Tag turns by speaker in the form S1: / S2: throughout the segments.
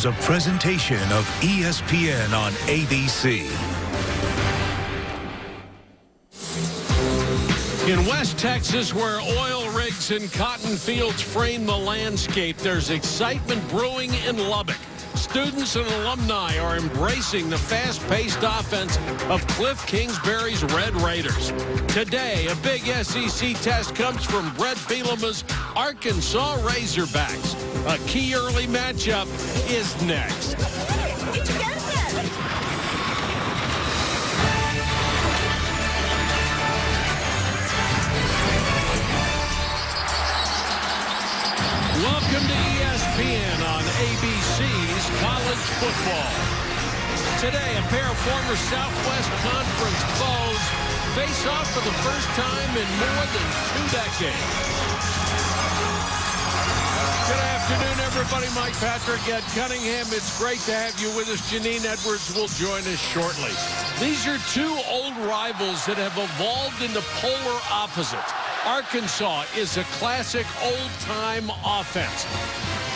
S1: is a presentation of ESPN on ABC.
S2: In West Texas, where oil rigs and cotton fields frame the landscape, there's excitement brewing in Lubbock. Students and alumni are embracing the fast-paced offense of Cliff Kingsbury's Red Raiders. Today, a big SEC test comes from Brett Bielema's Arkansas Razorbacks. A key early matchup is next. Welcome to ESPN on ABC's College Football. Today, a pair of former Southwest Conference foes face off for the first time in more than 2 decades. Good afternoon, everybody. Mike Patrick at Cunningham. It's great to have you with us. Janine Edwards will join us shortly. These are two old rivals that have evolved into polar opposites. Arkansas is a classic old-time offense.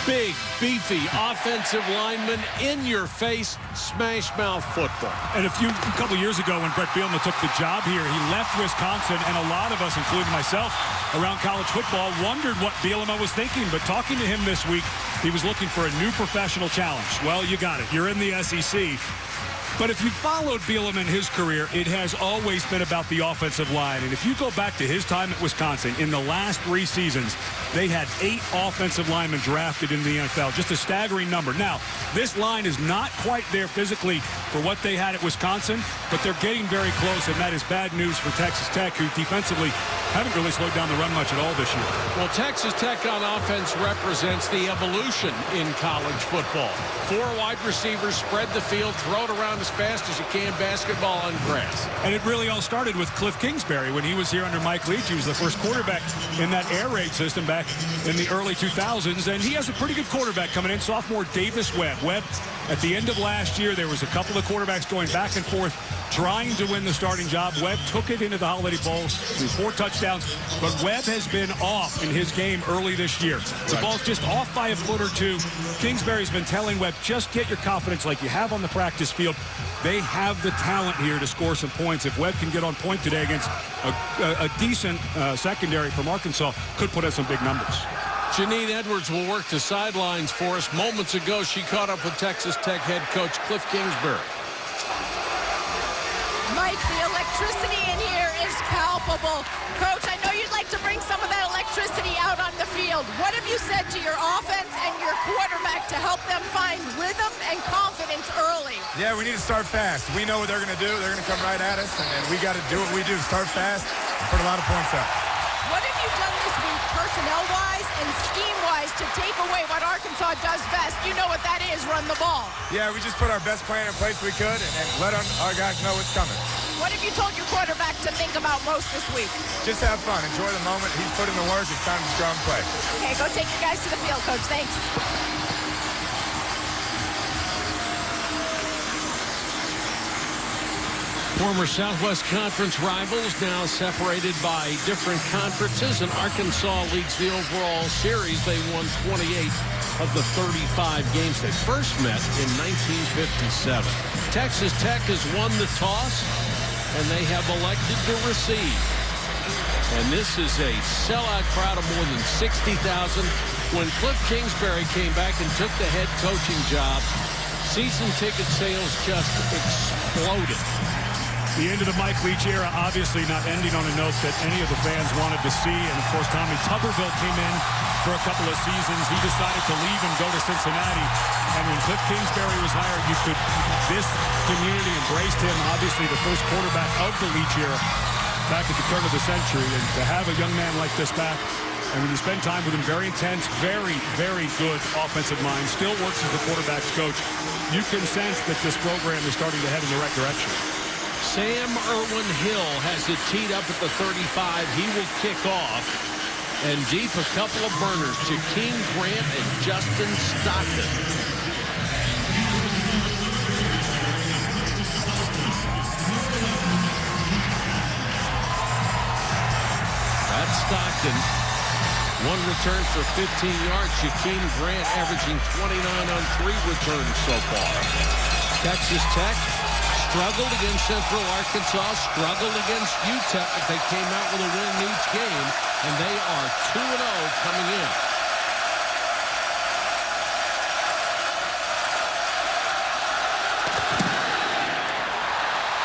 S2: Big, beefy offensive linemen, in-your-face, smash-mouth football.
S3: And a couple years ago when Brett Bielema took the job here, he left Wisconsin, and a lot of us, including myself, around college football, wondered what Bielema was thinking. But talking to him this week, he was looking for a new professional challenge. Well, you got it. You're in the SEC. But if you followed Bielema in his career, it has always been about the offensive line. And if you go back to his time at Wisconsin, in the last 3 seasons, they had 8 offensive linemen drafted in the NFL. Just a staggering number. Now, this line is not quite there physically for what they had at Wisconsin, but they're getting very close, and that is bad news for Texas Tech, who defensively haven't really slowed down the run much at all this year.
S2: Well, Texas Tech on offense represents the evolution in college football. 4 wide receivers, spread the field, throw it around as fast as you can, basketball on grass.
S3: And it really all started with Cliff Kingsbury. When he was here under Mike Leach, he was the first quarterback in that air raid system back in the early 2000s. And he has a pretty good quarterback coming in, sophomore Davis Webb. Webb, at the end of last year, there was a couple of quarterbacks going back and forth trying to win the starting job. Webb took it into the Holiday Bowl, threw 4 touchdowns, but Webb has been off in his game early this year. The ball's just off by a foot or 2. Kingsbury's been telling Webb, just get your confidence like you have on the practice field. They have the talent here to score some points. If Webb can get on point today against a decent secondary from Arkansas, could put us some big numbers.
S2: Janine Edwards will work the sidelines for us. Moments ago, she caught up with Texas Tech head coach Cliff Kingsbury.
S4: Mike, the electricity in here is palpable. Coach, I know you'd like to bring some of that electricity out on the field. What have you said to your offense and your quarterback to help them find rhythm and confidence early?
S5: Yeah, we need to start fast. We know what they're going to do. They're going to come right at us, and we got to do what we do. Start fast and put a lot of points up.
S4: What have you done this week, personnel-wise and scheme-wise, to take away what Arkansas does best? You know what that is, run the ball.
S5: Yeah, we just put our best plan in place we could and let our guys know what's coming.
S4: What have you told your quarterback to think about most this week?
S5: Just have fun. Enjoy the moment. He's put in the work. It's time to strong play.
S4: Okay, go take your guys to the field, Coach. Thanks.
S2: Former Southwest Conference rivals now separated by different conferences, and Arkansas leads the overall series. They won 28 of the 35 games they first met in 1957. Texas Tech has won the toss, and they have elected to receive. And this is a sellout crowd of more than 60,000. When Cliff Kingsbury came back and took the head coaching job, season ticket sales just exploded.
S3: The end of the Mike Leach era obviously not ending on a note that any of the fans wanted to see. And, of course, Tommy Tuberville came in for a couple of seasons. He decided to leave and go to Cincinnati. And when Cliff Kingsbury was hired, this community embraced him, obviously the first quarterback of the Leach era back at the turn of the century. And to have a young man like this back, and when you spend time with him, very intense, very, very good offensive mind, still works as the quarterback's coach, you can sense that this program is starting to head in the right direction.
S2: Sam Irwin Hill has it teed up at the 35. He will kick off. And deep, a couple of burners to King Grant and Justin Stockton. That's Stockton. One returns for 15 yards. Jakeem Grant averaging 29 on 3 returns so far. Texas Tech struggled against Central Arkansas, struggled against UTEP, but they came out with a win in each game, and they are 2-0 coming in.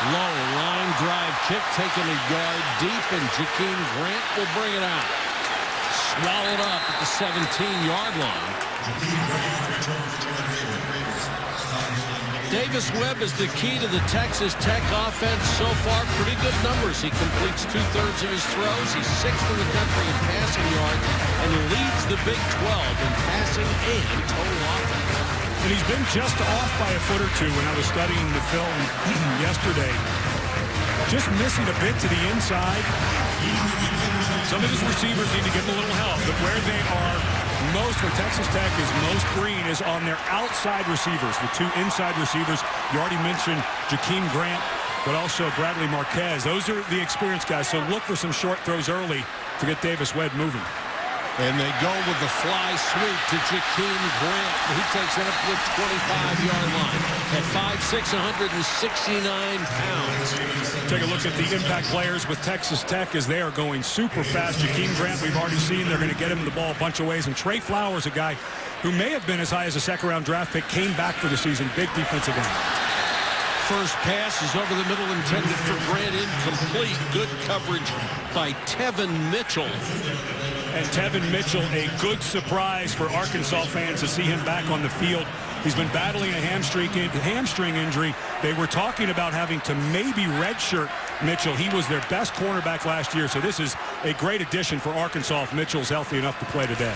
S2: Low line drive kick taken a yard deep, and Jakeem Grant will bring it out. Swallowed up at the 17-yard line. Davis Webb is the key to the Texas Tech offense so far. Pretty good numbers. He completes 2/3 of his throws. He's 6th in the country in passing yards and leads the Big 12 in passing and total offense.
S3: And he's been just off by a foot or two when I was studying the film yesterday. Just missing a bit to the inside. Some of his receivers need to get a little help, but where they are most, where Texas Tech is most green, is on their outside receivers, the 2 inside receivers. You already mentioned Jakeem Grant, but also Bradley Marquez. Those are the experienced guys, so look for some short throws early to get Davis Webb moving.
S2: And they go with the fly sweep to Jakeem Grant. He takes it up to the 25-yard line at 5'6", 169 pounds.
S3: Take a look at the impact players with Texas Tech as they are going super fast. Jakeem Grant, we've already seen they're going to get him the ball a bunch of ways. And Trey Flowers, a guy who may have been as high as a second-round draft pick, came back for the season. Big defensive end.
S2: First pass is over the middle, intended for Grant, incomplete. Good coverage by Tevin Mitchell.
S3: And Tevin Mitchell, a good surprise for Arkansas fans to see him back on the field. He's been battling a hamstring injury. They were talking about having to maybe redshirt Mitchell. He was their best cornerback last year, so this is a great addition for Arkansas if Mitchell's healthy enough to play today.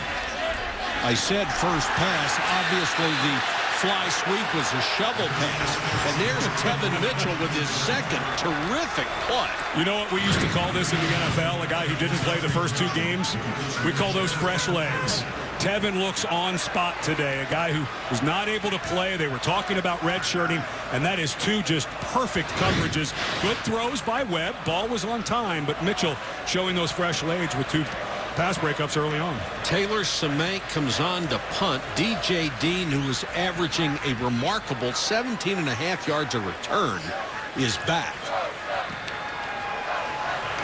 S2: I said first pass. Obviously, the fly sweep was a shovel pass. And there's Tevin Mitchell with his second terrific play.
S3: You know what we used to call this in the NFL? A guy who didn't play the first 2 games? We call those fresh legs. Tevin looks on spot today. A guy who was not able to play. They were talking about redshirting, and that is 2 just perfect coverages. Good throws by Webb. Ball was on time, but Mitchell showing those fresh legs with 2 pass breakups early on.
S2: Taylor Semank comes on to punt. DJ Dean, who is averaging a remarkable 17.5 yards a return, is back.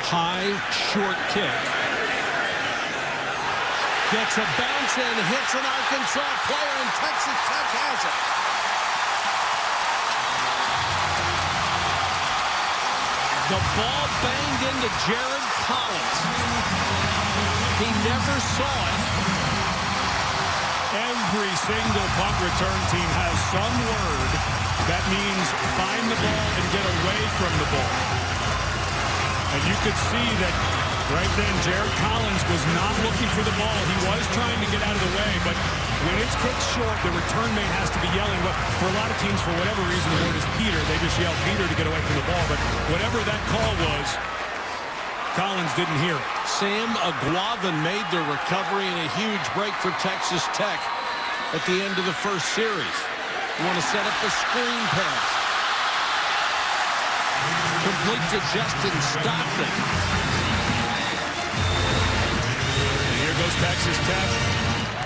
S2: High, short kick. Gets a bounce and hits an Arkansas player, and Texas Tech has it. The ball banged into Jared Collins. He never saw it.
S3: Every single punt return team has some word that means find the ball and get away from the ball. And you could see that right then Jared Collins was not looking for the ball. He was trying to get out of the way, but when it's kicked short, the return man has to be yelling. But for a lot of teams, for whatever reason, the word is Peter. They just yell Peter to get away from the ball. But whatever that call was, Collins didn't hear it.
S2: Sam Aguavin made the recovery and a huge break for Texas Tech at the end of the first series. You want to set up the screen pass. Complete to Justin Stockton.
S3: And here goes Texas Tech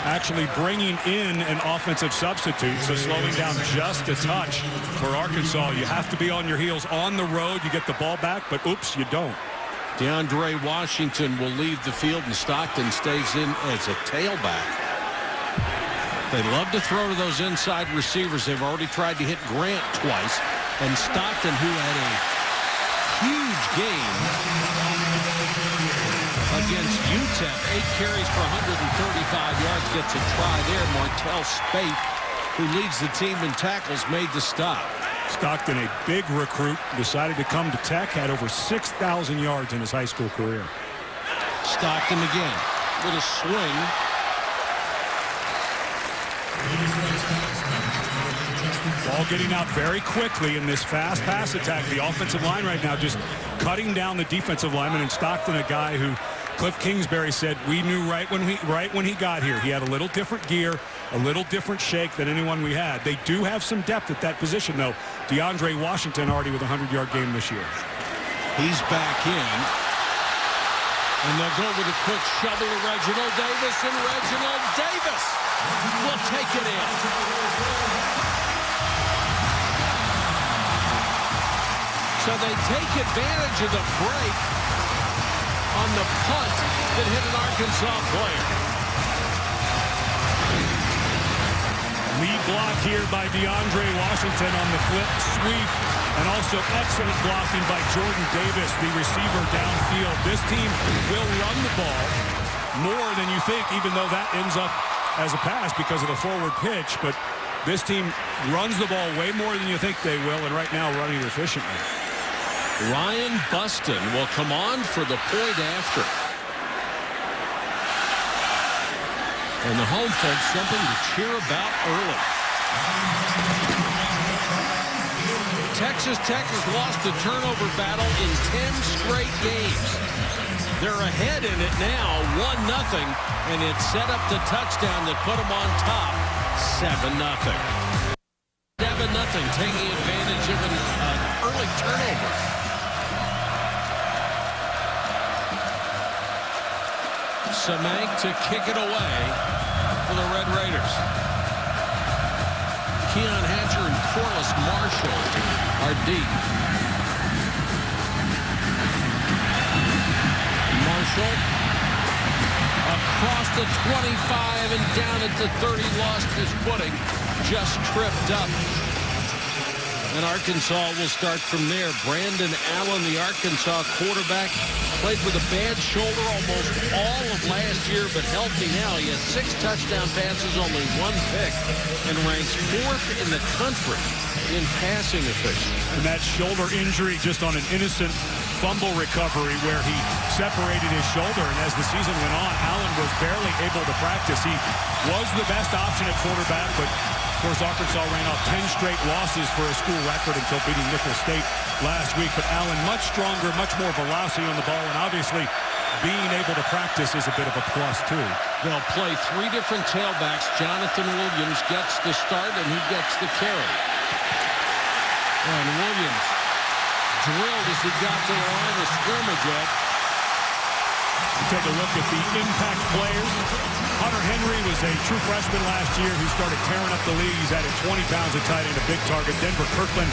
S3: actually bringing in an offensive substitute, so slowing down just a touch for Arkansas. You have to be on your heels on the road. You get the ball back, but oops, you don't.
S2: DeAndre Washington will leave the field, and Stockton stays in as a tailback. They love to throw to those inside receivers. They've already tried to hit Grant twice. And Stockton, who had a huge game against UTEP, 8 carries for 135 yards, gets a try there. Martell Spate, who leads the team in tackles, made the stop.
S3: Stockton, a big recruit, decided to come to Tech, had over 6,000 yards in his high school career.
S2: Stockton again with a swing.
S3: Ball getting out very quickly in this fast pass attack. The offensive line right now just cutting down the defensive lineman, and Stockton, a guy who Cliff Kingsbury said we knew right when he got here. He had a little different gear, a little different shake than anyone we had. They do have some depth at that position, though. DeAndre Washington already with a 100-yard game this year.
S2: He's back in. And they'll go with a quick shovel to Reginald Davis, and Reginald Davis will take it in. So they take advantage of the break on the punt that hit an Arkansas player.
S3: Lead block here by DeAndre Washington on the flip sweep. And also excellent blocking by Jordan Davis, the receiver downfield. This team will run the ball more than you think, even though that ends up as a pass because of the forward pitch. But this team runs the ball way more than you think they will, and right now running efficiently.
S2: Ryan Buston will come on for the point after. And the home folks something to cheer about early. Texas Tech has lost the turnover battle in 10 straight games. They're ahead in it now, 1-0, and it set up the touchdown that put them on top, 7-0. 7-0, taking advantage of an early turnover. Samank to kick it away for the Red Raiders. Keon Hatcher and Corliss Marshall are deep. Marshall across the 25 and down at the 30, lost his footing, just tripped up. And Arkansas will start from there. Brandon Allen, the Arkansas quarterback, played with a bad shoulder almost all of last year, but healthy now. He has 6 touchdown passes, only 1 pick, and ranks 4th in the country in passing efficiency.
S3: And that shoulder injury just on an innocent fumble recovery where he separated his shoulder. And as the season went on, Allen was barely able to practice. He was the best option at quarterback, but of course, Arkansas ran off 10 straight losses for a school record until beating Nicholls State last week. But Allen much stronger, much more velocity on the ball, and obviously being able to practice is a bit of a plus, too.
S2: They'll play 3 different tailbacks. Jonathan Williams gets the start, and he gets the carry. And Williams drilled as he got to the line of scrimmage.
S3: Take a look at the impact players. Hunter Henry was a true freshman last year who started tearing up the league. He's added 20 pounds of tight end, a big target. Denver Kirkland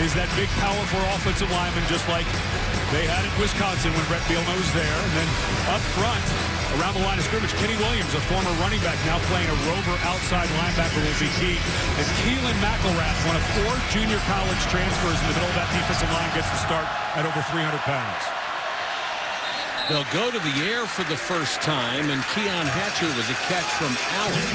S3: is that big, powerful offensive lineman, just like they had at Wisconsin when Brett Bielema was there. And then up front, around the line of scrimmage, Kenny Williams, a former running back, now playing a rover outside linebacker, will be key. And Keelan McElrath, one of 4 junior college transfers in the middle of that defensive line, gets the start at over 300 pounds.
S2: They'll go to the air for the first time, and Keon Hatcher with a catch from Allen.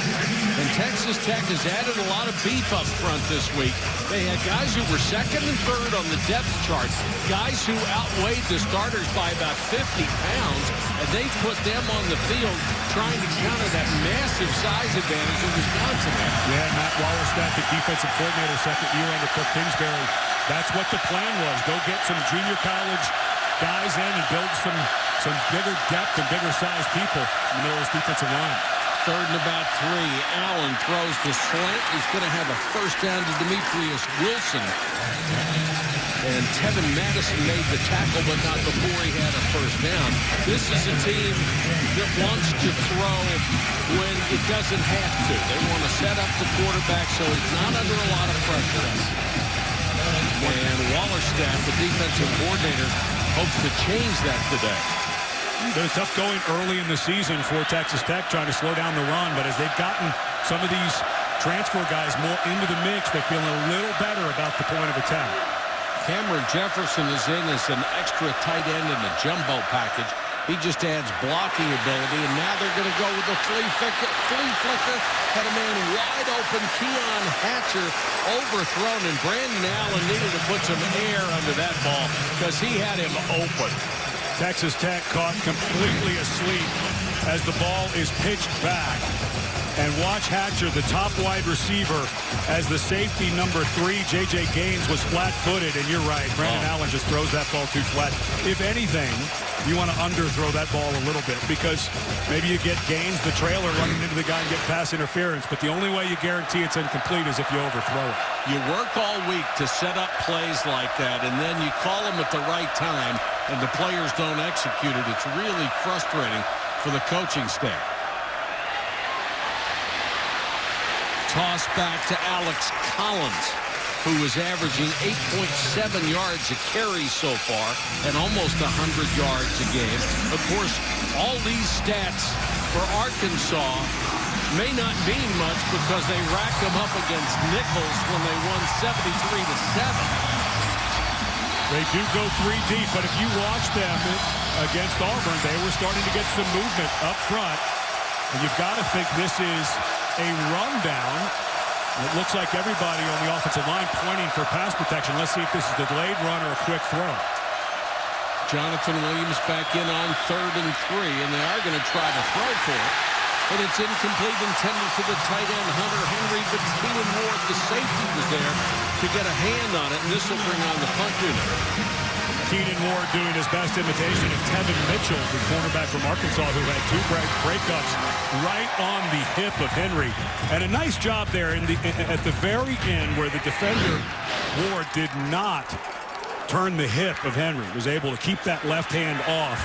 S2: And Texas Tech has added a lot of beef up front this week. They had guys who were 2nd and 3rd on the depth chart, guys who outweighed the starters by about 50 pounds, and they put them on the field trying to counter that massive size advantage that Wisconsin had.
S3: Yeah, Matt Wallerstadt, the defensive coordinator, 2nd year under Cliff Kingsbury. That's what the plan was. Go get some junior college guys in and build some bigger depth and bigger sized people in the middle of this defensive line.
S2: 3rd and about 3. Allen throws the slant. He's going to have a first down to Demetrius Wilson. And Tevin Madison made the tackle, but not before he had a first down. This is a team that wants to throw when it doesn't have to. They want to set up the quarterback so he's not under a lot of pressure. And Wallerstadt, the defensive coordinator, hopes to change that today.
S3: Been tough going early in the season for Texas Tech, trying to slow down the run. But as they've gotten some of these transfer guys more into the mix, they're feeling a little better about the point of attack.
S2: Cameron Jefferson is in as an extra tight end in the jumbo package. He just adds blocking ability, and now they're going to go with the flea flicker. Had a man wide open. Keon Hatcher overthrown, and Brandon Allen needed to put some air under that ball because he had him open.
S3: Texas Tech caught completely asleep as the ball is pitched back. And watch Hatcher, the top wide receiver, as the safety number 3, J.J. Gaines, was flat-footed. And you're right, Brandon Allen just throws that ball too flat. If anything, you want to underthrow that ball a little bit because maybe you get Gaines, the trailer, running into the guy and get pass interference. But the only way you guarantee it's incomplete is if you overthrow it.
S2: You work all week to set up plays like that, and then you call them at the right time, and the players don't execute it. It's really frustrating for the coaching staff. Toss back to Alex Collins, who is averaging 8.7 yards a carry so far and almost 100 yards a game. Of course, all these stats for Arkansas may not mean much because they racked them up against Nichols when they won 73-7.
S3: They do go 3 deep, but if you watch them against Auburn, they were starting to get some movement up front. And you've got to think this is a rundown. It looks like everybody on the offensive line pointing for pass protection. Let's see if this is a delayed run or a quick throw.
S2: Jonathan Williams back in on 3rd and 3, and they are going to try to throw for it. And it's incomplete, intended for the tight end, Hunter Henry, but Keenan Ward, the safety, was there to get a hand on it, and this will bring on the punt unit.
S3: Keenan Ward doing his best imitation of Tevin Mitchell, the cornerback from Arkansas, who had 2 breakups right on the hip of Henry. And a nice job there at the very end where the defender, Ward, did not turn the hip of Henry, was able to keep that left hand off.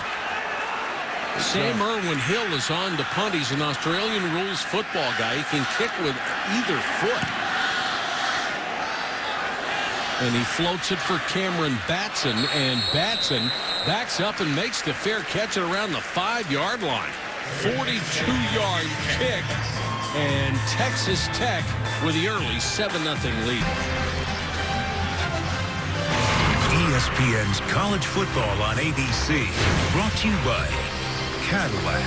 S2: Sam Irwin-Hill is on to punt. He's an Australian rules football guy. He can kick with either foot. And he floats it for Cameron Batson, and Batson backs up and makes the fair catch at around the 5-yard line. 42-yard kick, and Texas Tech with the early 7-0 lead.
S1: ESPN's College Football on ABC, brought to you by Cadillac.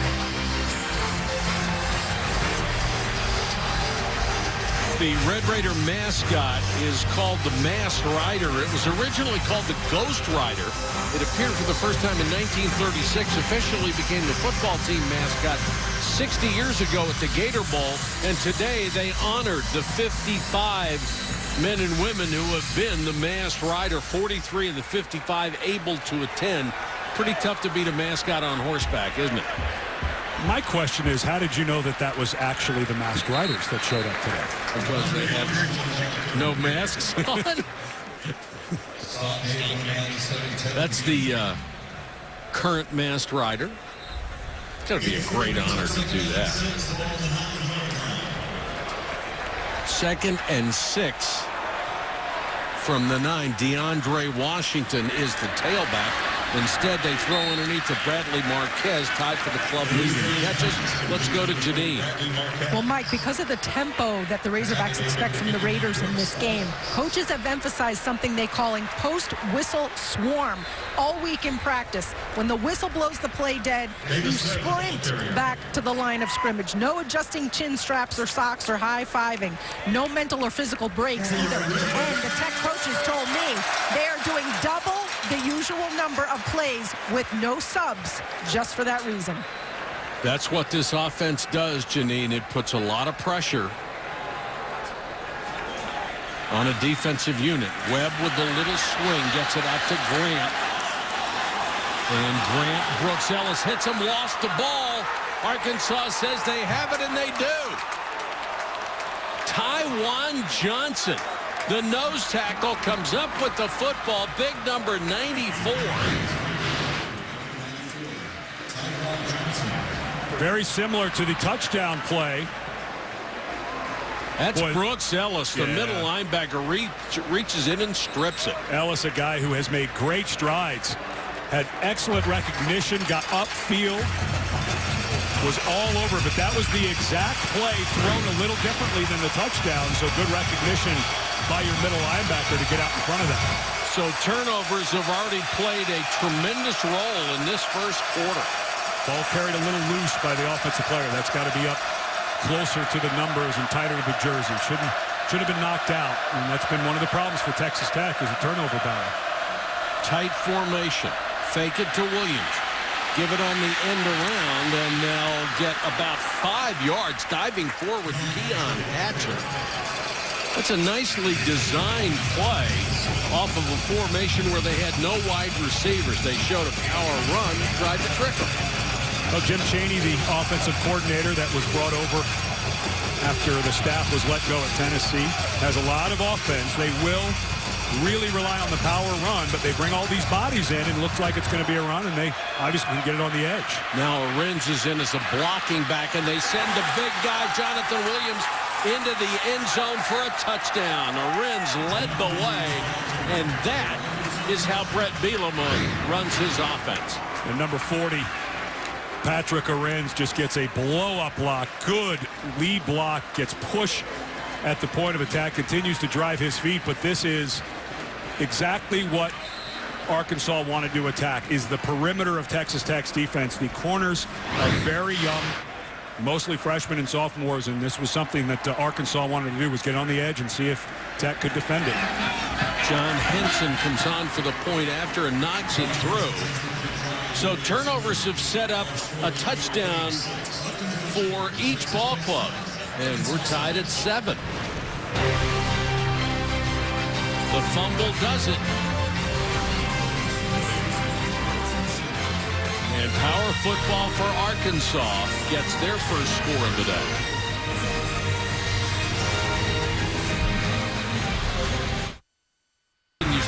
S2: The Red Raider mascot is called the Masked Rider. It was originally called the Ghost Rider. It appeared for the first time in 1936, officially became the football team mascot 60 years ago at the Gator Bowl, and today they honored the 55 men and women who have been the Masked Rider, 43 of the 55 able to attend. Pretty tough to beat a mascot on horseback, isn't it?
S3: My question is, how did you know that that was actually the Masked Riders that showed up today?
S2: Because they had no masks on. That's the current Masked Rider. It's got to be a great honor to do that. 2nd and 6 from the 9. DeAndre Washington is the tailback. Instead, they throw underneath to Bradley Marquez, tied for the club leader in catches. Let's go to Janine.
S4: Well, Mike, because of the tempo that the Razorbacks expect from the Raiders in this game, coaches have emphasized something they calling post-whistle swarm all week in practice. When the whistle blows the play dead, you sprint back to the line of scrimmage. No adjusting chin straps or socks or high-fiving. No mental or physical breaks either. And the Tech coaches told me they are doing double the usual number of plays with no subs just for that reason.
S2: That's what this offense does, Janine. It puts a lot of pressure on a defensive unit. Webb with the little swing gets it out to Grant. And Grant, Brooks Ellis hits him, lost the ball. Arkansas says they have it, and they do. Tywan Johnson, the nose tackle, comes up with the football. Big number 94.
S3: Very similar to the touchdown play.
S2: That's Brooks Ellis, the middle linebacker, reaches in and strips it.
S3: Ellis, a guy who has made great strides, had excellent recognition, got upfield, was all over, but that was the exact play thrown a little differently than the touchdown, so good recognition by your middle linebacker to get out in front of that.
S2: So turnovers have already played a tremendous role in this first quarter.
S3: Ball carried a little loose by the offensive player. That's got to be up closer to the numbers and tighter to the jersey. Should have been knocked out, and that's been one of the problems for Texas Tech is a turnover battle.
S2: Tight formation. Fake it to Williams. Give it on the end around, and they'll get about 5 yards. Diving forward, Keon Hatcher. That's a nicely designed play off of a formation where they had no wide receivers. They showed a power run, tried to trick them.
S3: Well, Jim Chaney, the offensive coordinator that was brought over after the staff was let go at Tennessee, has a lot of offense. They will really rely on the power run, but they bring all these bodies in, and it looks like it's going to be a run, and they obviously can get it on the edge.
S2: Now Ahrens is in as a blocking back, and they send the big guy, Jonathan Williams, into the end zone for a touchdown. Ahrens led the way, and that is how Brett Bielema runs his offense.
S3: And number 40, Patrick Ahrens, just gets a blow-up block. Good lead block, gets push at the point of attack, continues to drive his feet, but this is exactly what Arkansas wanted to attack, is the perimeter of Texas Tech's defense. The corners are very young, mostly freshmen and sophomores, and this was something that Arkansas wanted to do, was get on the edge and see if Tech could defend it.
S2: John Henson comes on for the point after and knocks it through. So turnovers have set up a touchdown for each ball club, and we're tied at 7. The fumble does it. And power football for Arkansas gets their first score of the day.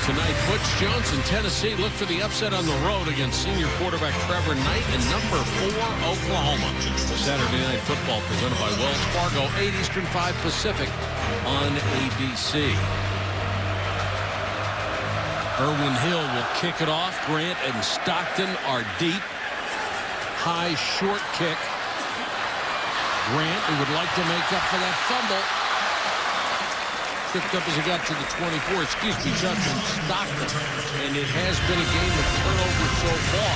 S2: Tonight, Butch Jones and Tennessee look for the upset on the road against senior quarterback Trevor Knight and number 4 Oklahoma. Saturday Night Football presented by Wells Fargo, 8 Eastern, 5 Pacific on ABC. Irwin Hill will kick it off. Grant and Stockton are deep. High short kick. Grant, who would like to make up for that fumble, picked up as he got to the 24. Excuse me, Justin Stockton. And it has been a game of turnovers so far.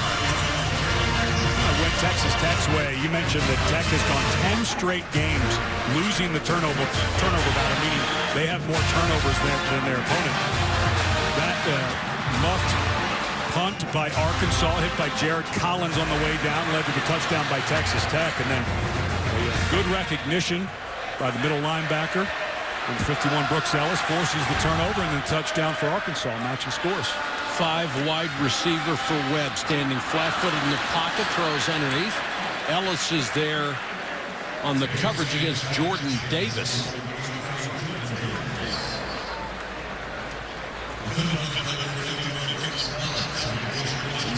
S3: Went Texas Tech's way. You mentioned that Tech has gone 10 straight games losing the turnover battle, meaning they have more turnovers than their opponent. That muffed punt by Arkansas, hit by Jared Collins on the way down, led to the touchdown by Texas Tech. And then good recognition by the middle linebacker. And 51 Brooks Ellis forces the turnover, and then touchdown for Arkansas, matching scores.
S2: 5 wide receiver for Webb, standing flat-footed in the pocket, throws underneath. Ellis is there on the coverage against Jordan Davis.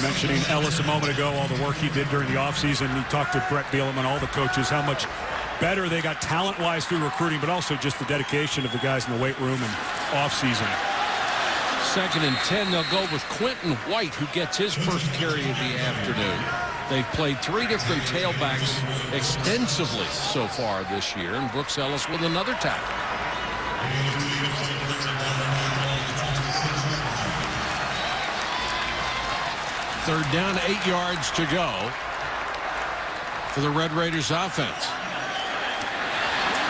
S3: Mentioning Ellis a moment ago, all the work he did during the offseason. He talked to Brett Bielema and all the coaches, how much better they got talent-wise through recruiting, but also just the dedication of the guys in the weight room and offseason.
S2: 2nd and 10, they'll go with Quentin White, who gets his first carry of the afternoon. They've played 3 different tailbacks extensively so far this year, and Brooks Ellis with another tackle. Third down, 8 yards to go for the Red Raiders offense.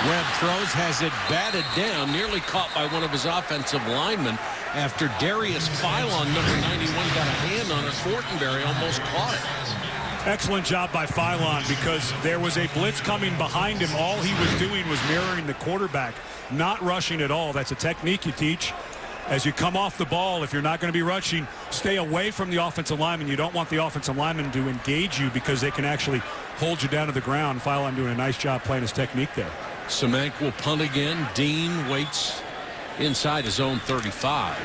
S2: Webb throws, has it batted down, nearly caught by one of his offensive linemen after Darius Philon, number 91, got a hand on it. Fortenberry almost caught it.
S3: Excellent job by Philon, because there was a blitz coming behind him. All he was doing was mirroring the quarterback, not rushing at all. That's a technique you teach. As you come off the ball, if you're not going to be rushing, stay away from the offensive lineman. You don't want the offensive lineman to engage you, because they can actually hold you down to the ground. Philon doing a nice job playing his technique there.
S2: Semank will punt again. Dean waits inside his own 35.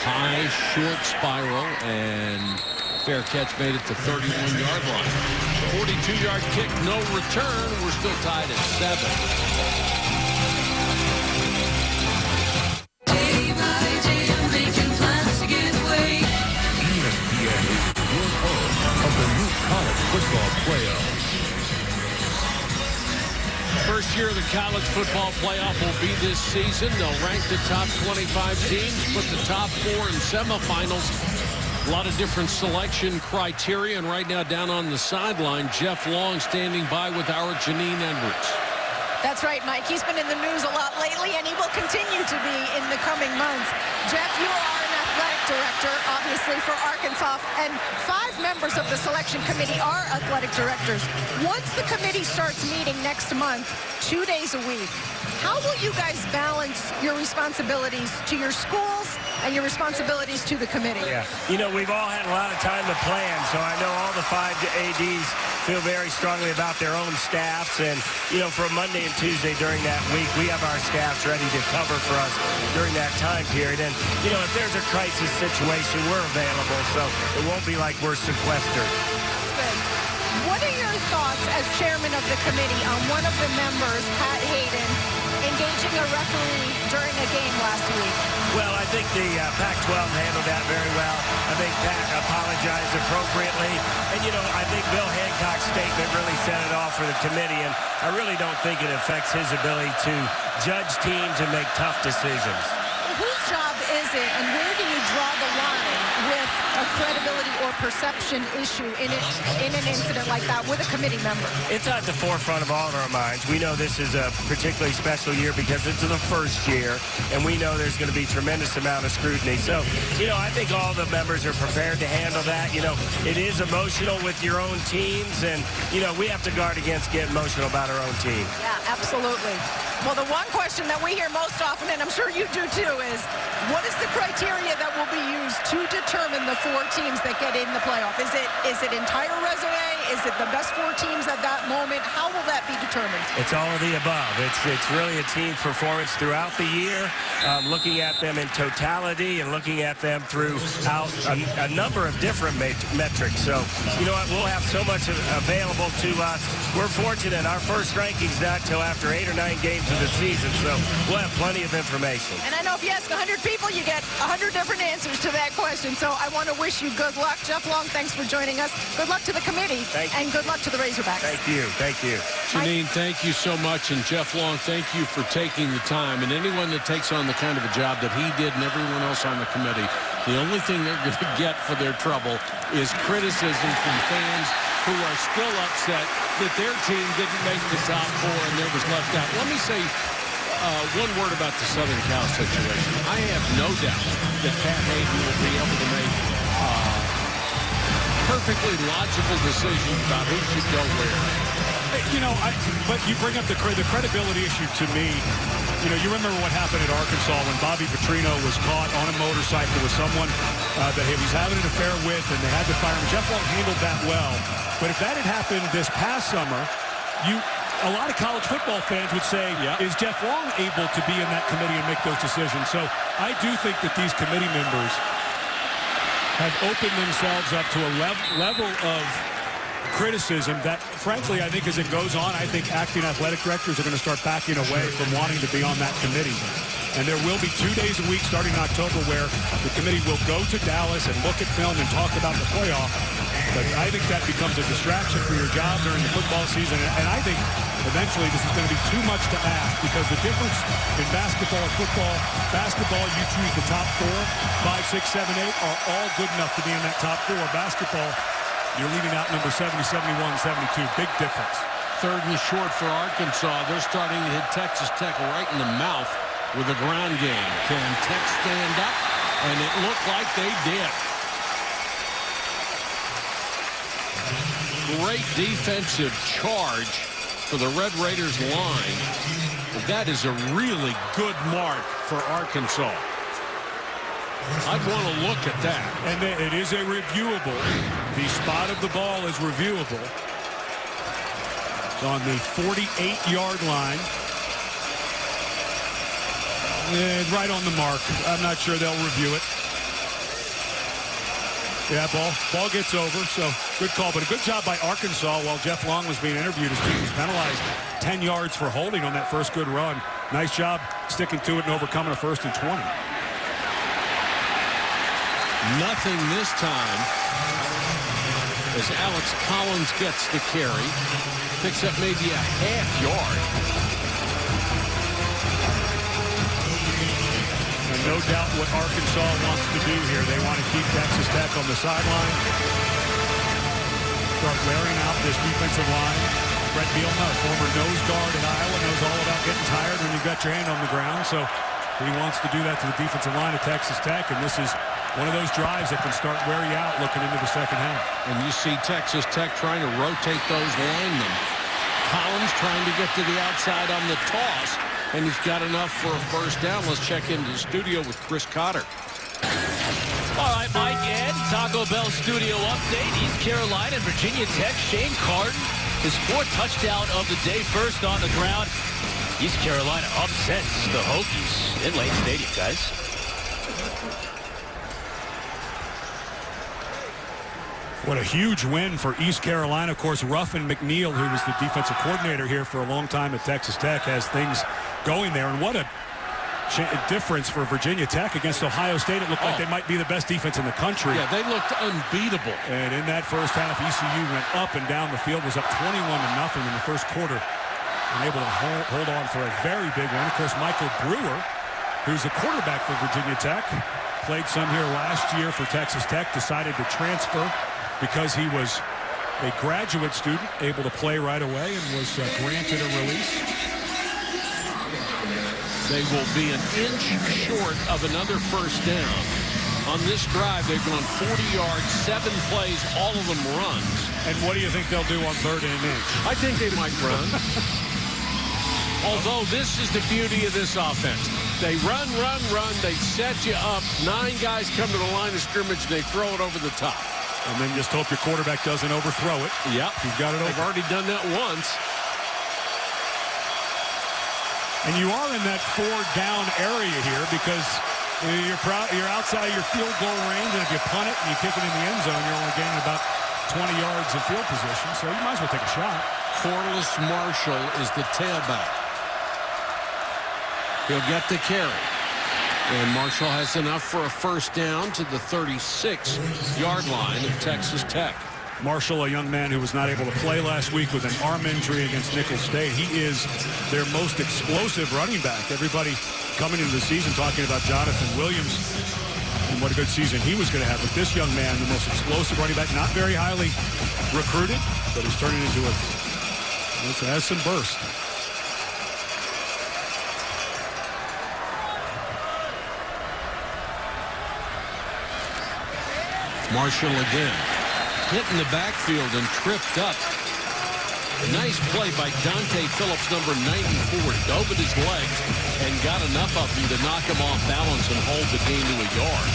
S2: High, short spiral, and fair catch made it to 31-yard line. 42-yard kick, no return. We're still tied at 7.
S1: College football playoff.
S2: First year of the college football playoff will be this season. They'll rank the top 25 teams, put the top 4 in semifinals. A lot of different selection criteria, and right now down on the sideline, Jeff Long standing by with our Janine Edwards.
S4: That's right, Mike. He's been in the news a lot lately, and he will continue to be in the coming months. Jeff, you are an athletic director, obviously, for Arkansas, and 5 members of the selection committee are athletic directors. Once the committee starts meeting next month, 2 days a week, how will you guys balance your responsibilities to your schools and your responsibilities to the committee?
S6: Yeah, you know, we've all had a lot of time to plan, so I know all the 5 ADs feel very strongly about their own staffs, and, you know, for Monday and Tuesday during that week, we have our staffs ready to cover for us during that time period. And, you know, if there's a crisis situation, we're available, so it won't be like we're sequestered.
S4: Good. What are your thoughts as chairman of the committee on one of the members, Pat Hayden, engaging a referee during a game last week?
S6: Well, I think the Pac-12 handled that very well. I think Pat apologized appropriately. And, you know, I think Bill Hancock's statement really set it off for the committee. And I really don't think it affects his ability to judge teams and make tough decisions.
S4: Well, whose job is it, and where do you draw the line with a credibility or perception issue in an incident like that with a committee member?
S6: It's at the forefront of all of our minds. We know this is a particularly special year because it's the first year, and we know there's going to be tremendous amount of scrutiny. So, you know, I think all the members are prepared to handle that. You know, it is emotional with your own teams, and, you know, we have to guard against getting emotional about our own team.
S4: Yeah, absolutely. Well, the one question that we hear most often, and I'm sure you do too, is what is the criteria that will be used to determine the 4 teams that get in the playoff? Is it entire resume? Is it the best 4 teams at that moment? How will that be determined?
S6: It's all of the above. It's really a team's performance throughout the year, looking at them in totality and looking at them throughout a number of different metrics. So, you know what? We'll have so much available to us. We're fortunate. Our first ranking's not till after 8 or 9 games of the season, so we'll have plenty of information.
S4: And I know if you ask 100 people, you get 100 different answers to that question. So I want to wish you good luck. Jeff Long, thanks for joining us. Good luck to the committee. And good luck to the Razorbacks.
S6: Thank you. Thank you.
S2: Janine, thank you so much. And Jeff Long, thank you for taking the time. And anyone that takes on the kind of a job that he did and everyone else on the committee, the only thing they're going to get for their trouble is criticism from fans who are still upset that their team didn't make the top 4 and there was left out. Let me say one word about the Southern Cal situation. I have no doubt that Pat Hayden will be able to make perfectly logical decisions about who should go where.
S3: You know, but you bring up the credibility issue to me. You know, you remember what happened at Arkansas when Bobby Petrino was caught on a motorcycle with someone that he was having an affair with, and they had to fire him. Jeff Long handled that well. But if that had happened this past summer, a lot of college football fans would say, is Jeff Long able to be in that committee and make those decisions? So I do think that these committee members have opened themselves up to a level of criticism that, frankly, I think as it goes on, I think acting athletic directors are going to start backing away from wanting to be on that committee. And there will be 2 days a week starting in October where the committee will go to Dallas and look at film and talk about the playoff. But I think that becomes a distraction for your job during the football season. And I think eventually this is going to be too much to ask, because the difference in basketball and football, basketball, you choose the top 4, 5, 6, 7, 8 are all good enough to be in that top 4. Basketball, you're leaving out number 70, 71, 72. Big difference.
S2: 3rd and short for Arkansas. They're starting to hit Texas Tech right in the mouth with a ground game. Can Tech stand up? And it looked like they did. Great defensive charge for the Red Raiders line. But that is a really good mark for Arkansas. I'd want to look at that.
S3: And it is a reviewable. The spot of the ball is reviewable. It's on the 48-yard line. Right on the mark. I'm not sure they'll review it. Yeah, ball gets over, so good call. But a good job by Arkansas while Jeff Long was being interviewed. His team was penalized 10 yards for holding on that first good run. Nice job sticking to it and overcoming a 1st and 20.
S2: Nothing this time as Alex Collins gets the carry. Picks up maybe a half yard.
S3: And no doubt what Arkansas wants to do here. They want to keep Texas Tech on the sideline. Start wearing out this defensive line. Brett Bielema, a former nose guard at Iowa, knows all about getting tired when you've got your hand on the ground. So He wants to do that to the defensive line of Texas Tech, and this is one of those drives that can start wear you out looking into the second half.
S2: And you see Texas Tech trying to rotate those linemen. Collins trying to get to the outside on the toss, and he's got enough for a first down. Let's check into the studio with Chris Cotter.
S7: All right, Mike, Ed, Taco Bell studio update. East Carolina, Virginia Tech, Shane Carden, his 4th touchdown of the day, first on the ground. East Carolina upsets the Hokies in Lane Stadium, guys.
S3: What a huge win for East Carolina. Of course, Ruffin McNeil, who was the defensive coordinator here for a long time at Texas Tech, has things going there. And what a difference for Virginia Tech against Ohio State. It looked like they might be the best defense in the country.
S2: Yeah, they looked unbeatable.
S3: And in that first half, ECU went up and down the field, was up 21-0 in the first quarter, and able to hold on for a very big one. Of course, Michael Brewer, who's a quarterback for Virginia Tech, played some here last year for Texas Tech, decided to transfer because he was a graduate student, able to play right away, and was granted a release.
S2: They will be an inch short of another first down. On this drive, they've gone 40 yards, 7 plays, all of them runs.
S3: And what do you think they'll do on 3rd and an inch?
S2: I think they might run. Although this is the beauty of this offense. They run. They set you up. 9 guys come to the line of scrimmage, and they throw it over the top.
S3: And then just hope your quarterback doesn't overthrow it.
S2: Yep.
S3: He's got it over.
S2: They've already done that once.
S3: And you are in that 4-down area here because you're outside your field goal range, and if you punt it and you kick it in the end zone, you're only gaining about 20 yards of field position, so you might as well take a shot.
S2: Corliss Marshall is the tailback. He'll get the carry. And Marshall has enough for a first down to the 36-yard line of Texas Tech.
S3: Marshall, a young man who was not able to play last week with an arm injury against Nicholls State. He is their most explosive running back. Everybody coming into the season talking about Jonathan Williams and what a good season he was going to have. But this young man, the most explosive running back, not very highly recruited, but he's turning into has some burst.
S2: Marshall again. Hitting the backfield and tripped up. Nice play by Dante Phillips, number 94. Dove at his legs and got enough of him to knock him off balance and hold the gain to a yard.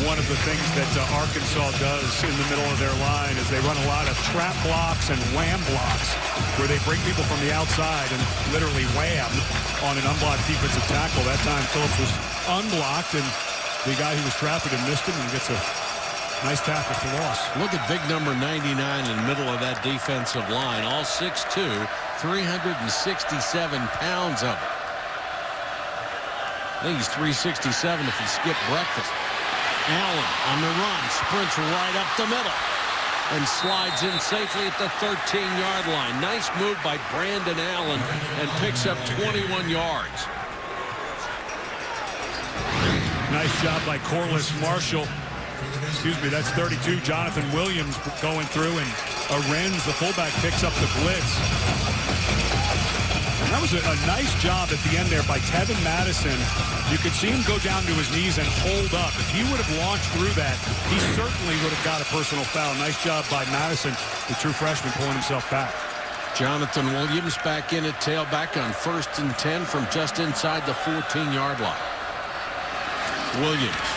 S3: One of the things that Arkansas does in the middle of their line is they run a lot of trap blocks and wham blocks where they bring people from the outside and literally wham on an unblocked defensive tackle. That time Phillips was unblocked, and the guy who was trapping him missed him and gets a nice tackle for loss.
S2: Look at big number 99 in the middle of that defensive line. All 6'2", 367 pounds of it. I think he's 367 if he skipped breakfast. Allen on the run, sprints right up the middle and slides in safely at the 13-yard line. Nice move by Brandon Allen and picks up 21 yards.
S3: Nice job by Corliss Marshall. Excuse me, that's 32. Jonathan Williams going through, and Ahrens, the fullback, picks up the blitz. And that was a nice job at the end there by Tevin Madison. You could see him go down to his knees and hold up. If he would have launched through that, he certainly would have got a personal foul. Nice job by Madison, the true freshman, pulling himself back.
S2: Jonathan Williams back in at tailback on 1st and 10 from just inside the 14-yard line. Williams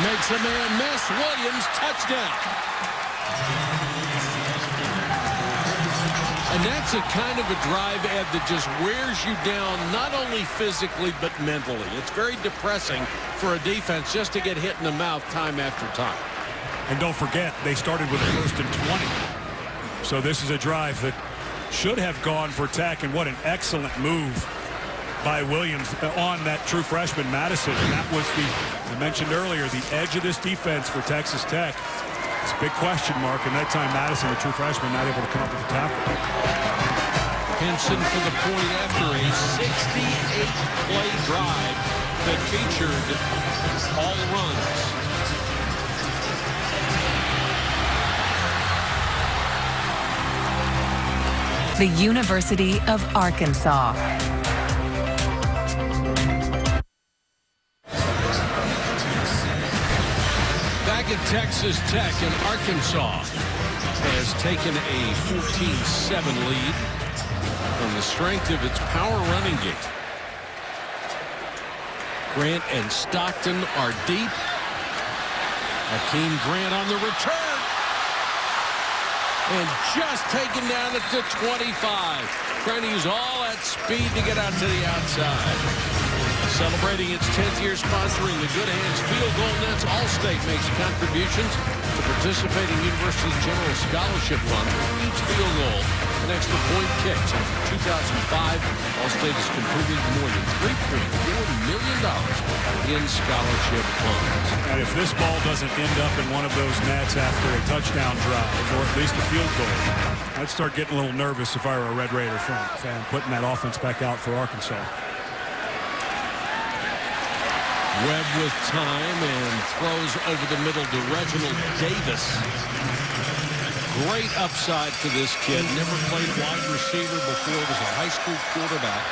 S2: makes a man miss. Williams, touchdown. And that's a kind of a drive, Ed, that just wears you down, not only physically, but mentally. It's very depressing for a defense just to get hit in the mouth time after time.
S3: And don't forget, they started with a 1st and 20. So this is a drive that should have gone for Tech, and what an excellent move by Williams on that true freshman Madison. And that was I mentioned earlier, the edge of this defense for Texas Tech. It's a big question mark, and that time Madison, the true freshman, not able to come up with a tackle.
S2: Henson for the point after a 68-play drive that featured all runs.
S8: The University of Arkansas.
S2: at Texas Tech, and Arkansas has taken a 14-7 lead on the strength of its power running game. Grant and Stockton are deep. Hakeem Grant on the return. And just taken down at the 25. Trying to use all that speed to get out to the outside. Celebrating its 10th year sponsoring the Good Hands Field Goal Nets, Allstate makes contributions to participating university general scholarship fund for each field goal and extra point kicks. Since 2005, Allstate has contributed more than $3.4 million in scholarship funds.
S3: And if this ball doesn't end up in one of those nets after a touchdown drive, or at least a field goal, I'd start getting a little nervous if I were a Red Raider fan putting that offense back out for Arkansas.
S2: Webb with time and throws over the middle to Reginald Davis. Great upside for this kid. Never played wide receiver before. Was a high school quarterback.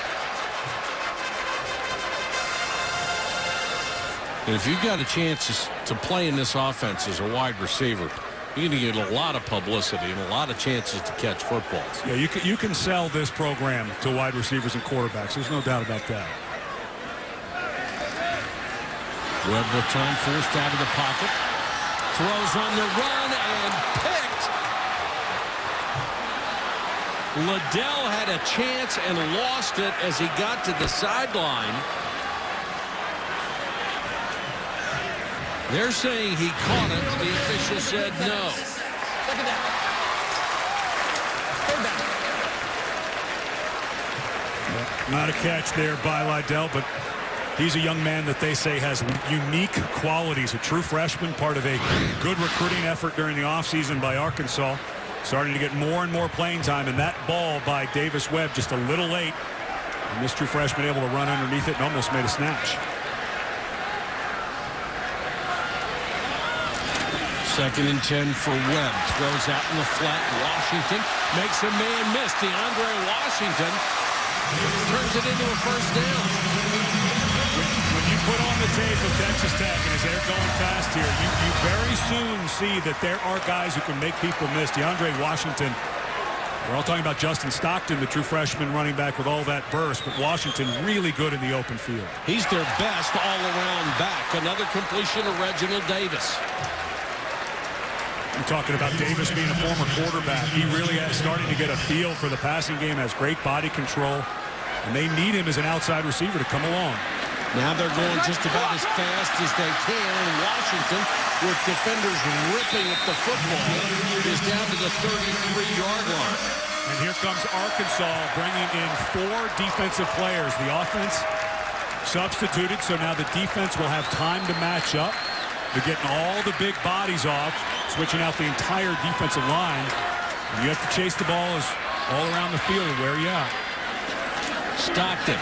S2: And if you've got a chance to play in this offense as a wide receiver, you're going to get a lot of publicity and a lot of chances to catch footballs.
S3: Yeah, you can sell this program to wide receivers and quarterbacks. There's no doubt about that.
S2: Webb with time, forced out of the pocket. Throws on the run and picked. Liddell had a chance and lost it as he got to the sideline. They're saying he caught it. The official said no.
S4: Look at that. Third down.
S3: Not a catch there by Liddell, but he's a young man that they say has unique qualities. A true freshman, part of a good recruiting effort during the offseason by Arkansas. Starting to get more and more playing time, and that ball by Davis Webb just a little late. And this true freshman able to run underneath it and almost made a snatch.
S2: Second and 10 for Webb. Throws out in the flat. Washington makes a man miss. DeAndre Washington turns it into a first down.
S3: When you put on the tape of Texas Tech, and as they're going fast here, you very soon see that there are guys who can make people miss. DeAndre Washington, we're all talking about Justin Stockton, the true freshman running back with all that burst, but Washington really good in the open field.
S2: He's their best all-around back. Another completion of Reginald Davis.
S3: I'm talking about Davis being a former quarterback. He really is starting to get a feel for the passing game, has great body control, and they need him as an outside receiver to come along.
S2: Now they're going just about as fast as they can, and Washington, with defenders ripping at the football, is down to the 33-yard line.
S3: And here comes Arkansas bringing in 4 defensive players. The offense substituted, so now the defense will have time to match up. They're getting all the big bodies off, switching out the entire defensive line. And you have to chase the ball all around the field. Where are you at?
S2: Stockton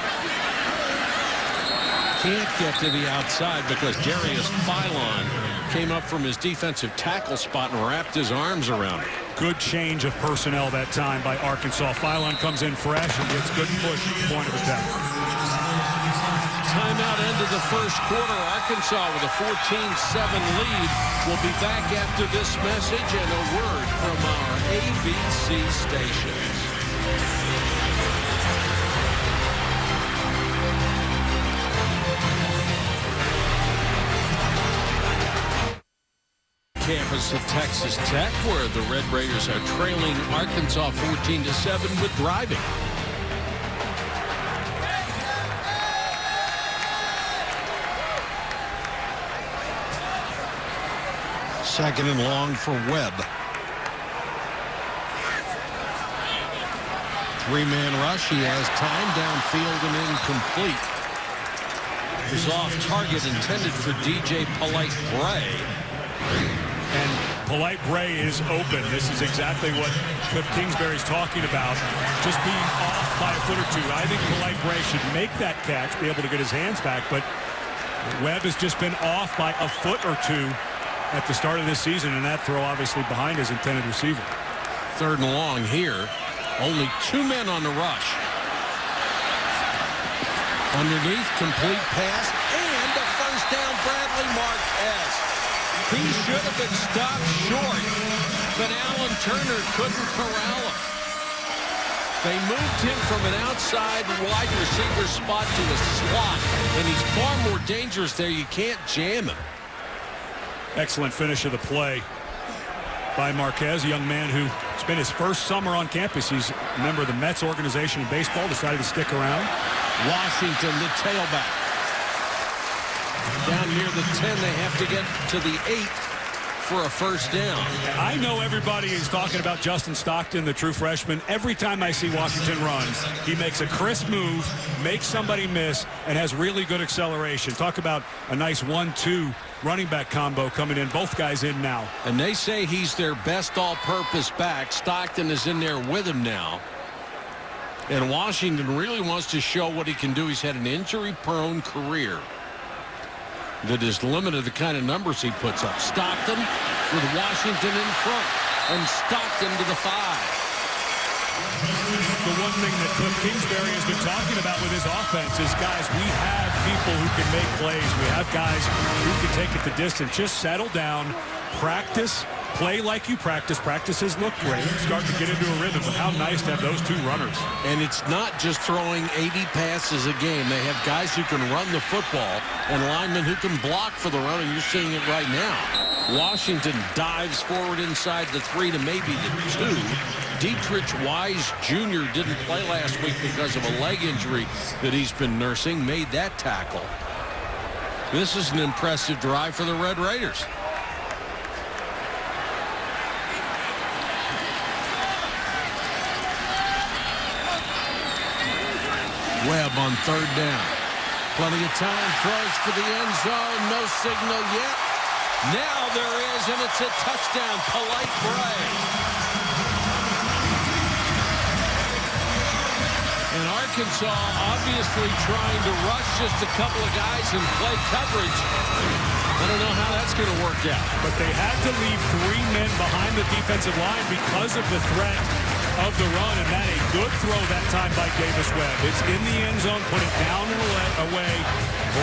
S2: can't get to the outside because Jarius Philon came up from his defensive tackle spot and wrapped his arms around it.
S3: Good change of personnel that time by Arkansas. Philon comes in fresh and gets good push point of attack.
S2: Timeout end of the first quarter. Arkansas with a 14-7 lead. We'll be back after this message and a word from our ABC stations. Campus of Texas Tech, where the Red Raiders are trailing Arkansas 14-7 with driving. Second and long for Webb. 3-man rush. He has time downfield and incomplete. It was off target, intended for DJ Polite-Bray.
S3: And Polite-Bray is open. This is exactly what Cliff Kingsbury's talking about. Just being off by a foot or two. I think Polite-Bray should make that catch, be able to get his hands back, but Webb has just been off by a foot or two at the start of this season, and that throw obviously behind his intended receiver.
S2: Third and long here. Only 2 men on the rush. Underneath, complete pass, and a first down, Bradley Marquez. He should have been stopped short, but Alan Turner couldn't corral him. They moved him from an outside wide receiver spot to a slot, and he's far more dangerous there. You can't jam him.
S3: Excellent finish of the play by Marquez, a young man who spent his first summer on campus. He's a member of the Mets organization in baseball, decided to stick around.
S2: Washington, the tailback. Down near the 10, they have to get to the 8 for a first down.
S3: I know everybody is talking about Justin Stockton, the true freshman. Every time I see Washington run, he makes a crisp move, makes somebody miss, and has really good acceleration. Talk about a nice 1-2 running back combo coming in. Both guys in now.
S2: And they say he's their best all-purpose back. Stockton is in there with him now. And Washington really wants to show what he can do. He's had an injury-prone career that has limited the kind of numbers he puts up. Stockton with Washington in front, and Stockton to the 5.
S3: The one thing that Cliff Kingsbury has been talking about with his offense is, guys, we have people who can make plays. We have guys who can take it the distance. Just settle down, practice, play like you practice. Practices look great. Start to get into a rhythm. But how nice to have those two runners.
S2: And it's not just throwing 80 passes a game. They have guys who can run the football and linemen who can block for the run, and you're seeing it right now. Washington dives forward inside the 3 to maybe the 2. Dietrich Wise Jr. didn't play last week because of a leg injury that he's been nursing. Made that tackle. This is an impressive drive for the Red Raiders. Webb on third down. Plenty of time. Throws for the end zone. No signal yet. Now there is, and it's a touchdown. Polite Bray. And Arkansas obviously trying to rush just a couple of guys and play coverage. I don't know how that's going to work out.
S3: But they had to leave 3 men behind the defensive line because of the threat of the run, and that a good throw that time by Davis Webb. It's in the end zone, put it down and away.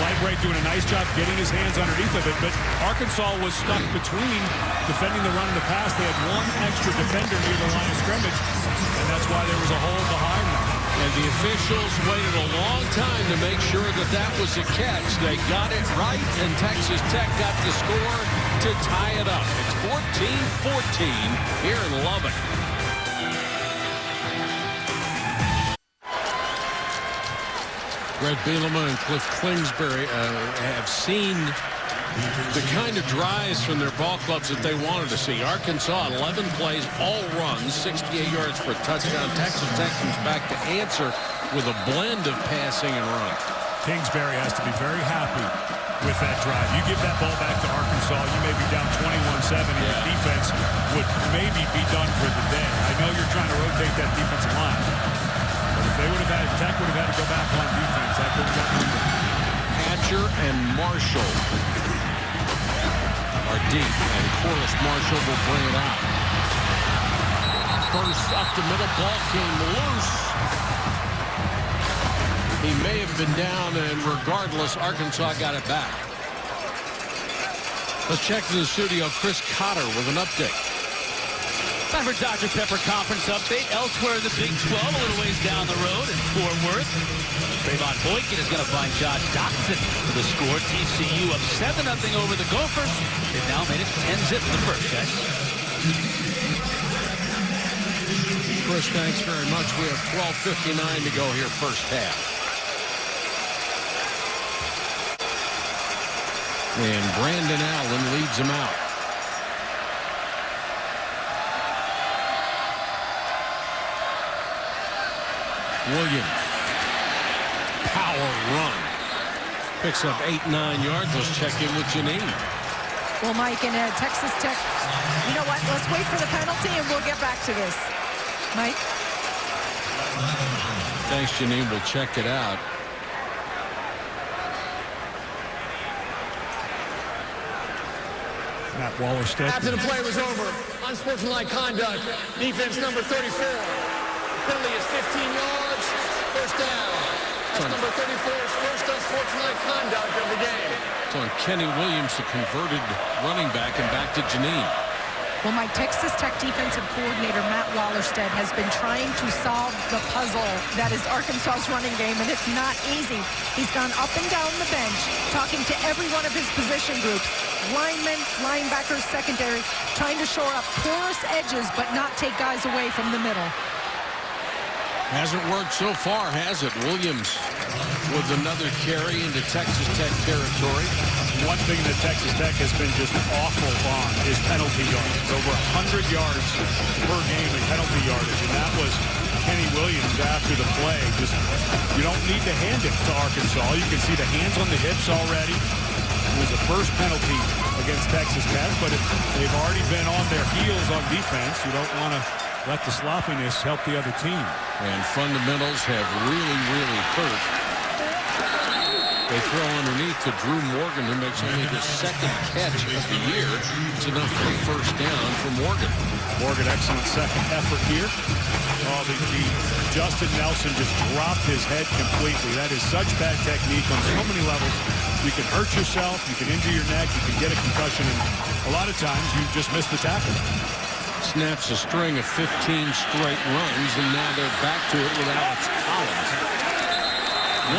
S3: Librate doing a nice job getting his hands underneath of it, but Arkansas was stuck between defending the run and the pass. They had 1 extra defender near the line of scrimmage, and that's why there was a hole behind them.
S2: And the officials waited a long time to make sure that that was a catch. They got it right, and Texas Tech got the score to tie it up. It's 14-14 here in Lubbock. Brett Bielema and Cliff Kingsbury have seen the kind of drives from their ball clubs that they wanted to see. Arkansas, 11 plays, all runs, 68 yards for a touchdown. Texas Tech comes back to answer with a blend of passing and run.
S3: Kingsbury has to be very happy with that drive. You give that ball back to Arkansas, you may be down 21-7, and your defense would maybe be done for the day. I know you're trying to rotate that defensive line, but if they would have had, Tech would have had to go back on defense. That could have gotten them.
S2: Hatcher and Marshall are deep, and Corliss Marshall will bring it out. First up the middle, ball came loose. He may have been down, and regardless, Arkansas got it back. Let's check to the studio. Chris Cotter with an update.
S7: Time for Dr. Pepper Conference update. Elsewhere in the Big 12, a little ways down the road in Fort Worth. Trayvon Boykin is going to find Josh Doxson for the score. TCU up 7-0 over the Gophers. They've now made it 10-zip in the first, guys.
S2: Chris, thanks very much. We have 12:59 to go here first half. And Brandon Allen leads them out. Williams. Power run. Picks up 8-9 yards. Let's check in with Janine.
S4: Well, Mike, and Texas Tech, you know what? Let's wait for the penalty, and we'll get back to this. Mike?
S2: Thanks, Janine. We'll check it out.
S3: Matt Waller steps.
S8: After the play was over, unsportsmanlike conduct, defense number 34. Penalty is 15 yards, first down. Number 34's first unsportsmanlike conduct of the game.
S2: It's on Kenny Williams, the converted running back, and back to Janine.
S4: Well, my Texas Tech defensive coordinator, Matt Wallerstedt, has been trying to solve the puzzle that is Arkansas's running game, and it's not easy. He's gone up and down the bench, talking to every one of his position groups, linemen, linebackers, secondary, trying to shore up porous edges but not take guys away from the middle.
S2: Hasn't worked so far, has it? Williams with another carry into Texas Tech territory.
S3: One thing that Texas Tech has been just awful on is penalty yards. Over 100 yards per game in penalty yardage, and that was Kenny Williams after the play. Just, you don't need to hand it to Arkansas. You can see the hands on the hips already. It was the first penalty against Texas Tech, but they've already been on their heels on defense. You don't want to let the sloppiness help the other team.
S2: And fundamentals have really hurt. They throw underneath to Drew Morgan, who makes only the second catch of the year. It's enough for a first down for Morgan.
S3: Morgan, excellent second effort here. Oh, the Justin Nelson just dropped his head completely. That is such bad technique on so many levels. You can hurt yourself, you can injure your neck, you can get a concussion, and a lot of times you just miss the tackle.
S2: Snaps a string of 15 straight runs, and now they're back to it with Alex Collins.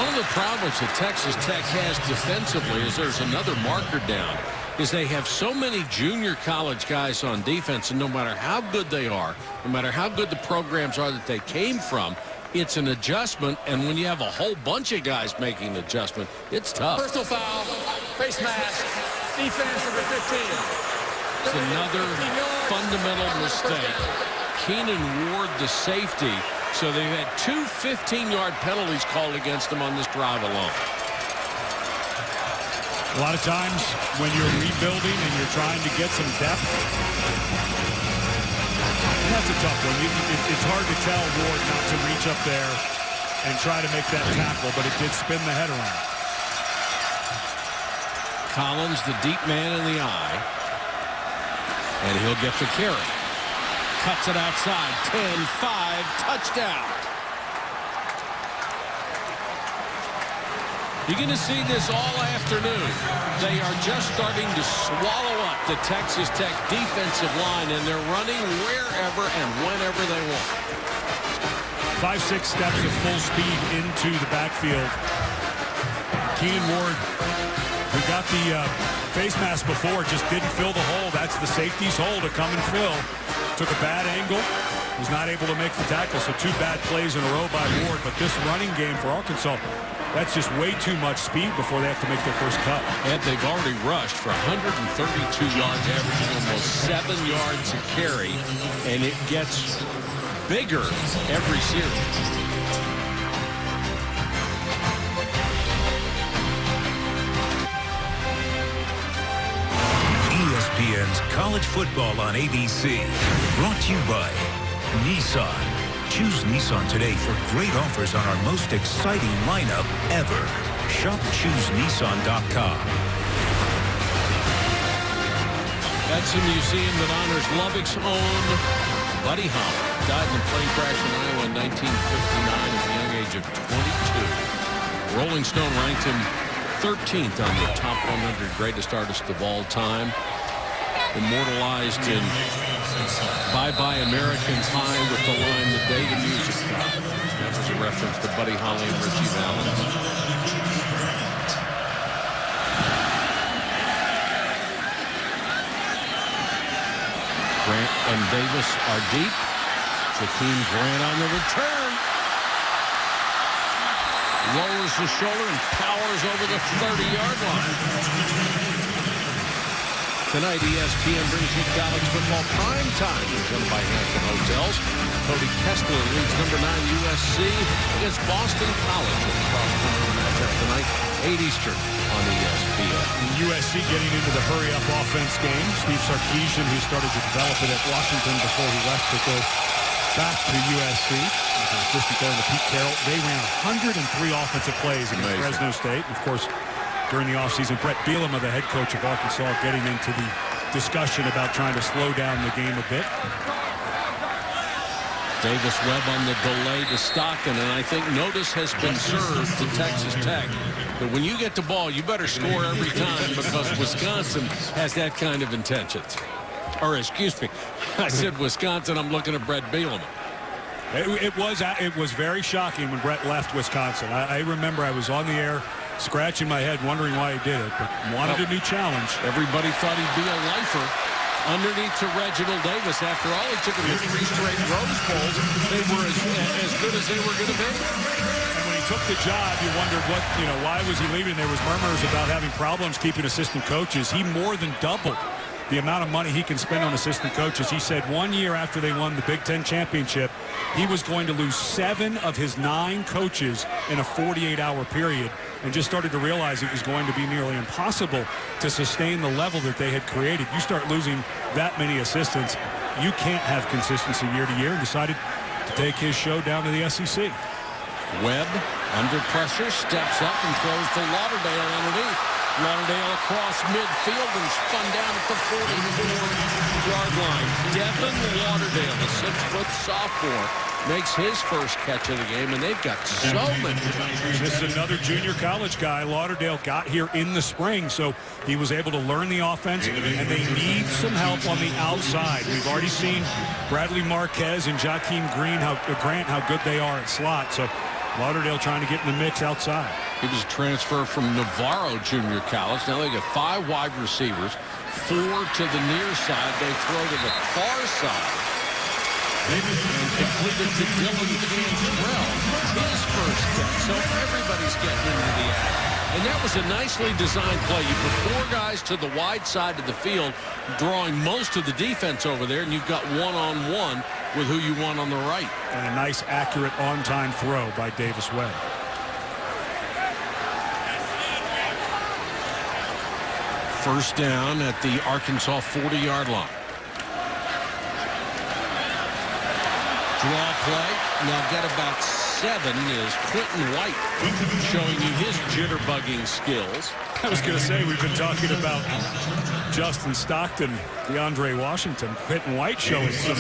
S2: One of the problems that Texas Tech has defensively is there's another marker down, is they have so many junior college guys on defense, and no matter how good they are, no matter how good the programs are that they came from, it's an adjustment, and when you have a whole bunch of guys making an adjustment, it's tough.
S8: Personal foul, face mask, defense number 15.
S2: It's another fundamental mistake. Keenan Ward, the safety. So they've had two 15-yard penalties called against them on this drive alone.
S3: A lot of times when you're rebuilding and you're trying to get some depth, that's a tough one. It's hard to tell Ward not to reach up there and try to make that tackle, but it did spin the head around.
S2: Collins, the deep man in the eye. And he'll get the carry. Cuts it outside. 10-5, touchdown. You're going to see this all afternoon. They are just starting to swallow up the Texas Tech defensive line, and they're running wherever and whenever they want.
S3: 5-6 steps of full speed into the backfield. Keenan Ward, who got the face mask before, just didn't fill the hole. That's the safety's hole to come and fill. Took a bad angle, was not able to make the tackle, so two bad plays in a row by Ward. But this running game for Arkansas, that's just way too much speed before they have to make their first cut.
S2: And they've already rushed for 132 yards, averaging almost 7 yards a carry, and it gets bigger every series.
S1: ESPN's College Football on ABC. Brought to you by Nissan. Choose Nissan today for great offers on our most exciting lineup ever. Shop ChooseNissan.com.
S2: That's a museum that honors Lubbock's own Buddy Holland. Died in a plane crash in Iowa in 1959 at the young age of 22. Rolling Stone ranked him 13th on the top 100 greatest artists of all time. Immortalized in Bye Bye Americans High with the line, "The Day the Music Stopped." That was a reference to Buddy Holly and Richie Valens. Grant and Davis are deep. Jakeem Grant on the return. Lowers the shoulder and powers over the 30-yard line. Tonight, ESPN brings you college football prime time, presented by Hampton Hotels. Cody Kessler leads number 9 USC against Boston College in the cross-country matchup tonight, 8 Eastern on ESPN.
S3: USC getting into the hurry-up offense game. Steve Sarkisian, who started to develop it at Washington before he left to go back to USC. With an assistant there to Pete Carroll. They ran 103 offensive plays against Fresno State. And of course, during the offseason, Brett Bielema, the head coach of Arkansas, getting into the discussion about trying to slow down the game a bit.
S2: Davis Webb on the delay to Stockton, and I think notice has been served to Texas Tech that when you get the ball, you better score every time because Wisconsin has that kind of intentions. Or excuse me, I said Wisconsin. I'm looking at Brett Bielema.
S3: It was very shocking when Brett left Wisconsin. I remember I was on the air scratching my head wondering why he did it, but wanted a new challenge.
S2: Everybody thought he'd be a lifer underneath to Reginald Davis. After all, he took him to 3 straight Rose Bowls. They were as good as they were going to be.
S3: And when he took the job, you wondered why was he leaving? There was murmurs about having problems keeping assistant coaches. He more than doubled the amount of money he can spend on assistant coaches. He said 1 year after they won the Big Ten championship, he was going to lose 7 of his 9 coaches in a 48-hour period, and just started to realize it was going to be nearly impossible to sustain the level that they had created. You start losing that many assistants, you can't have consistency year to year, and decided to take his show down to the SEC.
S2: Webb, under pressure, steps up and throws to Lauderdale underneath. Lauderdale across midfield and spun down at the 44-yard line. Devin Lauderdale, the 6-foot sophomore, makes his first catch of the game, and they've got so many.
S3: This is another junior college guy. Lauderdale got here in the spring, so he was able to learn the offense, and they need some help on the outside. We've already seen Bradley Marquez and Jakeem Grant how good they are at slot, so Lauderdale trying to get in the mix outside.
S2: He was a transfer from Navarro Junior College. Now they got 5 wide receivers, 4 to the near side. They throw to the far side. And completed to Dylan Cantrell, his first catch. So everybody's getting into the act. And that was a nicely designed play. You put 4 guys to the wide side of the field, drawing most of the defense over there, and you've got one-on-one with who you want on the right.
S3: And a nice, accurate, on-time throw by Davis Webb.
S2: First down at the Arkansas 40-yard line. Draw play. Now get about 7 is Quentin White showing you his jitterbugging skills.
S3: I was going to say, we've been talking about Justin Stockton, DeAndre Washington. Quentin White showing some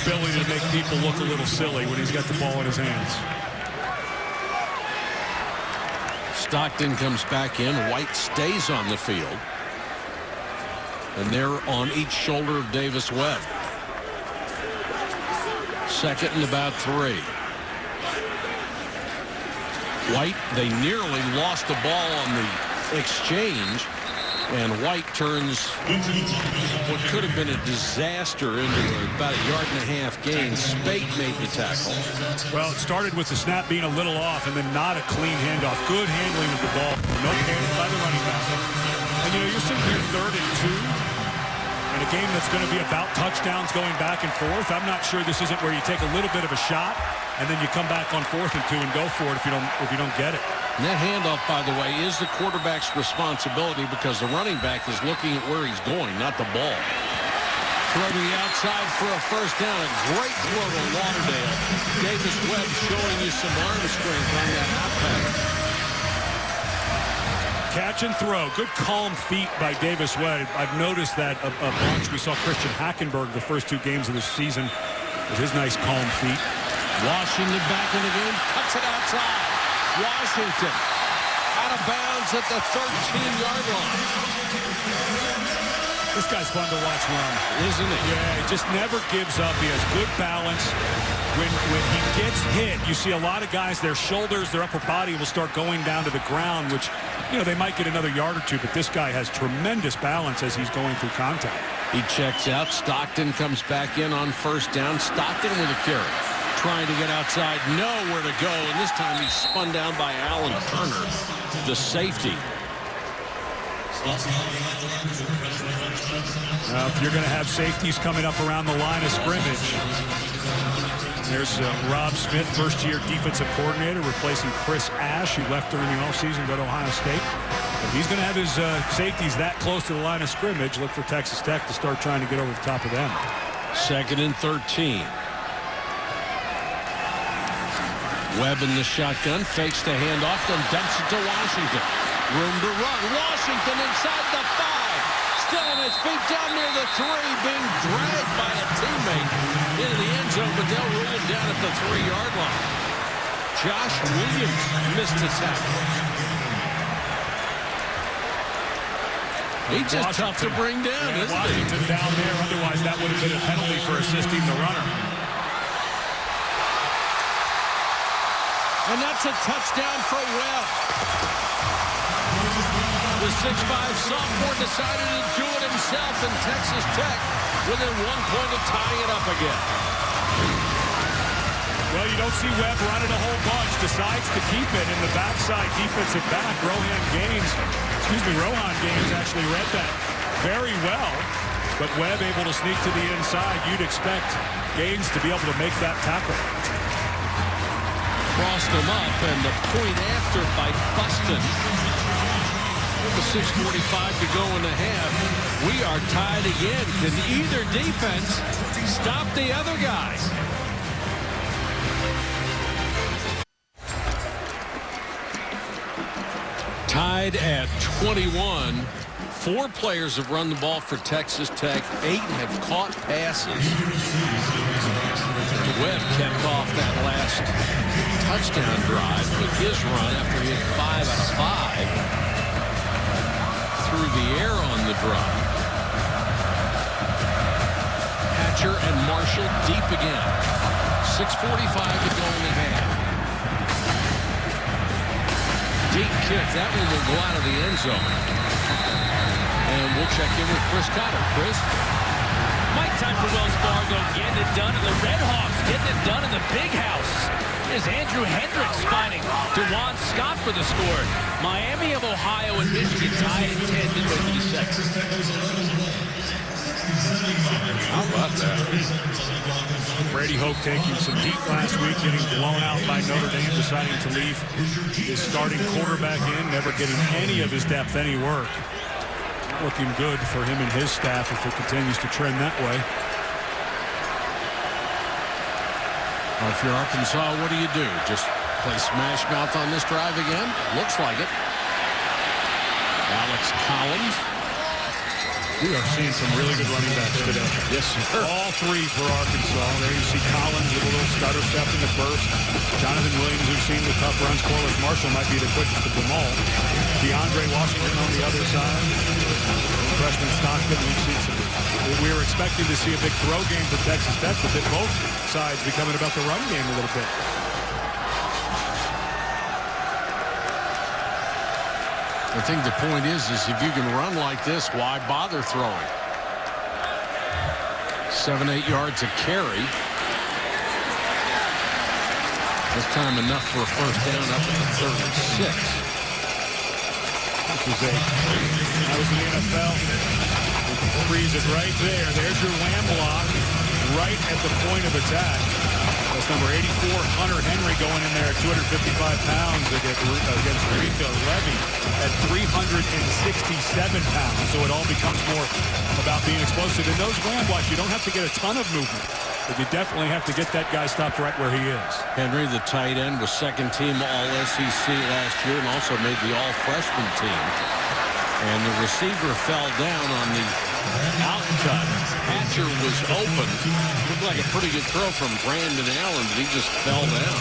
S3: ability to make people look a little silly when he's got the ball in his hands.
S2: Stockton comes back in. White stays on the field. And they're on each shoulder of Davis Webb. Second and about 3. White, they nearly lost the ball on the exchange. And White turns what could have been a disaster into about a 1.5-yard gain. Spate made the tackle.
S3: Well, it started with the snap being a little off and then not a clean handoff. Good handling of the ball. No panic by the running back. And, you're sitting here 3rd and 2 in a game that's going to be about touchdowns going back and forth. I'm not sure this isn't where you take a little bit of a shot and then you come back on 4th and 2 and go for it if you don't get it.
S2: And that handoff, by the way, is the quarterback's responsibility because the running back is looking at where he's going, not the ball. Throw to the outside for a first down. A great throw to Lauderdale. Davis Webb showing you some arm strength on that out pattern.
S3: Catch and throw. Good calm feet by Davis Webb. I've noticed that a bunch. We saw Christian Hackenberg the first 2 games of the season with his nice calm feet.
S2: Washington back in the game. Cuts it outside. Washington out of bounds at the 13-yard line.
S3: This guy's fun to watch run,
S2: isn't it?
S3: Yeah, he just never gives up. He has good balance. When he gets hit, you see a lot of guys, their shoulders, their upper body will start going down to the ground, which, they might get another yard or 2, but this guy has tremendous balance as he's going through contact.
S2: He checks out. Stockton comes back in on first down. Stockton with a carry. Trying to get outside, nowhere to go, and this time he's spun down by Alan Turner, the safety.
S3: Now, if you're going to have safeties coming up around the line of scrimmage, there's Rob Smith, first-year defensive coordinator, replacing Chris Ash, who left during the offseason to go to Ohio State. If he's going to have his safeties that close to the line of scrimmage, look for Texas Tech to start trying to get over the top of them.
S2: 2nd and 13. Webb in the shotgun, fakes the handoff, then dumps it to Washington. Room to run. Washington inside the 5. still on his feet down near the 3, being dragged by a teammate into the end zone, but they'll rule him down at the 3-yard line. Josh Williams missed a tackle. He's just tough to bring down, isn't he?
S3: Washington down there. Otherwise, that would have been a penalty for assisting the runner.
S2: And that's a touchdown for Webb. The 6'5 sophomore decided to do it himself, and Texas Tech within 1 point of tying it up again.
S3: Well, you don't see Webb running a whole bunch. Decides to keep it in the backside defensive back. Rohan Gaines actually read that very well. But Webb able to sneak to the inside. You'd expect Gaines to be able to make that tackle.
S2: Crossed him up, and the point after by Buston. With 6:45 to go in the half. We are tied again. Can either defense stop the other guy? Tied at 21. 4 players have run the ball for Texas Tech. 8 have caught passes. Webb kept off that last touchdown drive with his run after he had 5 out of 5 through the air on the drive. Hatcher and Marshall deep again. 6:45 to go in the half. Deep kick. That one will go out of the end zone. And we'll check in with Chris Cotter. Chris?
S7: Mike, time for Wells Fargo getting it done, and the Red Hawks getting it done in the big house. Is Andrew Hendricks finding DeJuan Scott for the score. Miami of Ohio and Michigan tie at 10 to go to the second.
S2: How about that?
S3: Brady Hoke taking some heat last week, getting blown out by Notre Dame, deciding to leave his starting quarterback in, never getting any of his depth any work. Looking good for him and his staff if it continues to trend that way.
S2: Well, if you're Arkansas, what do? Just play smash mouth on this drive again? Looks like it. Alex Collins.
S3: We are seeing some really good running backs today.
S2: Yes, sir.
S3: All 3 for Arkansas. There you see Collins with a little stutter step in the burst. Jonathan Williams, who's seen the tough runs. Corliss Marshall might be the quickest of them all. DeAndre Washington on the other side. Freshman Stockton, we've seen some. We were expecting to see a big throw game for Texas Tech, but both sides becoming about the run game a little bit.
S2: I think the point is if you can run like this, why bother throwing? 7-8 yards a carry. This time enough for a first down up at the 36.
S3: That was the NFL. Freeze it right there. There's your wham block right at the point of attack. That's number 84, Hunter Henry, going in there at 255 pounds against Rico Levy at 367 pounds. So it all becomes more about being explosive. In those wham blocks, you don't have to get a ton of movement, but you definitely have to get that guy stopped right where he is.
S2: Henry, the tight end, was second-team All-SEC last year and also made the All-Freshman team. And the receiver fell down on the outcut. Hatcher was open. Looked like a pretty good throw from Brandon Allen, but he just fell down.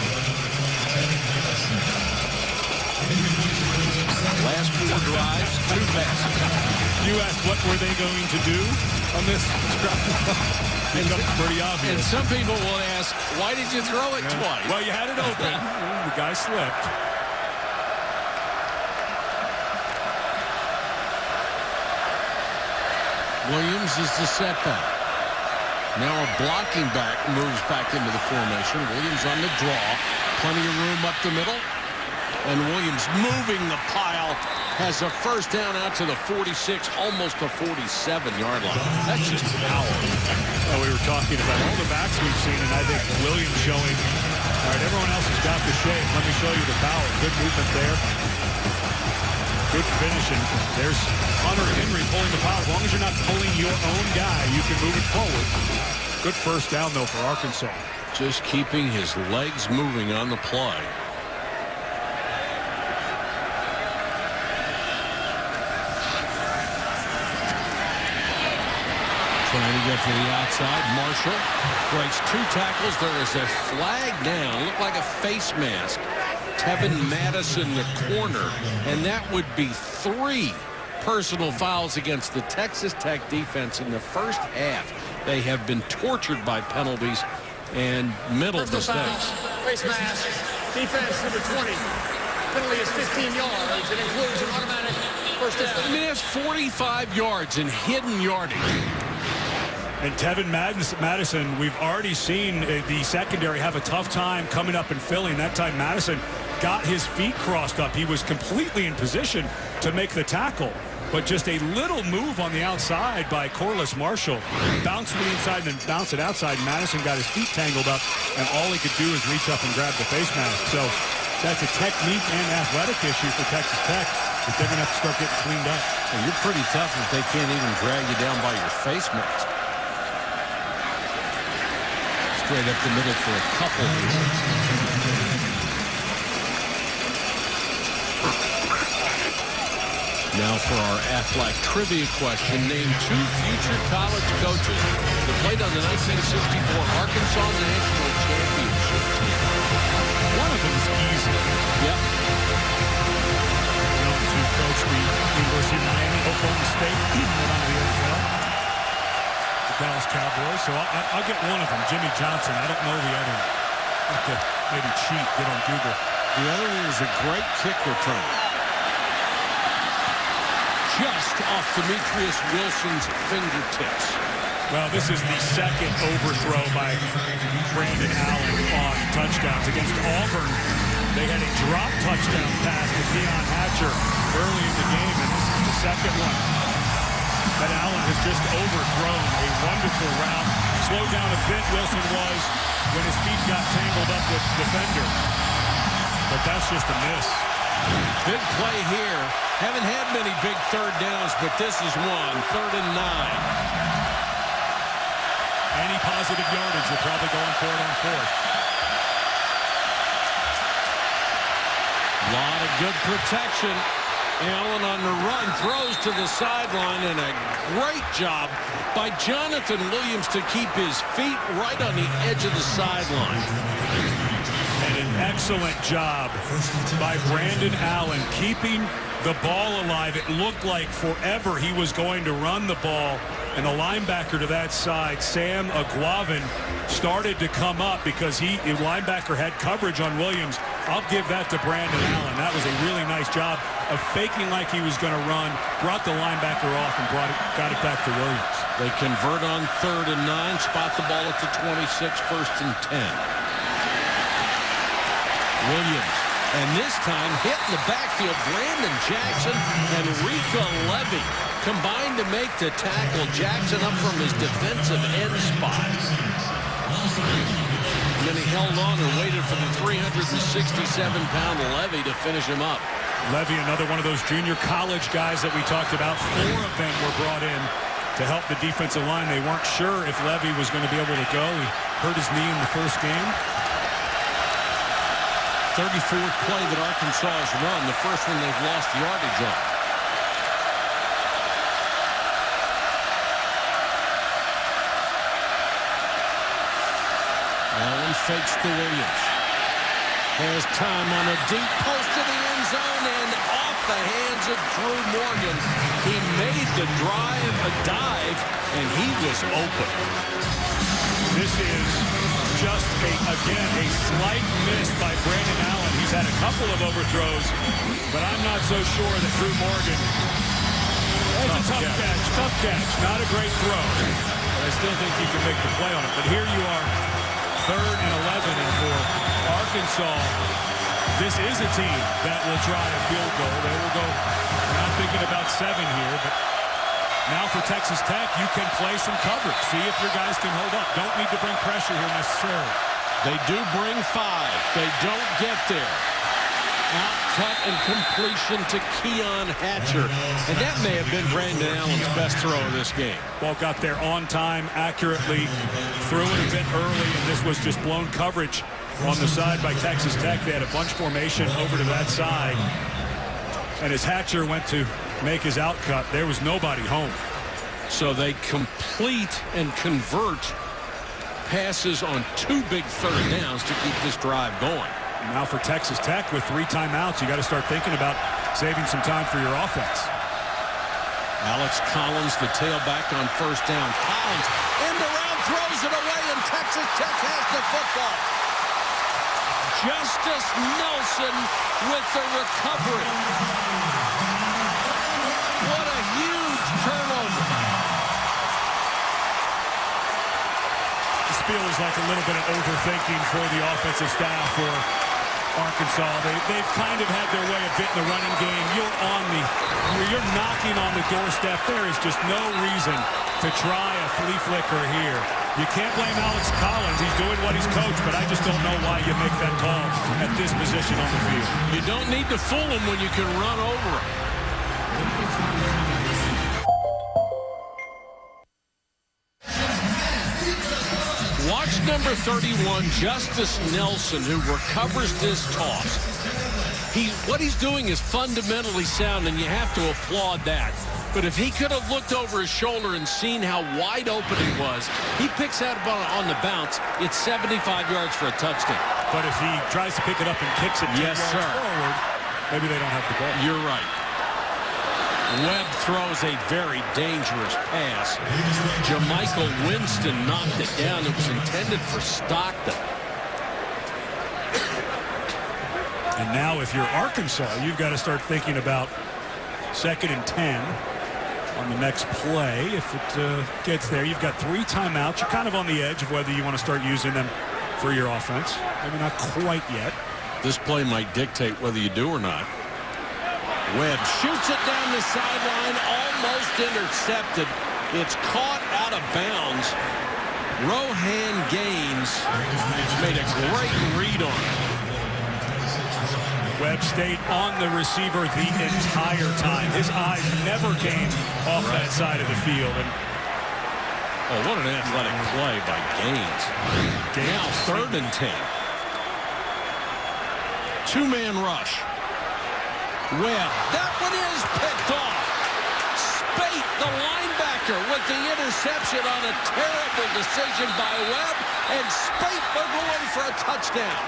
S2: Last 4 drives, 2 passes.
S3: You asked what were they going to do on this drive? Becomes pretty obvious.
S2: And some people will ask, why did you throw it twice?
S3: Well, you had it open. The guy slipped.
S2: Williams is the setback. Now a blocking back moves back into the formation. Williams on the draw. Plenty of room up the middle. And Williams moving the pile. Has a first down out to the 46, almost a 47-yard line. That's just power.
S3: Well, we were talking about all the backs we've seen, and I think Williams showing, all right, everyone else has got the shape. Let me show you the power. Good movement there. Good finishing. There's Hunter Henry pulling the pile. As long as you're not pulling your own guy, you can move it forward. Good first down, though, for Arkansas.
S2: Just keeping his legs moving on the play. Trying to get to the outside. Marshall breaks 2 tackles. There is a flag down. Looked like a face mask. Tevin Madison, the corner. And that would be 3 personal fouls against the Texas Tech defense in the first half. They have been tortured by penalties and mental mistakes.
S8: Face mask. Defense number 20. Penalty is 15 yards. It includes an automatic first down.
S2: I mean, that's 45 yards in hidden yardage.
S3: And Tevin Madison, we've already seen the secondary have a tough time coming up and filling. That time Madison got his feet crossed up. He was completely in position to make the tackle. But just a little move on the outside by Corliss Marshall. Bounced to the inside and then bounced it outside. Madison got his feet tangled up, and all he could do is reach up and grab the face mask. So that's a technique and athletic issue for Texas Tech. But they're going to have to start getting cleaned up.
S2: Well, you're pretty tough if they can't even drag you down by your face mask. Straight up the middle for a couple here. Now for our Aflac trivia question. Name 2 future college coaches that played on the 1964 Arkansas National Championship team.
S3: One of them is easy.
S2: Yep.
S3: Known to coach the University of Miami, Oklahoma State, went on to the NFL. The Dallas Cowboys. So I'll get one of them, Jimmy Johnson. I don't know the other one. I have to maybe cheat, get on Google.
S2: The other one is a great kick return. Just off Demetrius Wilson's fingertips.
S3: Well, this is the second overthrow by Brandon Allen on touchdowns. Against Auburn, they had a drop touchdown pass to Deion Hatcher early in the game, and this is the second one that Allen has just overthrown. A wonderful route. Slowed down a bit, Wilson was, when his feet got tangled up with the defender. But that's just a miss.
S2: Big play here. Haven't had many big third downs, but this is one. 3rd and 9.
S3: Any positive yardage, you're probably going for it on 4th.
S2: A lot of good protection. Allen on the run, throws to the sideline, and a great job by Jonathan Williams to keep his feet right on the edge of the sideline.
S3: And an excellent job by Brandon Allen keeping the ball alive. It looked like forever he was going to run the ball. And the linebacker to that side, Sam Aguavin, started to come up because the linebacker had coverage on Williams. I'll give that to Brandon Allen. That was a really nice job of faking like he was going to run, brought the linebacker off, and got it back to Williams.
S2: They convert on 3rd and 9, spot the ball at the 26, 1st and 10. Williams, and this time hit in the backfield. Brandon Jackson and Rico Levy combined to make the tackle. Jackson up from his defensive end spot. And then he held on and waited for the 367-pound Levy to finish him up.
S3: Levy, another one of those junior college guys that we talked about. 4 of them were brought in to help the defensive line. They weren't sure if Levy was going to be able to go. He hurt his knee in the first game.
S2: 34th play that Arkansas has run, the first one they've lost yardage on. Allen fakes to Williams. Has time on a deep post to the end zone and off the hands of Drew Morgan. He made the dive, and he was open.
S3: This is just, again, a slight miss by Brandon Allen. He's had a couple of overthrows, but I'm not so sure that Drew Morgan. That's a tough catch. Not a great throw. But I still think he can make the play on it. But here you are, 3rd and 11, and for Arkansas, this is a team that will try a field goal. They will go, we're not thinking about 7 here, but now for Texas Tech, you can play some coverage. See if your guys can hold up. Don't need to bring pressure here necessarily.
S2: They do bring 5. They don't get there. Out cut and completion to Keon Hatcher. And that may have been Brandon Allen's best throw of this game.
S3: Ball got there on time, accurately, threw it a bit early, and this was just blown coverage on the side by Texas Tech. They had a bunch formation over to that side. And as Hatcher went to make his out cut, there was nobody home.
S2: So they complete and convert passes on 2 big third downs to keep this drive going.
S3: Now for Texas Tech with 3 timeouts, you got to start thinking about saving some time for your offense.
S2: Alex Collins, the tailback on first down. Collins end around, throws it away, and Texas Tech has the football. Justice Nelson with the recovery. What a huge turnover.
S3: This feels like a little bit of overthinking for the offensive staff for Arkansas. They've kind of had their way a bit in the running game. You're knocking on the doorstep. There is just no reason to try a flea flicker here. You can't blame Alex Collins. He's doing what he's coached, but I just don't know why you make that call at this position on the field.
S2: You don't need to fool him when you can run over him. Watch number 31, Justice Nelson, who recovers this toss. What he's doing is fundamentally sound, and you have to applaud that. But if he could have looked over his shoulder and seen how wide open he was, he picks that ball on the bounce. It's 75 yards for a touchdown.
S3: But if he tries to pick it up and kicks it 10
S2: yes,
S3: yards
S2: sir.
S3: forward, maybe they don't have the ball.
S2: You're right. Webb throws a very dangerous pass. Jamichael Winston knocked it down. It was intended for Stockton.
S3: And now if you're Arkansas, you've got to start thinking about 2nd and 10 on the next play. If it gets there, you've got 3 timeouts. You're kind of on the edge of whether you want to start using them for your offense. Maybe not quite yet.
S2: This play might dictate whether you do or not. Webb shoots it down the sideline, almost intercepted. It's caught out of bounds. Rohan Gaines made a great read on it.
S3: Webb stayed on the receiver the entire time. His eyes never came off that side of the field. And
S2: what an athletic play by Gaines. Now 3rd and 10. 2-man rush. Webb, that one is picked off. Spate, the linebacker, with the interception on a terrible decision by Webb, and Spate will go in for a touchdown.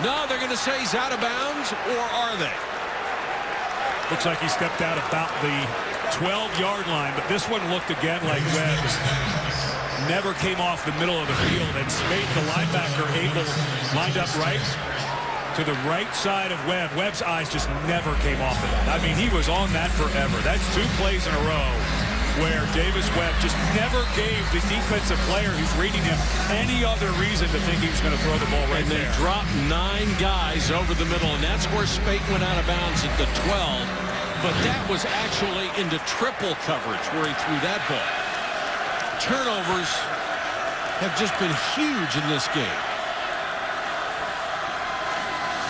S2: No, they're going to say he's out of bounds, or are they?
S3: Looks like he stepped out about the 12-yard line, but this one looked again like Webb never came off the middle of the field, and Spate, the linebacker, lined up right to the right side of Webb. Webb's eyes just never came off of that. I mean, he was on that forever. That's 2 plays in a row where Davis Webb just never gave the defensive player who's reading him any other reason to think he was going to throw the ball right there.
S2: And they dropped 9 guys over the middle, and that's where Spate went out of bounds at the 12. But that was actually into triple coverage where he threw that ball. Turnovers have just been huge in this game.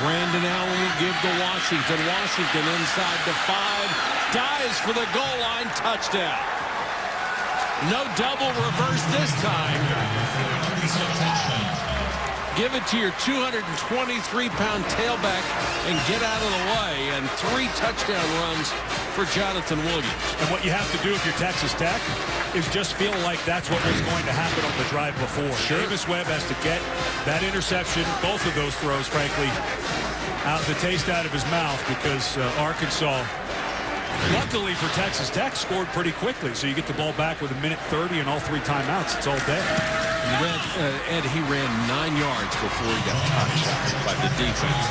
S2: Brandon Allen will give to Washington. Washington inside the 5. Dives for the goal line. Touchdown. No double reverse this time. Give it to your 223-pound tailback and get out of the way. And 3 touchdown runs for Jonathan Williams.
S3: And what you have to do if you're Texas Tech is just feel like that's what was going to happen on the drive before.
S2: Sure.
S3: Davis Webb has to get that interception, both of those throws, frankly, out the taste out of his mouth, because Arkansas, luckily for Texas Tech, scored pretty quickly. So you get the ball back with 1:30 and all 3 timeouts. It's all day.
S2: Ed, he ran 9 yards before he got touched by the defense.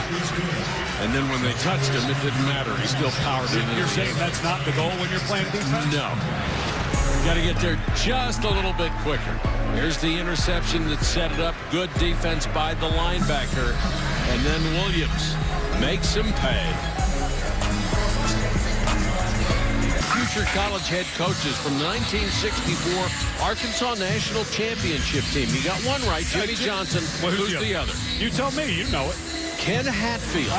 S2: And then when they touched him, it didn't matter. He still powered it.
S3: You're saying that's not the goal when you're playing defense?
S2: No. You got to get there just a little bit quicker. Here's the interception that set it up. Good defense by the linebacker. And then Williams makes him pay. Future college head coaches from the 1964 Arkansas National Championship team. You got one right, Jimmy Johnson. Who's the other?
S3: You tell me. You know it.
S2: Ken Hatfield,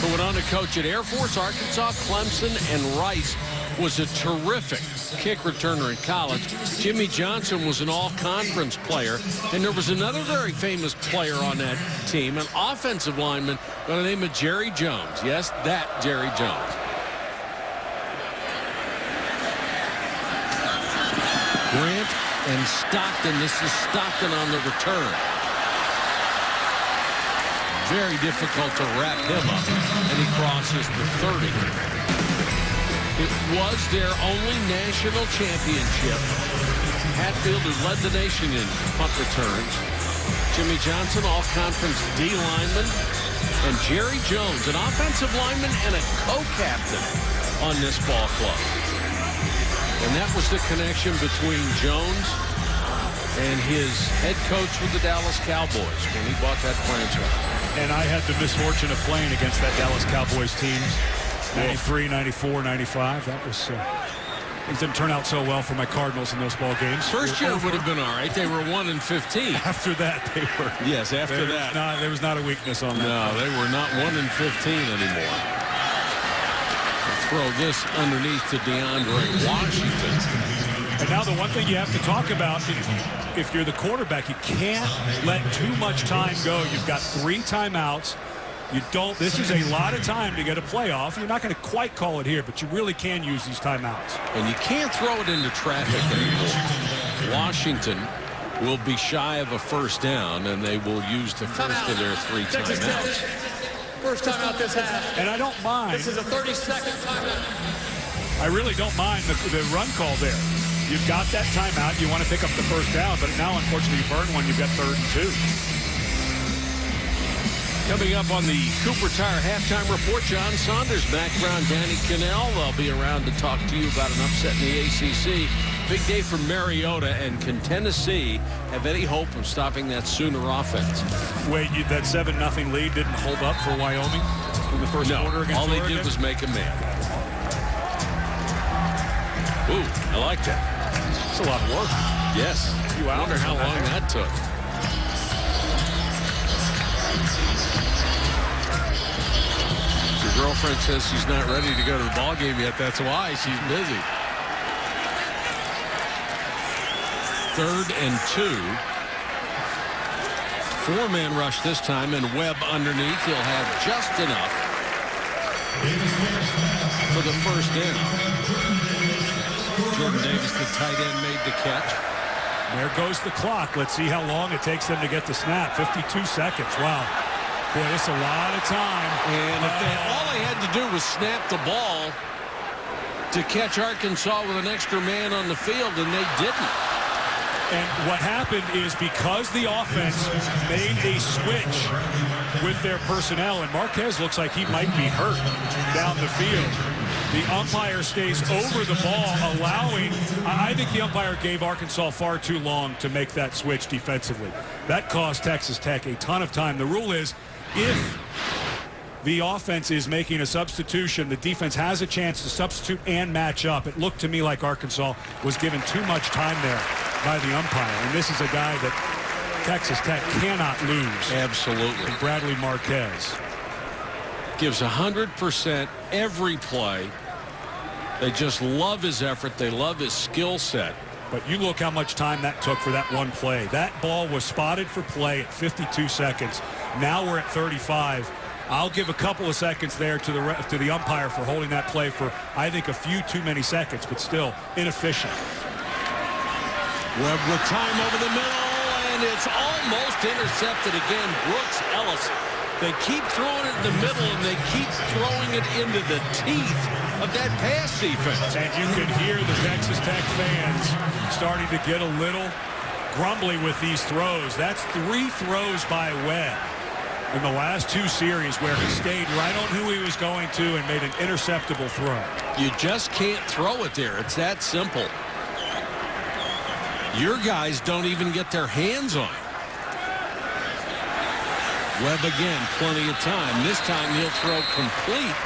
S2: who went on to coach at Air Force, Arkansas, Clemson, and Rice, was a terrific kick returner in college. Jimmy Johnson was an all-conference player, and there was another very famous player on that team, an offensive lineman by the name of Jerry Jones. Yes, that Jerry Jones. Grant and Stockton. This is Stockton on the return. Very difficult to wrap him up, and he crosses the 30. It was their only national championship. Hatfield, who led the nation in punt returns. Jimmy Johnson, all-conference D lineman. And Jerry Jones, an offensive lineman and a co-captain on this ball club. And that was the connection between Jones and his head coach with the Dallas Cowboys when he bought that franchise.
S3: And I had the misfortune of playing against that Dallas Cowboys team, 93, 94, 95. That was... Things didn't turn out so well for my Cardinals in those ball games.
S2: First year would have been all right. They were 1-15.
S3: After that, they were.
S2: Yes, after that.
S3: There was not a weakness on that.
S2: No, they were not 1-15 anymore. I'll throw this underneath to DeAndre Washington.
S3: And now the one thing you have to talk about, if you're the quarterback, you can't let too much time go. You've got 3 timeouts. This is a lot of time to get a playoff. You're not going to quite call it here, but you really can use these timeouts.
S2: And you can't throw it into traffic anymore. Washington will be shy of a first down, and they will use the first of their 3 timeouts.
S8: First timeout this half.
S3: And I don't mind.
S8: This is a 30-second timeout.
S3: I really don't mind the run call there. You've got that timeout. You want to pick up the first down, but now, unfortunately, you burn one. You've got 3rd and 2.
S2: Coming up on the Cooper Tire Halftime Report, John Saunders, Mac Brown, Danny Cannell. They'll be around to talk to you about an upset in the ACC. Big day for Mariota, and can Tennessee have any hope of stopping that Sooner offense?
S3: Wait, that 7-0 lead didn't hold up for Wyoming in the first quarter against
S2: all they
S3: Oregon?
S2: did was make a man. Ooh, I like that.
S3: It's a lot of work.
S2: Yes. I wonder how long that took. Your girlfriend says she's not ready to go to the ball game yet. That's why she's busy. 3rd and 2. 4-man rush this time, and Webb underneath. He'll have just enough for the first down. Jordan Davis, the tight end, made the catch.
S3: There goes the clock. Let's see how long it takes them to get the snap. 52 seconds. Wow. Boy, that's a lot of time.
S2: And all they had to do was snap the ball to catch Arkansas with an extra man on the field, and they didn't.
S3: And what happened is because the offense made a switch with their personnel, and Marquez looks like he might be hurt down the field. The umpire stays over the ball, allowing, I think the umpire gave Arkansas far too long to make that switch defensively. That cost Texas Tech a ton of time. The rule is, if the offense is making a substitution, the defense has a chance to substitute and match up. It looked to me like Arkansas was given too much time there by the umpire. And this is a guy that Texas Tech cannot lose.
S2: Absolutely.
S3: Bradley Marquez.
S2: Gives 100% every play. They just love his effort. They love his skill set.
S3: But you look how much time that took for that one play. That ball was spotted for play at 52 seconds. Now we're at 35. I'll give a couple of seconds there to the umpire for holding that play for, I think, a few too many seconds, but still inefficient.
S2: Webb with time over the middle, and it's almost intercepted again. Brooks Ellis. They keep throwing it in the middle, and they keep throwing it into the teeth of that pass defense.
S3: And you can hear the Texas Tech fans starting to get a little grumbly with these throws. That's 3 throws by Webb in the last 2 series where he stayed right on who he was going to and made an interceptable throw.
S2: You just can't throw it there. It's that simple. Your guys don't even get their hands on it. Webb again, plenty of time. This time he'll throw complete.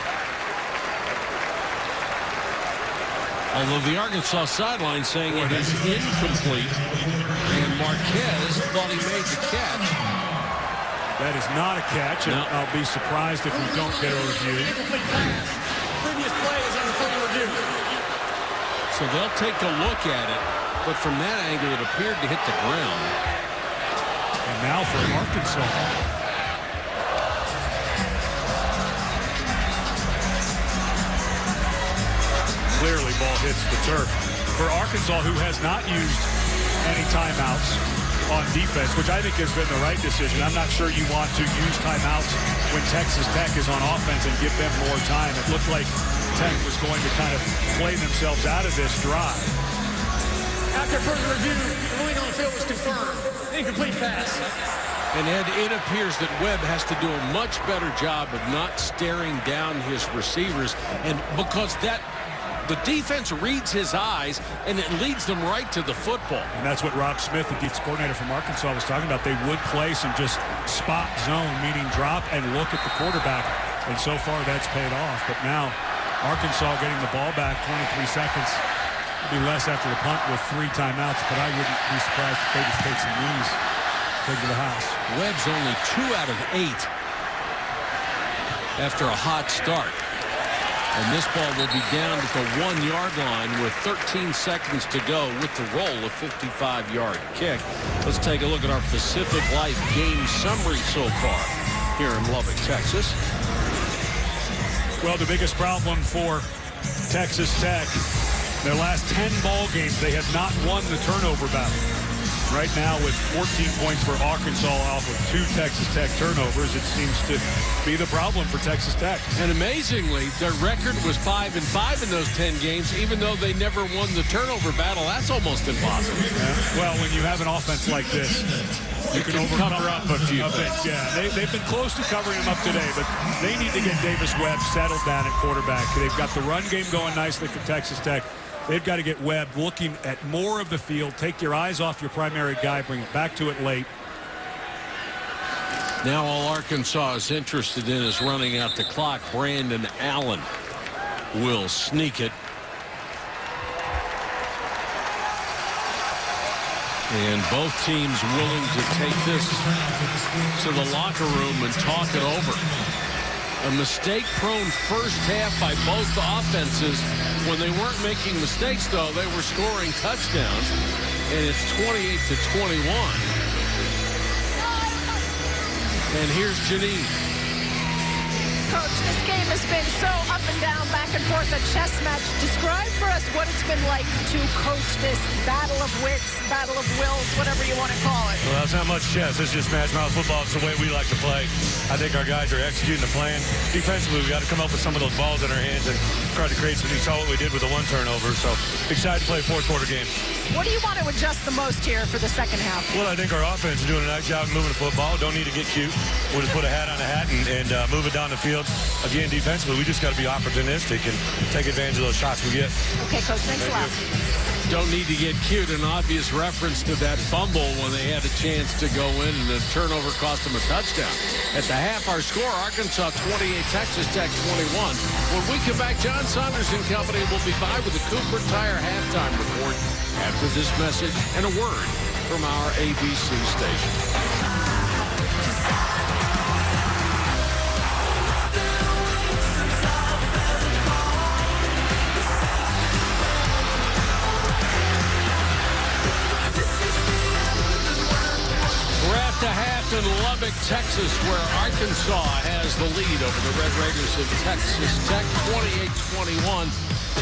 S2: Although the Arkansas sideline saying it is incomplete. And Marquez thought he made the catch.
S3: That is not a catch, and I'll be surprised if we don't get a review.
S8: Previous play is under further review.
S2: So they'll take a look at it, but from that angle it appeared to hit the ground.
S3: And now for Arkansas. Clearly ball hits the turf. for Arkansas, who has not used any timeouts on defense, which I think has been the right decision. I'm not sure you want to use timeouts when Texas Tech is on offense and give them more time. It looked like Tech was going to kind of play themselves out of this drive.
S8: After further review, the ruling on the field was confirmed. Incomplete pass.
S2: And Ed, it appears that Webb has to do a much better job of not staring down his receivers, and because the defense reads his eyes, and it leads them right to the football.
S3: And that's what Rob Smith, the defense coordinator from Arkansas, was talking about. They would play some just spot zone, meaning drop and look at the quarterback. And so far, that's paid off. But now, Arkansas getting the ball back, 23 seconds. It'll be less after the punt with 3 timeouts, but I wouldn't be surprised if they just take some knees, take to the house.
S2: Webb's only 2 out of 8 after a hot start. And this ball will be down at the 1-yard line with 13 seconds to go with the roll, a 55-yard kick. Let's take a look at our Pacific Life game summary so far here in Lubbock, Texas.
S3: Well, the biggest problem for Texas Tech, their last 10 ball games, they have not won the turnover battle. Right now, with 14 points for Arkansas off of 2 Texas Tech turnovers, it seems to be the problem for Texas Tech.
S2: And amazingly, their record was 5-5 in those 10 games, even though they never won the turnover battle. That's almost impossible.
S3: Yeah. Well, when you have an offense like this, you can
S2: cover up a few things.
S3: Yeah, they've been close to covering them up today, but they need to get Davis Webb settled down at quarterback. They've got the run game going nicely for Texas Tech. They've got to get Webb looking at more of the field. Take your eyes off your primary guy. Bring it back to it late.
S2: Now all Arkansas is interested in is running out the clock. Brandon Allen will sneak it. And both teams willing to take this to the locker room and talk it over. A mistake-prone first half by both offenses. When they weren't making mistakes, though, they were scoring touchdowns. And it's 28-21. And here's Janine.
S4: Coach, this game has been so up and down, back and forth, a chess match. Describe for us what it's been like to coach this battle of wits, battle of wills, whatever you want to call it.
S9: Well, it's not much chess. It's just match-mouth football. It's the way we like to play. I think our guys are executing the plan. Defensively, we got to come up with some of those balls in our hands and try to create some. You saw what we did with the 1 turnover. So excited to play a fourth-quarter game.
S4: What do you want to adjust the most here for the second half?
S9: Well, I think our offense is doing a nice job moving the football. Don't need to get cute. We'll just put a hat on a hat and move it down the field. Again, defensively, we just got to be opportunistic and take advantage of those shots we get.
S4: Okay, Coach, thanks a lot.
S2: Don't need to get cute. An obvious reference to that fumble when they had a chance to go in, and the turnover cost them a touchdown. At the half, our score, Arkansas 28, Texas Tech 21. When we come back, John Saunders and company will be by with the Cooper Tire halftime report after this message and a word from our ABC station. To half in Lubbock, Texas, where Arkansas has the lead over the Red Raiders of Texas Tech, 28-21.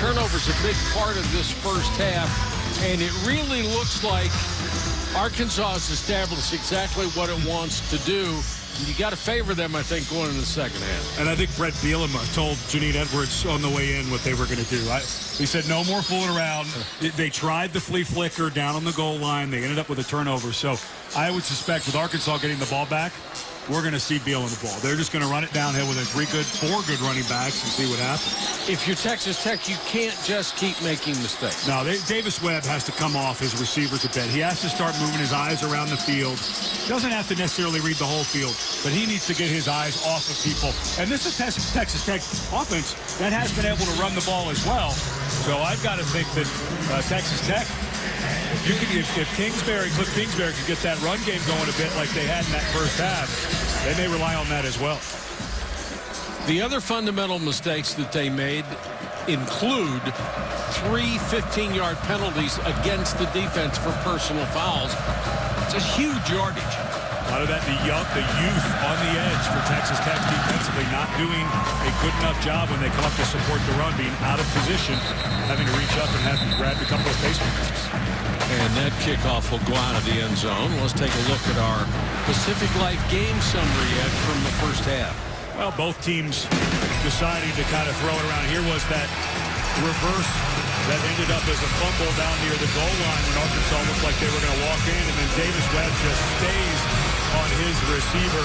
S2: Turnovers a big part of this first half, and it really looks like Arkansas has established exactly what it wants to do. You got to favor them, I think, going into the second half.
S3: And I think Brett Bielema told Janine Edwards on the way in what they were going to do. He said no more fooling around. They tried the flea flicker down on the goal line. They ended up with a turnover. So I would suspect with Arkansas getting the ball back, we're going to see Bielema the ball. They're just going to run it downhill with 4 good running backs and see what happens.
S2: If you're Texas Tech, you can't just keep making mistakes.
S3: No, Davis Webb has to come off his receivers a bit. He has to start moving his eyes around the field. Doesn't have to necessarily read the whole field, but he needs to get his eyes off of people. And this is Texas Tech offense that has been able to run the ball as well. So I've got to think that Texas Tech, if Cliff Kingsbury could get that run game going a bit like they had in that first half, they may rely on that as well.
S2: The other fundamental mistakes that they made include 3 15-yard penalties against the defense for personal fouls. It's a huge yardage.
S3: A lot of that, the youth on the edge for Texas Tech defensively, not doing a good enough job when they come up to support the run, being out of position, having to reach up and having grabbed a couple of face masks.
S2: And that kickoff will go out of the end zone. Let's take a look at our Pacific Life game summary from the first half.
S3: Well, both teams deciding to kind of throw it around. Here was that reverse that ended up as a fumble down near the goal line when Arkansas looked like they were going to walk in, and then Davis Webb just stays on his receiver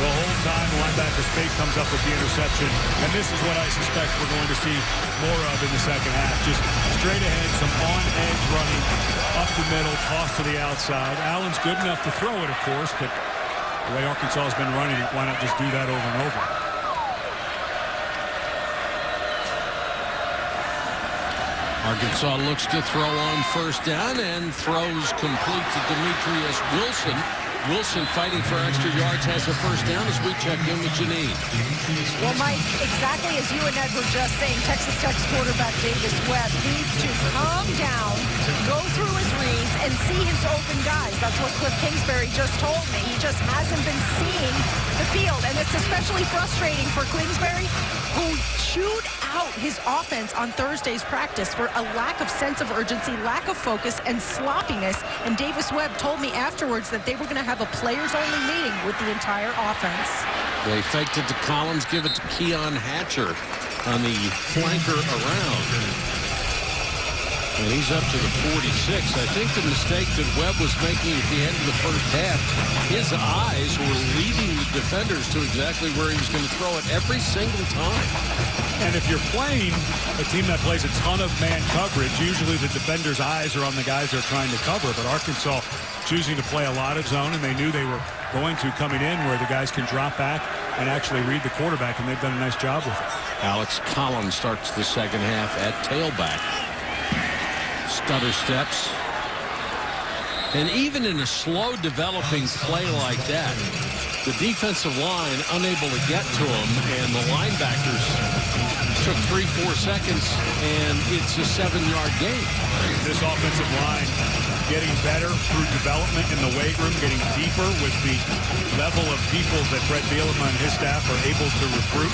S3: the whole time. Linebacker Spade comes up with the interception, and this is what I suspect we're going to see more of in the second half. Just straight ahead, some on-edge running, up the middle, toss to the outside. Allen's good enough to throw it, of course, but the way Arkansas has been running it, why not just do that over and over?
S2: Arkansas looks to throw on first down and throws complete to Demetrius Wilson. Wilson fighting for extra yards, has a first down as we check in with Janine.
S4: Well, Mike, exactly as you and Ed were just saying, Texas Tech's quarterback Davis Webb needs to calm down, go through his reads, and see his open guys. That's what Cliff Kingsbury just told me. He just hasn't been seeing the field, and it's especially frustrating for Kingsbury, who chewed out his offense on Thursday's practice for a lack of sense of urgency, lack of focus, and sloppiness. And Davis Webb told me afterwards that they were going to have a players-only meeting with the entire offense.
S2: They faked it to Collins, give it to Keon Hatcher on the flanker around. And he's up to the 46. I think the mistake that Webb was making at the end of the first half, his eyes were leading the defenders to exactly where he was going to throw it every single time.
S3: And if you're playing a team that plays a ton of man coverage, usually the defender's eyes are on the guys they're trying to cover. But Arkansas choosing to play a lot of zone, and they knew they were going to coming in where the guys can drop back and actually read the quarterback, and they've done a nice job with it.
S2: Alex Collins starts the second half at tailback. Stutter steps. And even in a slow developing play like that, the defensive line unable to get to him, and the linebackers took 3-4 seconds, and it's a 7-yard gain.
S3: This offensive line getting better through development in the weight room, getting deeper with the level of people that Brett Bielema and his staff are able to recruit.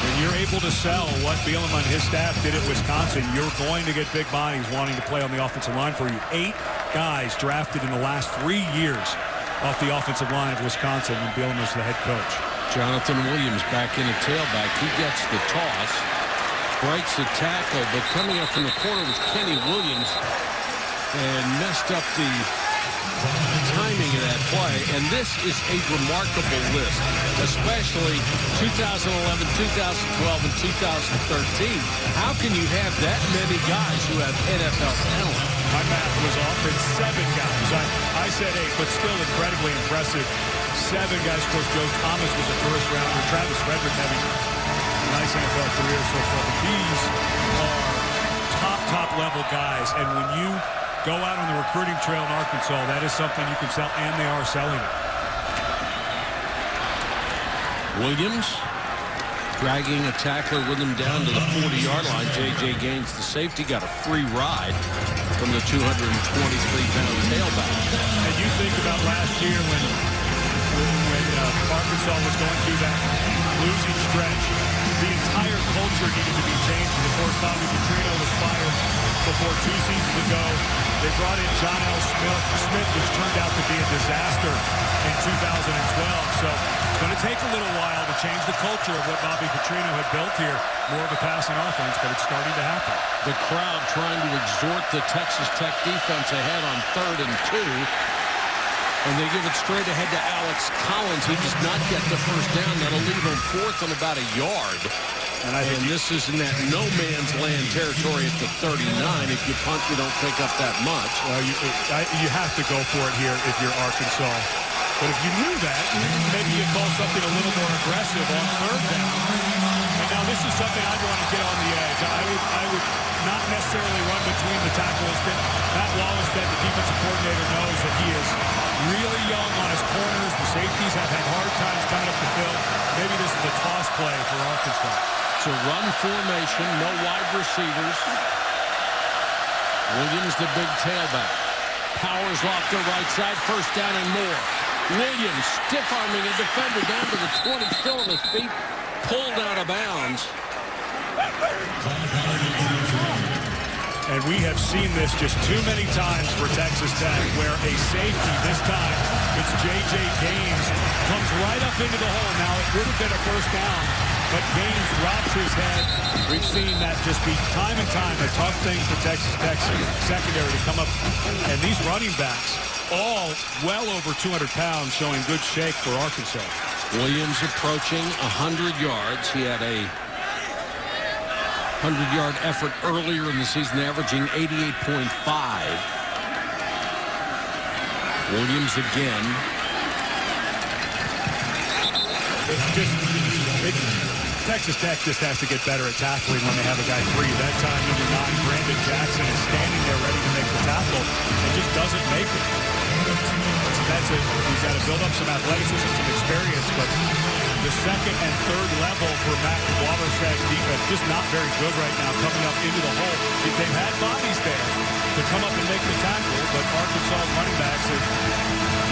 S3: When you're able to sell what Bielema and his staff did at Wisconsin, you're going to get big bodies wanting to play on the offensive line for you. 8 guys drafted in the last 3 years off the offensive line of Wisconsin when Bielema's the head coach.
S2: Jonathan Williams back in at tailback. He gets the toss, breaks the tackle, but coming up from the corner was Kenny Williams and messed up the timing of that play. And this is a remarkable list, especially 2011, 2012, and 2013. How can you have that many guys who have NFL talent?
S3: My math was off. It's 7 guys. I said 8, but still incredibly impressive. 7 guys. Of course, Joe Thomas was a first rounder. Travis Frederick having a nice NFL career so far. But these are top level guys. And when you go out on the recruiting trail in Arkansas, that is something you can sell, and they are selling it.
S2: Williams dragging a tackler with him down to the 40-yard line. J.J. Gaines, the safety, got a free ride from the 223-pound tailback.
S3: And you think about last year when Arkansas was going through that losing stretch, the entire culture needed to be changed. And of course, Bobby Petrino was fired before 2 seasons ago. They brought in John L. Smith, which turned out to be a disaster in 2012. So it's going to take a little while to change the culture of what Bobby Petrino had built here. More of a passing offense, but it's starting to happen.
S2: The crowd trying to exhort the Texas Tech defense ahead on 3rd and 2. And they give it straight ahead to Alex Collins. He does not get the first down. That'll leave him 4th and about a yard. And this is in that no-man's land territory at the 39. If you punt, you don't pick up that much.
S3: Well, you have to go for it here if you're Arkansas. But if you knew that, maybe you call something a little more aggressive on 3rd down. And now this is something I'd want to get on the edge. I would not necessarily run between the tackles. Matt Wallace said the defensive coordinator knows that he is really young on his corners. The safeties have had hard times coming up the field. Maybe this is a toss play for Arkansas.
S2: It's a run formation, no wide receivers. Williams, the big tailback. Powers off the right side, first down and more. Williams stiff-arming a defender down to the 20, still on his feet, pulled out of bounds.
S3: And we have seen this just too many times for Texas Tech, where a safety, this time it's J.J. Gaines, comes right up into the hole. Now, it would have been a first down, but Gaines drops his head. We've seen that just be time and time a tough thing for Texas Tech's secondary to come up. And these running backs, all well over 200 pounds, showing good shake for Arkansas.
S2: Williams approaching 100 yards. He had a 100-yard effort earlier in the season, averaging 88.5. Williams again.
S3: Texas Tech just has to get better at tackling when they have a guy free. That time, number 9, Brandon Jackson, is standing there ready to make the tackle and just doesn't make it. That's it. He's got to build up some athleticism, some experience, but the second and third level for Matt Waberstad's defense just not very good right now, coming up into the hole. They've had bodies there to come up and make the tackle, but Arkansas's running backs have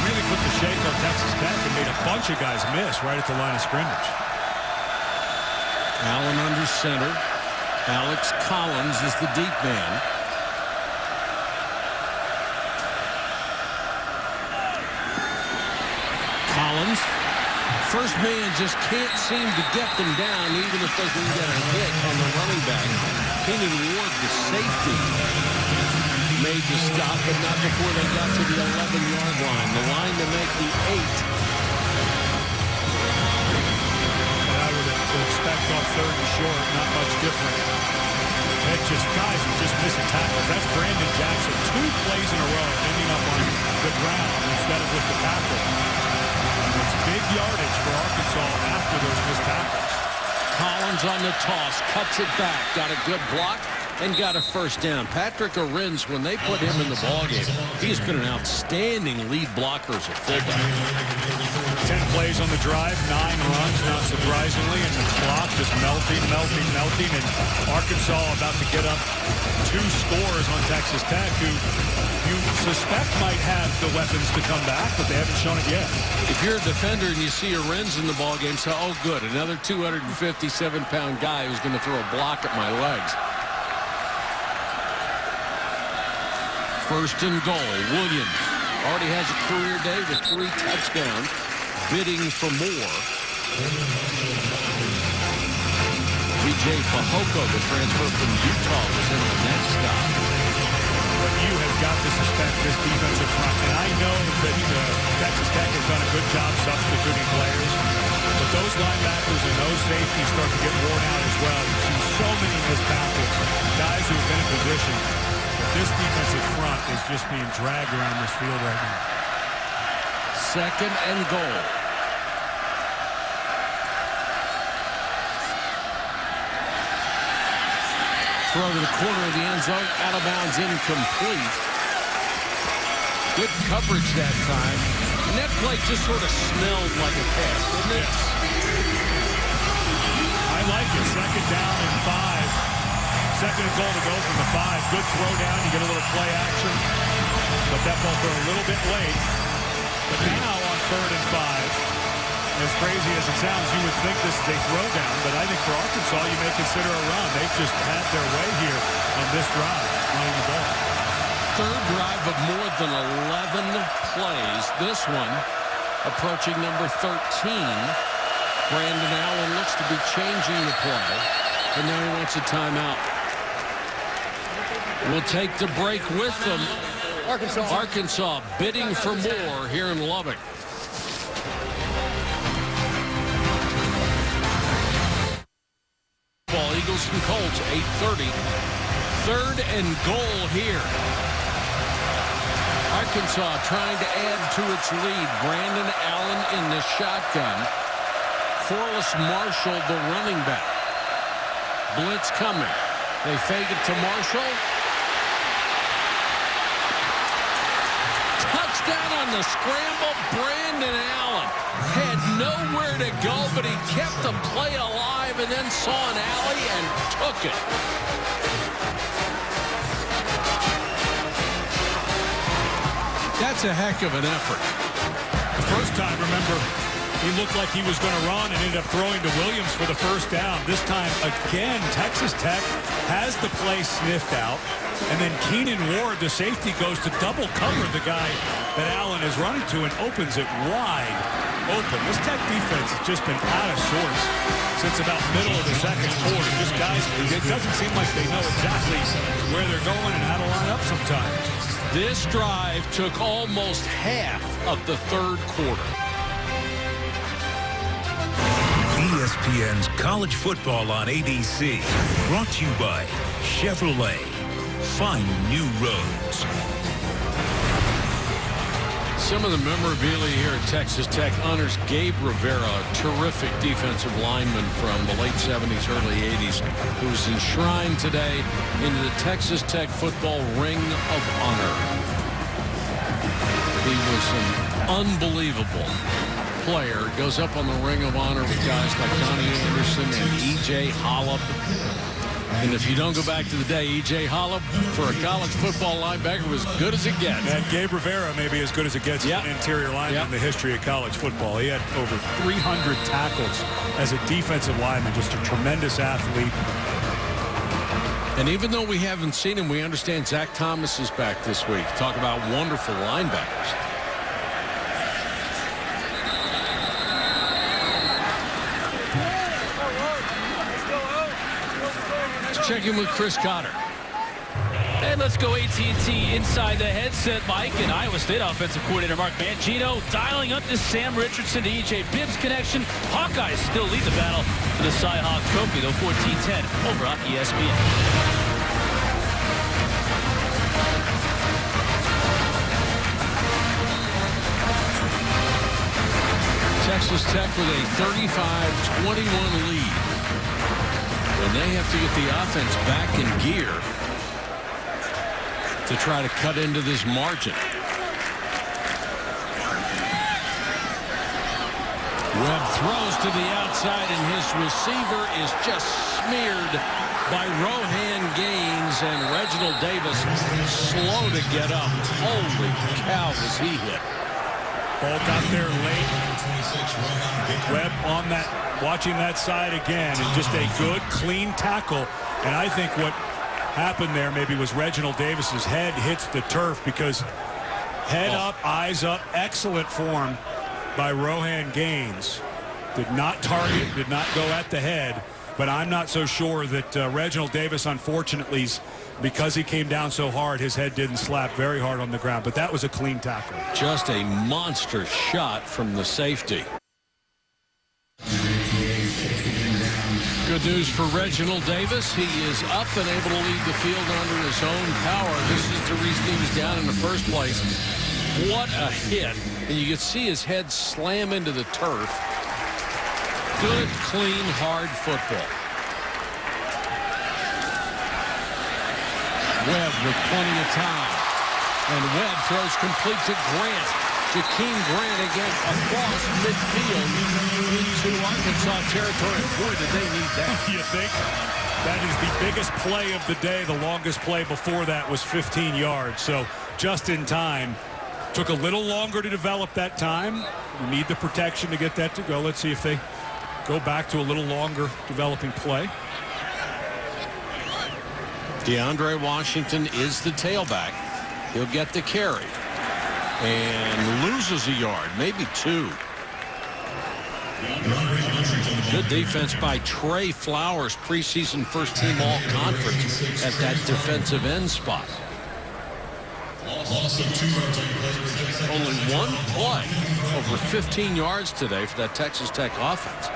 S3: really put the shake on Texas Tech and made a bunch of guys miss right at the line of scrimmage.
S2: Allen under center. Alex Collins is the deep man. Collins. First man just can't seem to get them down, even if they can get a hit on the running back. Keenan Ward, the safety, made the stop, but not before they got to the 11-yard line. The line to make the 8.
S3: And I would expect on third and short, not much different. It just, guys are just missing tackles. That's Brandon Jackson. 2 plays in a row ending up on the ground instead of with the tackle. It's big yardage for Arkansas after those missed tackles.
S2: Collins on the toss, cuts it back, got a good block, and got a first down. Patrick Arins, when they put him in the ballgame, he's been an outstanding lead blocker as a fullback.
S3: 10 plays on the drive, 9 runs, not surprisingly, and the clock just melting. And Arkansas about to get up 2 scores on Texas Tech, who you suspect might have the weapons to come back, but they haven't shown it yet.
S2: If you're a defender and you see Arins in the ballgame, say, oh, good, another 257-pound guy who's going to throw a block at my legs. First and goal, Williams already has a career day with 3 touchdowns, bidding for more. B.J. Fehoko, the transfer from Utah, was in the next stop.
S3: But you have got to suspect this defensive front, and I know that Texas Tech has done a good job substituting players, but those linebackers and those safeties start to get worn out as well. You've seen so many missed tackles, guys who have been in position. This defensive front is just being dragged around this field right now.
S2: Second and goal. Throw to the corner of the end zone, out of bounds, incomplete. Good coverage that time. And that play just sort of smelled like a pass, didn't it?
S3: I like it. Second down and 5. Second and goal to go from the 5. Good throw down. You get a little play action. But that ball throw a little bit late. But now on third and 5, as crazy as it sounds, you would think this is a throw down. But I think for Arkansas, you may consider a run. They've just had their way here on this drive, running the ball.
S2: Third drive of more than 11 plays. This one approaching number 13. Brandon Allen looks to be changing the play. And now he wants a timeout. We'll take the break with them. Arkansas bidding for more here in Lubbock. Ball, Eagles and Colts, 8:30. Third and goal here. Arkansas trying to add to its lead. Brandon Allen in the shotgun. Corliss Marshall, the running back. Blitz coming. They fake it to Marshall. Touchdown on the scramble. Brandon Allen had nowhere to go, but he kept the play alive and then saw an alley and took it. That's a heck of an effort.
S3: The first time, remember, he looked like he was going to run and ended up throwing to Williams for the first down. This time, again, Texas Tech has the play sniffed out. And then Keenan Ward, the safety, goes to double cover the guy that Allen is running to and opens it wide open. This Tech defense has just been out of sorts since about middle of the second quarter. Just guys, it doesn't seem like they know exactly where they're going and how to line up sometimes.
S2: This drive took almost half of the third quarter.
S1: ESPN's College Football on ABC. Brought to you by Chevrolet. Find new roads.
S2: Some of the memorabilia here at Texas Tech honors Gabe Rivera, a terrific defensive lineman from the late 70s, early 80s, who's enshrined today into the Texas Tech Football Ring of Honor. He was an unbelievable player. Goes up on the Ring of Honor with guys like Donnie Anderson and E.J. Hollop. And if you don't go back to the day, E.J. Hollop, for a college football linebacker, was as good as it gets.
S3: And Gabe Rivera may be as good as it gets as an interior lineman in the history of college football. He had over 300 tackles as a defensive lineman, just a tremendous athlete.
S2: And even though we haven't seen him, we understand Zach Thomas is back this week. Talk about wonderful linebackers. Check in with Chris Cotter.
S7: And let's go AT&T inside the headset, Mike. And Iowa State offensive coordinator Mark Mangino dialing up this Sam Richardson to E.J. Bibbs connection. Hawkeyes still lead the battle for the Cy-Hawk Trophy, though 14-10 over on ESPN.
S2: Texas Tech with a 35-21 lead. And they have to get the offense back in gear to try to cut into this margin. Webb throws to the outside, and his receiver is just smeared by Rohan Gaines, and Reginald Davis slow to get up. Holy cow, was he hit.
S3: Ball got there late. Webb on that, watching that side again, and just a good, clean tackle. And I think what happened there maybe was Reginald Davis's head hits the turf, because head up, eyes up, excellent form by Rohan Gaines. Did not target, did not go at the head, but I'm not so sure that Reginald Davis, unfortunately, because he came down so hard, his head didn't slap very hard on the ground. But that was a clean tackle.
S2: Just a monster shot from the safety. Good news for Reginald Davis. He is up and able to lead the field under his own power. This is the reason he was down in the first place. What a hit. And you can see his head slam into the turf. Good, clean, hard football. Webb with plenty of time. And Webb throws complete to Grant. Jakeem Grant again across midfield into Arkansas territory. Boy, did they need that.
S3: You think? That is the biggest play of the day. The longest play before that was 15 yards. So just in time. Took a little longer to develop that time. You need the protection to get that to go. Let's see if they go back to a little longer developing play.
S2: DeAndre Washington is the tailback. He'll get the carry and loses a yard, maybe two. Good defense by Trey Flowers, preseason first-team all-conference at that defensive end spot. Only one play over 15 yards today for that Texas Tech offense.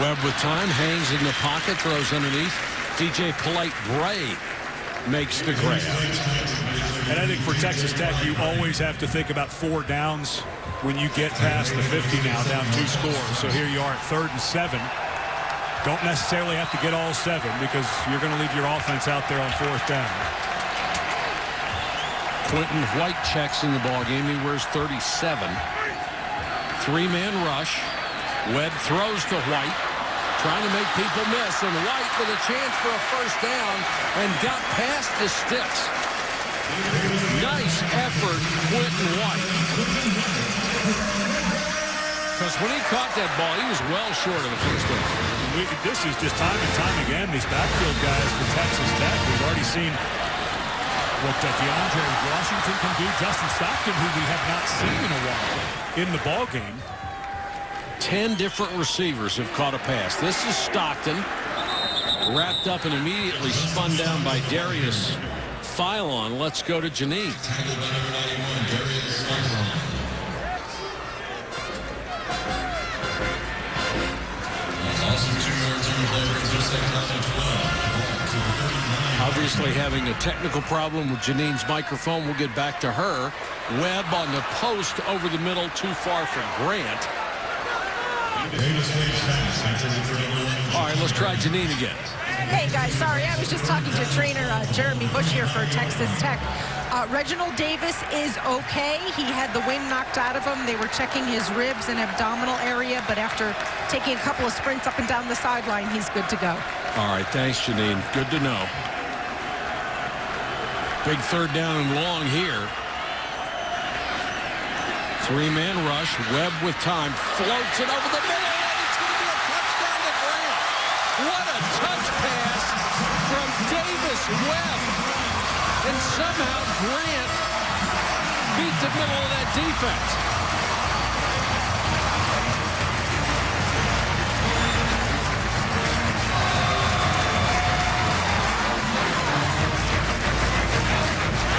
S2: Webb with time, hangs in the pocket, throws underneath. DJ Polite-Gray makes the grab.
S3: And I think for Texas Tech, you always have to think about 4 downs when you get past the 50 now, down 2 scores. So here you are at 3rd and 7. Don't necessarily have to get all 7, because you're going to leave your offense out there on 4th down.
S2: Quentin White checks in the ballgame. He wears 37. 3-man rush. Webb throws to White, trying to make people miss, and White with a chance for a first down and got past the sticks. Nice effort, Quentin White. Because when he caught that ball, he was well short of the first down.
S3: This is just time and time again, these backfield guys for Texas Tech. We've already seen what DeAndre Washington can do. Justin Stockton, who we have not seen in a while in the ball game.
S2: 10 different receivers have caught a pass. This is Stockton, wrapped up and immediately spun down by Darius Philon. Let's go to Janine. Obviously having a technical problem with Janine's microphone. We'll get back to her. Webb on the post over the middle, too far for Grant. All right, let's try Janine again.
S4: Hey, guys, sorry. I was just talking to trainer Jeremy Bush here for Texas Tech. Reginald Davis is okay. He had the wind knocked out of him. They were checking his ribs and abdominal area, but after taking a couple of sprints up and down the sideline, he's good to go.
S2: All right, thanks, Janine. Good to know. Big third down and long here. Three-man rush. Webb with time. Floats it over the middle, and it's going to be a touchdown to Grant. What a touch pass from Davis Webb. And somehow Grant beat the middle of that defense.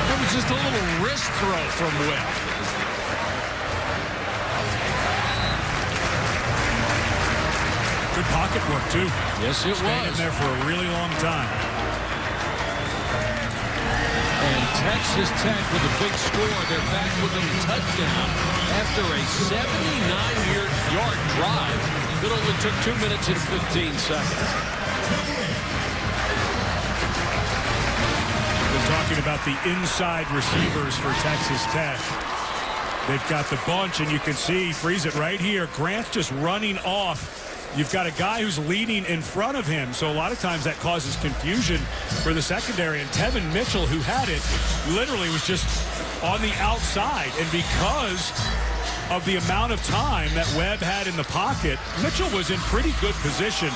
S2: That was just a little wrist throw from Webb.
S3: Good pocket work, too.
S2: Yes, it
S3: Stayed in
S2: was.
S3: there for a really long time.
S2: And Texas Tech with a big score. They're back with a touchdown after a 79-yard drive that only took 2 minutes and 15 seconds.
S3: We're talking about the inside receivers for Texas Tech. They've got the bunch, and you can see, freeze it right here. Grant's just running off. You've got a guy who's leading in front of him, so a lot of times that causes confusion for the secondary. And Tevin Mitchell, who had it, literally was just on the outside. And because of the amount of time that Webb had in the pocket, Mitchell was in pretty good position.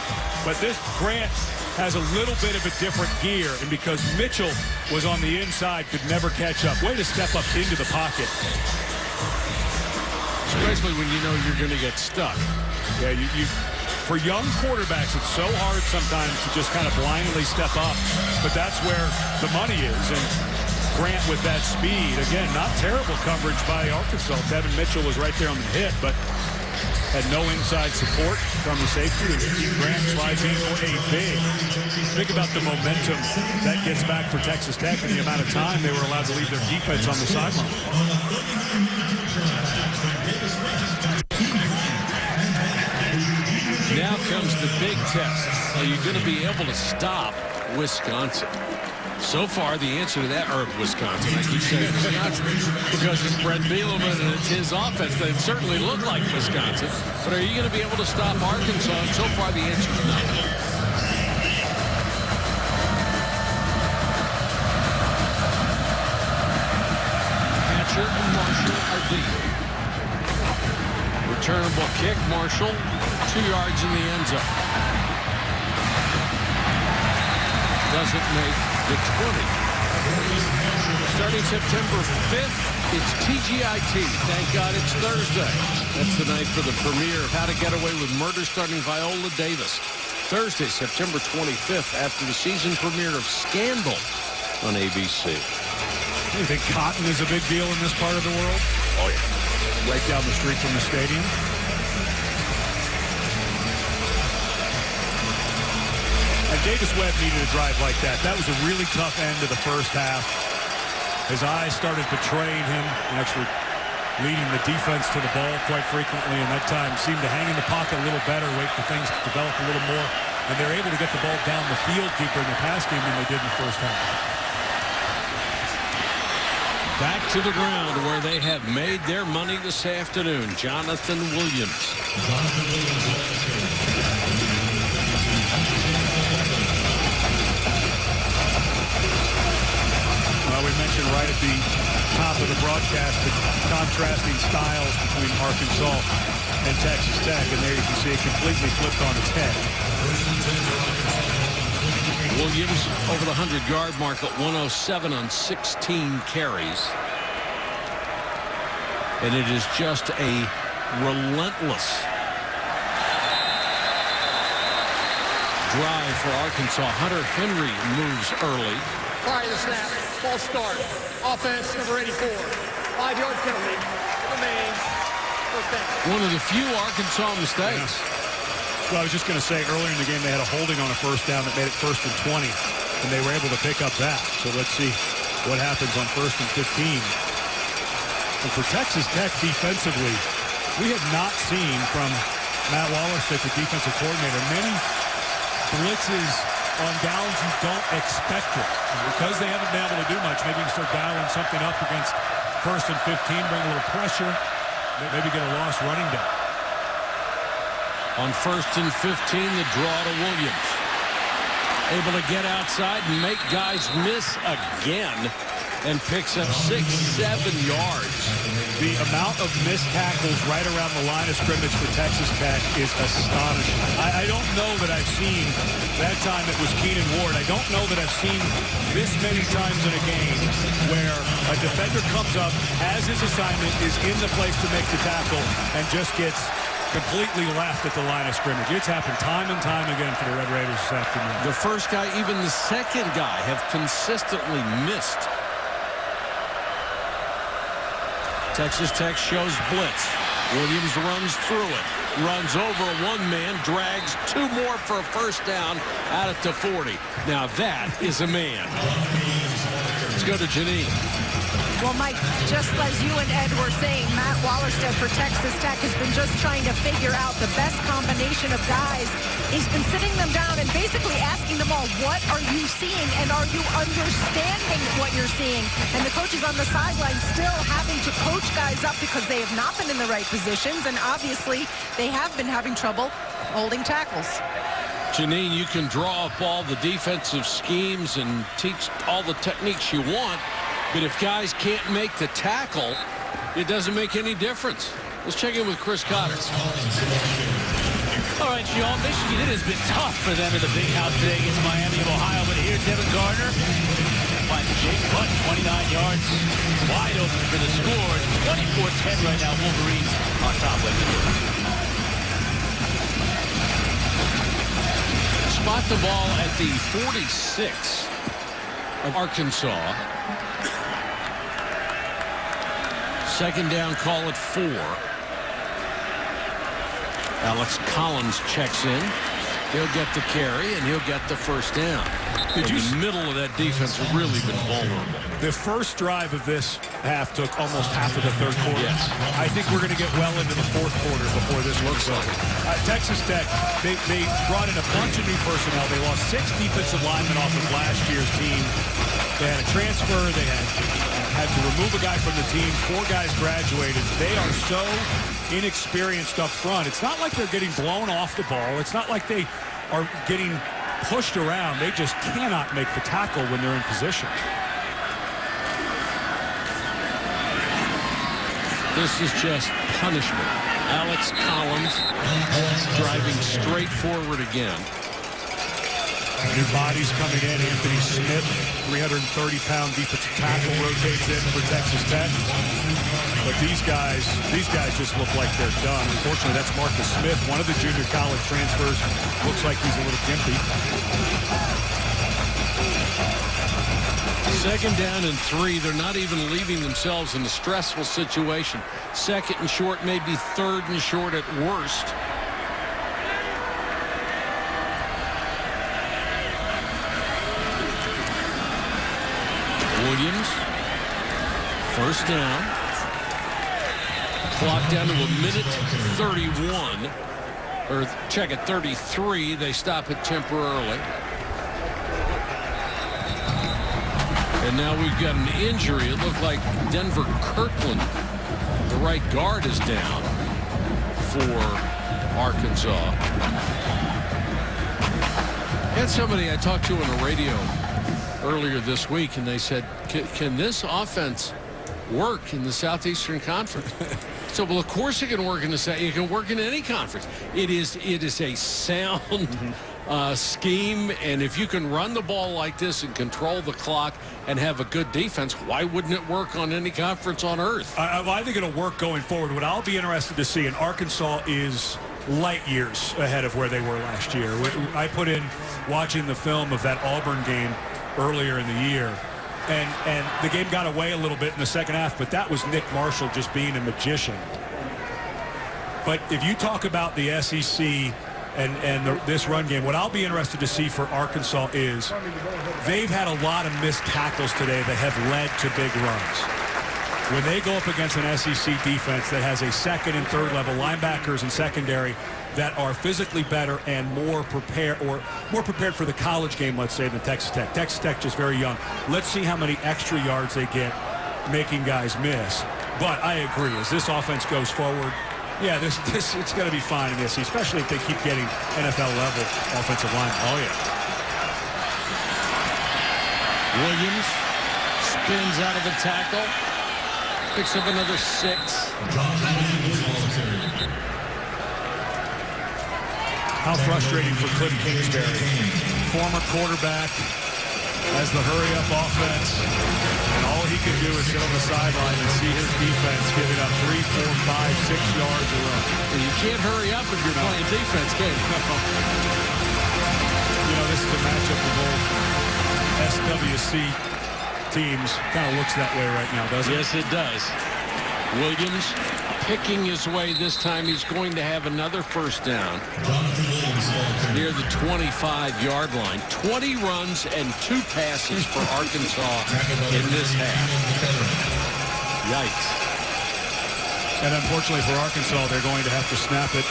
S3: But this Grant has a little bit of a different gear, and because Mitchell was on the inside, could never catch up. Way to step up into the pocket.
S2: Especially when you know you're going to get stuck.
S3: Yeah, for young quarterbacks, it's so hard sometimes to just kind of blindly step up, but that's where the money is. And Grant with that speed, again, not terrible coverage by Arkansas. Devin Mitchell was right there on the hit, but had no inside support from the safety. And Grant slides in for a big. Think about the momentum that gets back for Texas Tech and the amount of time they were allowed to leave their defense on the sideline.
S2: Now comes the big test. Are you going to be able to stop Wisconsin? So far, the answer to that, or Wisconsin, I keep saying Wisconsin, because it's Brett Bielema and it's his offense. They certainly look like Wisconsin. But are you going to be able to stop Arkansas? And so far, the answer is no. Hatcher and Marshall are deep. Returnable kick, Marshall, 2 yards in the end zone. Doesn't make the 20. Starting September 5th, it's TGIT. Thank God it's Thursday. That's the night for the premiere of How to Get Away with Murder, starring Viola Davis. Thursday, September 25th, after the season premiere of Scandal on ABC.
S3: You think cotton is a big deal in this part of the world?
S2: Oh, yeah.
S3: Right down the street from the stadium. And Davis Webb needed a drive like that. That was a really tough end of the first half. His eyes started betraying him, actually leading the defense to the ball quite frequently, and that time seemed to hang in the pocket a little better, wait for things to develop a little more, and they're able to get the ball down the field deeper in the pass game than they did in the first half.
S2: Back to the ground where they have made their money this afternoon. Jonathan Williams.
S3: Well, we mentioned right broadcast the contrasting styles between Arkansas and Texas Tech, and there you can see it completely flipped on its head.
S2: Williams over the 100-yard mark at 107 on 16 carries. And it is just a relentless drive for Arkansas. Hunter Henry moves early.
S8: Prior to the snap, false start. Offense, number 84. 5-yard penalty. Remains. First down.
S2: One of the few Arkansas mistakes.
S3: Well, I was just going to say, earlier in the game, they had a holding on a first down that made it 1st and 20, and they were able to pick up that. So let's see what happens on 1st and 15. And for Texas Tech defensively, we have not seen from Matt Wallerstedt, the defensive coordinator, many blitzes on downs you don't expect it. And because they haven't been able to do much, maybe you can start dialing something up against 1st and 15, bring a little pressure, maybe get a lost running down.
S2: On 1st and 15, the draw to Williams. Able to get outside and make guys miss again, and picks up 6-7 yards.
S3: The amount of missed tackles right around the line of scrimmage for Texas Tech is astonishing. I don't know that I've seen, that time it was Keenan Ward, I don't know that I've seen this many times in a game where a defender comes up, has his assignment, is in the place to make the tackle, and just gets completely left at the line of scrimmage. It's happened time and time again for the Red Raiders this afternoon.
S2: The first guy, even the second guy, have consistently missed. Texas Tech shows blitz. Williams runs through it. Runs over one man, drags 2 more for a first down out at the 40. Now that is a man. Let's go to Janine.
S4: Well, Mike, just as you and Ed were saying, Matt Wallerstedt for Texas Tech has been just trying to figure out the best combination of guys. He's been sitting them down and basically asking them all, what are you seeing and are you understanding what you're seeing? And the coaches on the sideline still having to coach guys up because they have not been in the right positions, and obviously they have been having trouble holding tackles.
S2: Janine, you can draw up all the defensive schemes and teach all the techniques you want, but if guys can't make the tackle, it doesn't make any difference. Let's check in with Chris Cotter.
S7: All right, Sean, Michigan, it has been tough for them in the big house today against Miami of Ohio, but here's Devin Gardner. Finds Jake Butt, 29 yards, wide open for the score. It's 24-10 right now, Wolverines on top with it.
S2: Spot the ball at the 46 of Arkansas. Second down, call it 4. Alex Collins checks in. He'll get the carry, and he'll get the first down. The middle of that defense has really been vulnerable.
S3: The first drive of this half took almost half of the third quarter.
S2: Yes.
S3: I think we're going to get well into the fourth quarter before this looks over. Texas Tech, they brought in a bunch of new personnel. They lost 6 defensive linemen off of last year's team. They had a transfer. They had to remove a guy from the team. 4 guys graduated. They are so inexperienced up front. It's not like they're getting blown off the ball. It's not like they are getting pushed around. They just cannot make the tackle when they're in position.
S2: This is just punishment. Alex Collins driving straight forward again.
S3: New bodies coming in. Anthony Smith, 330-pound defensive tackle, rotates in for Texas Tech. But these guys just look like they're done. Unfortunately, that's Marcus Smith, one of the junior college transfers. Looks like he's a little gimpy.
S2: Second down and 3. They're not even leaving themselves in a stressful situation. Second and short, maybe third and short at worst. Williams, first down. Clock down to 1:31. Or check it, 33. They stop it temporarily. And now we've got an injury. It looked like Denver Kirkland, the right guard, is down for Arkansas. I had somebody I talked to on the radio earlier this week, and they said, can this offense work in the Southeastern Conference. So, well, of course it can work in the South. It can work in any conference. It is a sound scheme, and if you can run the ball like this and control the clock and have a good defense, why wouldn't it work on any conference on earth?
S3: I think it'll work going forward. What I'll be interested to see, and Arkansas is light years ahead of where they were last year. I put in watching the film of that Auburn game earlier in the year, and the game got away a little bit in the second half, but that was Nick Marshall just being a magician. But if you talk about the SEC and this run game, what I'll be interested to see for Arkansas is they've had a lot of missed tackles today that have led to big runs. When they go up against an SEC defense that has a second and third level linebackers and secondary that are physically better and more prepared for the college game, let's say, than Texas Tech. Texas Tech just very young. Let's see how many extra yards they get making guys miss. But I agree, as this offense goes forward, yeah, this it's going to be fine in this, especially if they keep getting NFL level offensive line.
S2: Oh yeah. Williams spins out of the tackle, picks up another 6.
S3: How frustrating for Cliff Kingsbury, former quarterback, has the hurry-up offense, and all he can do is sit on the sideline and see his defense giving up 3, 4, 5, 6 yards a run.
S2: You can't hurry up if you're playing defense, can you?
S3: You know, this is a matchup of both SWC teams. Kind of looks that way right now, doesn't it?
S2: Yes, it does. Williams picking his way this time. He's going to have another first down near the 25-yard line. 20 runs and 2 passes for Arkansas in this half. Yikes.
S3: And unfortunately for Arkansas, they're going to have to snap it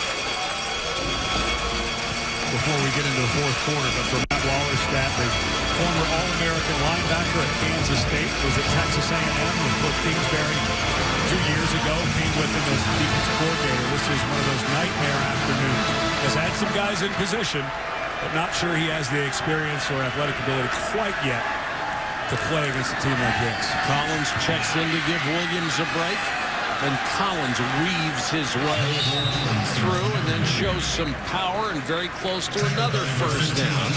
S3: before we get into the fourth quarter. But for Matt Wallerstadt, the former All-American linebacker at Kansas State, was at Texas A&M with Cliff Kingsbury 2 years ago, came with him as defensive coordinator. This is one of those nightmare afternoons. Has had some guys in position, but not sure he has the experience or athletic ability quite yet to play against a team like this.
S2: Collins checks in to give Williams a break, and Collins weaves his way through and then shows some power and very close to another first down,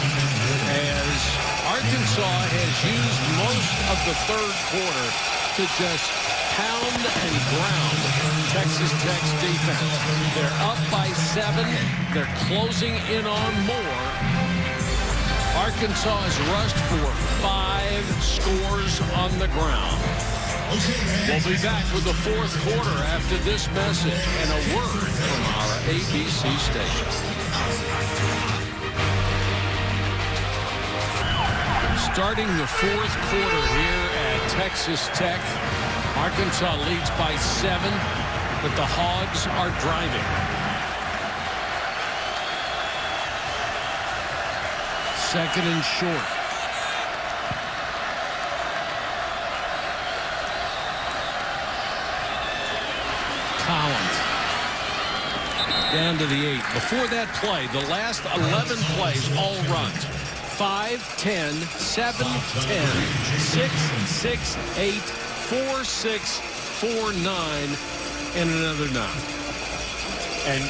S2: as Arkansas has used most of the third quarter to just pound and ground Texas Tech's defense. They're up by 7. They're closing in on more. Arkansas has rushed for 5 scores on the ground. We'll be back with the fourth quarter after this message and a word from our ABC station. Starting the fourth quarter here at Texas Tech. Arkansas leads by 7, but the Hogs are driving. Second and short. Collins down to the 8. Before that play, the last 11 plays, all runs. 5, 10, 7, 10, 6, 6, 8, 4, 6, 4, 9, and another 9.
S3: And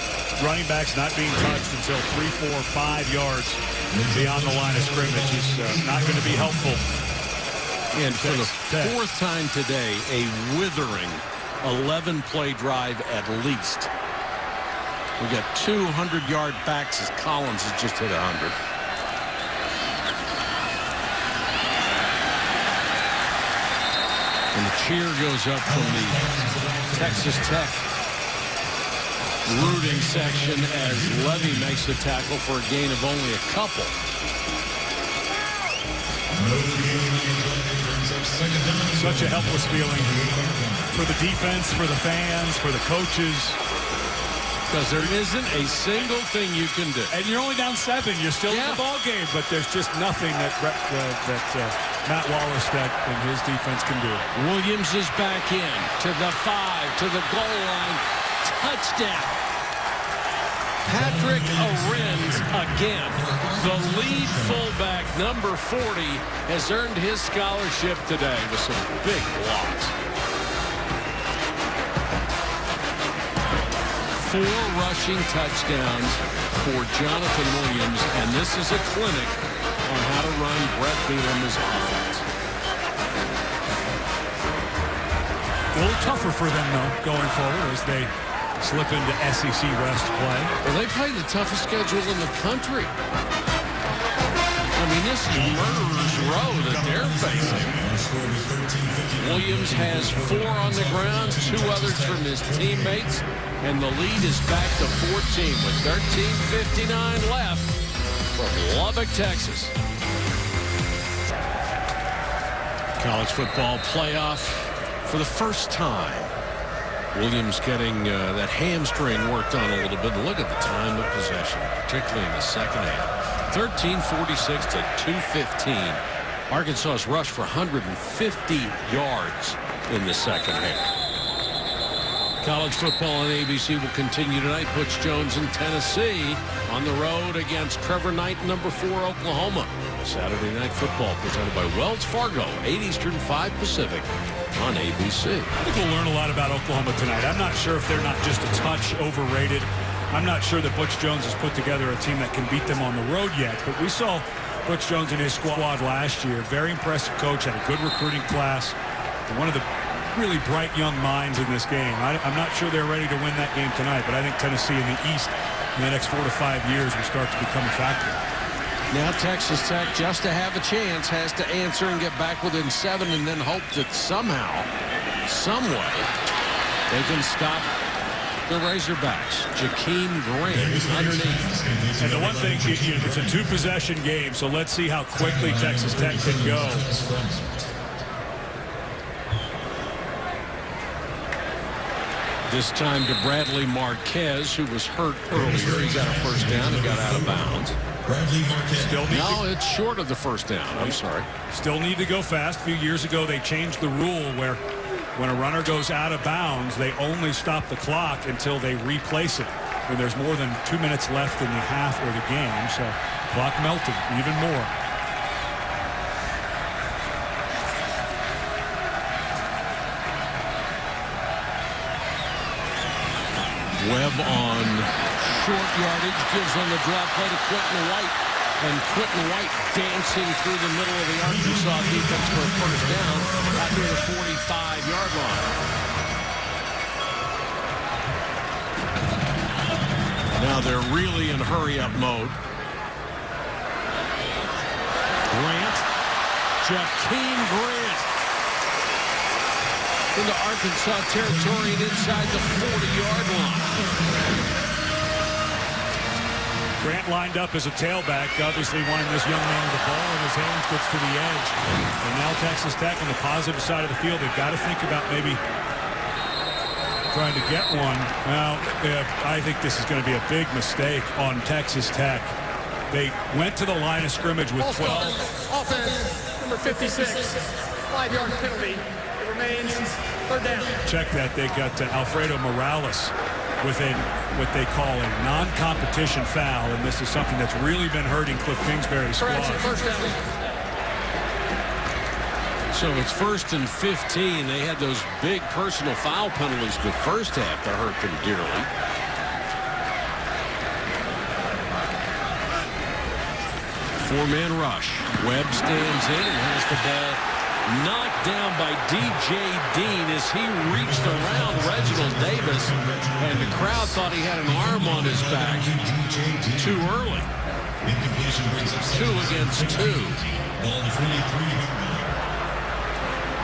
S3: running backs not being touched until 3, 4, 5 yards beyond the line of scrimmage is not going to be helpful.
S2: And for the fourth time today, a withering 11-play drive at least. We got 200-yard backs as Collins has just hit 100. And the cheer goes up from the Texas Tech rooting section as Levy makes the tackle for a gain of only a couple.
S3: Such a helpless feeling for the defense, for the fans, for the coaches.
S2: Because there isn't a single thing you can do.
S3: And you're only down 7. You're still in the ball game, but there's just nothing that Matt Wallerstadt and his defense can do.
S2: Williams is back in to the 5, to the goal line. Touchdown. Patrick Arends again. The lead fullback, number 40, has earned his scholarship today with some big blocks. 4 rushing touchdowns for Jonathan Williams, and this is a clinic on how to run Brett Bielema's offense.
S3: A little tougher for them, though, going forward as they slip into SEC West play.
S2: Well, they play the toughest schedule in the country. I mean, this is murderer's row that they're facing. Williams has 4 on the ground, 2 others from his teammates, and the lead is back to 14 with 13:59 left from Lubbock, Texas. College football playoff for the first time. Williams getting that hamstring worked on a little bit. Look at the time of possession, particularly in the second half. 13:46 to 2:15. Arkansas's rush for 150 yards in the second half. College football on ABC will continue tonight. Butch Jones in Tennessee on the road against Trevor Knight, number 4 Oklahoma. Saturday Night Football presented by Wells Fargo, 8 Eastern, 5 Pacific on ABC.
S3: I think we'll learn a lot about Oklahoma tonight. I'm not sure if they're not just a touch overrated. I'm not sure that Butch Jones has put together a team that can beat them on the road yet, but we saw Butch Jones and his squad last year. Very impressive coach, had a good recruiting class. One of the really bright young minds in this game. I'm not sure they're ready to win that game tonight, but I think Tennessee in the East in the next 4 to 5 years will start to become a factor.
S2: Now Texas Tech, just to have a chance, has to answer and get back within 7 and then hope that somehow, some way, they can stop the Razorbacks. Jakeem Grant, underneath.
S3: And the one thing, it's a 2-possession game, so let's see how quickly Texas Tech can go.
S2: This time to Bradley Marquez, who was hurt earlier. He got a first down and got out of bounds. No, it's short of the first down. I'm sorry.
S3: Still need to go fast. A few years ago, they changed the rule where when a runner goes out of bounds, they only stop the clock until they replace it. When there's more than 2 minutes left in the half or the game, so clock melted even more.
S2: Webb on short yardage, gives on the drop play to Quentin White. And Quentin White dancing through the middle of the Arkansas defense for a first down out near the 45-yard line. Now they're really in hurry-up mode. Grant, Jakeem Grant into Arkansas territory and inside the 40-yard line.
S3: Grant lined up as a tailback, obviously wanting this young man with the ball in his hands, gets to the edge. And now Texas Tech on the positive side of the field, they've got to think about maybe trying to get one. Now, I think this is going to be a big mistake on Texas Tech. They went to the line of scrimmage with 12.
S8: Offense, number 56, 5-yard penalty. It remains third down.
S3: Check that. They got Alfredo Morales with what they call a non-competition foul, and this is something that's really been hurting Cliff Kingsbury's squad.
S8: First down.
S2: So it's 1st and 15. They had those big personal foul penalties the first half that hurt them dearly. Four-man rush. Webb stands in and has the ball knocked down by D.J. Dean as he reached around Reginald Davis, and the crowd thought he had an arm on his back too early. 2 against 2.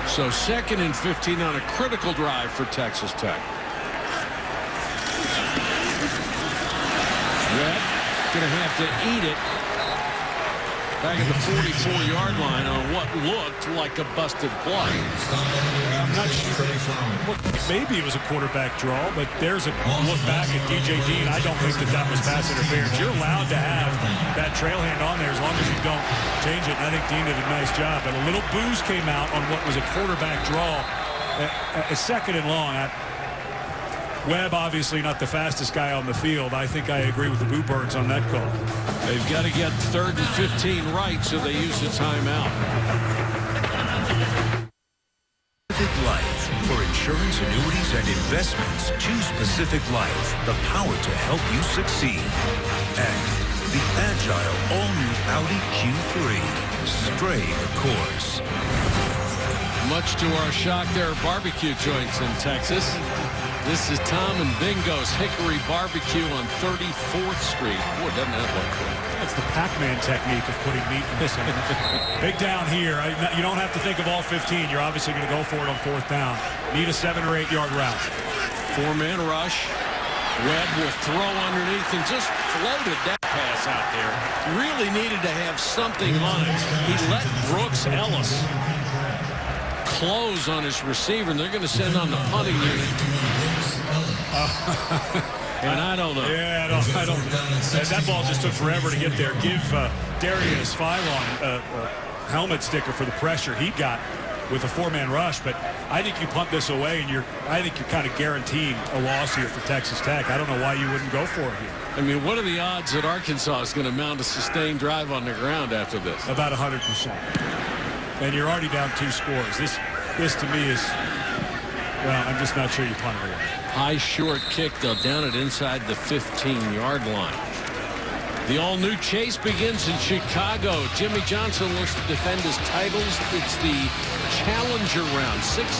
S2: So 2nd and 15 on a critical drive for Texas Tech. Webb going to have to eat it back at the 44-yard line on what looked like a busted play.
S3: I'm not sure. Maybe it was a quarterback draw, but there's a look back at D.J. Dean. I don't think that was pass interference. You're allowed to have that trail hand on there as long as you don't change it. And I think Dean did a nice job. But a little booze came out on what was a quarterback draw. A 2nd and long. Webb obviously not the fastest guy on the field. I think I agree with the Boo Birds on that call.
S2: They've got to get 3rd and 15 right, so they use the timeout.
S1: Pacific Life. For insurance, annuities, and investments, choose Pacific Life, the power to help you succeed. And the agile, all-new Audi Q3. Stray the course.
S2: Much to our shock, there are barbecue joints in Texas. This is Tom and Bingo's Hickory Barbecue on 34th Street. Boy, doesn't that look good.
S3: That's the Pac-Man technique of putting meat in the center. Big down here. You don't have to think of all 15. You're obviously going to go for it on 4th down. Need a 7 or 8 yard route.
S2: 4-man rush. Webb will throw underneath and just floated that pass out there. Really needed to have something on it. He let Brooks Ellis close on his receiver, and they're going to send on the punting unit. And I don't know.
S3: Yeah, I don't. That ball just took forever to get there. Give Darius Phylon a helmet sticker for the pressure he got with a 4-man rush. But I think you punt this away, and I think you're kind of guaranteeing a loss here for Texas Tech. I don't know why you wouldn't go for it here.
S2: I mean, what are the odds that Arkansas is going to mount a sustained drive on the ground after this?
S3: About 100%. And you're already down 2 scores. This to me is, well, I'm just not sure you punt it away.
S2: High short kick, though, down it inside the 15-yard line. The all-new chase begins in Chicago. Jimmy Johnson looks to defend his titles. It's the Challenger round. 16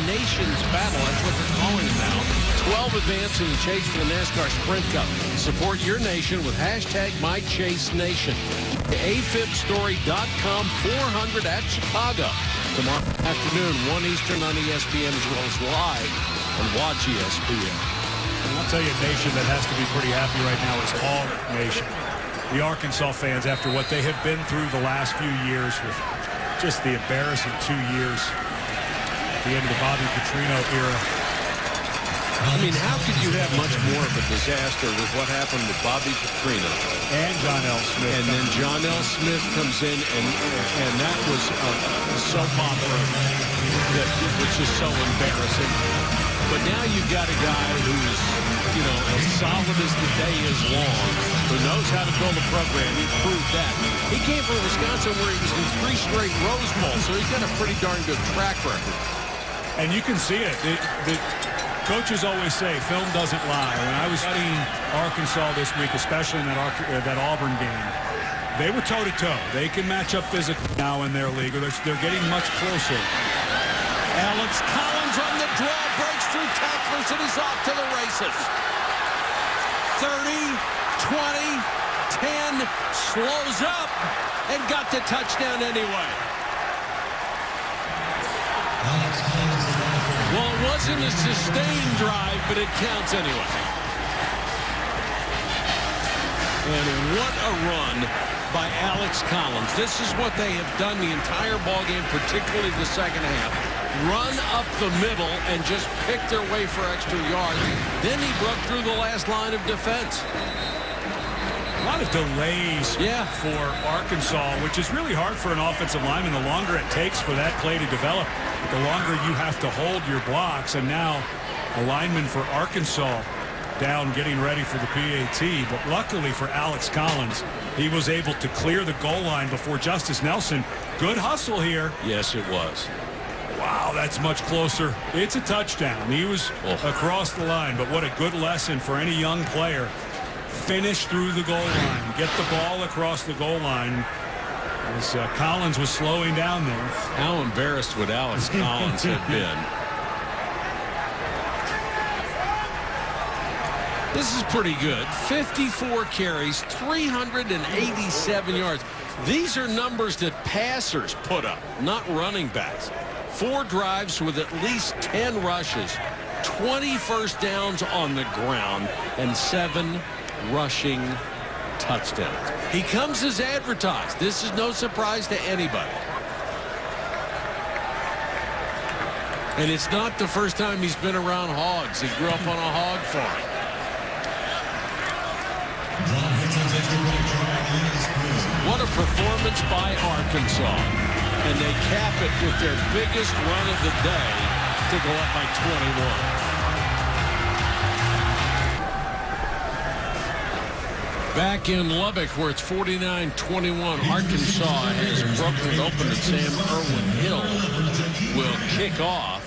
S2: nations battle. That's what they're calling it now. 12 advance in the chase for the NASCAR Sprint Cup. Support your nation with #MyChaseNation. AFibStory.com 400 at Chicago. Tomorrow afternoon, 1 Eastern on ESPN, as well as live on Watch ESPN.
S3: I'll tell you a nation that has to be pretty happy right now is Hog Nation. The Arkansas fans, after what they have been through the last few years with just the embarrassing 2 years at the end of the Bobby Petrino era.
S2: I mean, how could you have much more of a disaster with what happened with Bobby Petrino?
S3: And John L. Smith.
S2: And then John L. Smith comes in, and that was a soap opera that was just so embarrassing. But now you've got a guy who's, you know, as solid as the day is long, who knows how to build a program. He proved that. He came from Wisconsin where he was in 3 straight Rose Bowls, so he's got a pretty darn good track record.
S3: And you can see it. The coaches always say film doesn't lie. When I was studying Arkansas this week, especially in that Auburn game, they were toe-to-toe. They can match up physically now in their league. They're getting much closer.
S2: Alex Collins on the draw, breaks through tacklers, and he's off to the races. 30, 20, 10, slows up, and got the touchdown anyway. Well, it wasn't a sustained drive, but it counts anyway. And what a run by Alex Collins. This is what they have done the entire ballgame, particularly the second half. Run up the middle and just pick their way for extra yards. Then he broke through the last line of defense.
S3: A lot of delays for Arkansas, which is really hard for an offensive lineman. The longer it takes for that play to develop, the longer you have to hold your blocks. And now a lineman for Arkansas down getting ready for the PAT. But luckily for Alex Collins, he was able to clear the goal line before Justice Nelson. Good hustle here.
S2: Yes, it was.
S3: Wow, that's much closer. It's a touchdown. He was across the line, but what a good lesson for any young player. Finish through the goal line. Get the ball across the goal line. As Collins was slowing down there.
S2: How embarrassed would Alex Collins have been? This is pretty good. 54 carries, 387 yards. These are numbers that passers put up, not running backs. 4 drives with at least 10 rushes, 20 first downs on the ground, and 7 rushing touchdowns. He comes as advertised. This is no surprise to anybody. And it's not the first time he's been around hogs. He grew up on a hog farm. What a performance by Arkansas. And they cap it with their biggest run of the day to go up by 21. Back in Lubbock, where it's 49-21, Arkansas has broken it open, and Sam Irwin Hill will kick off.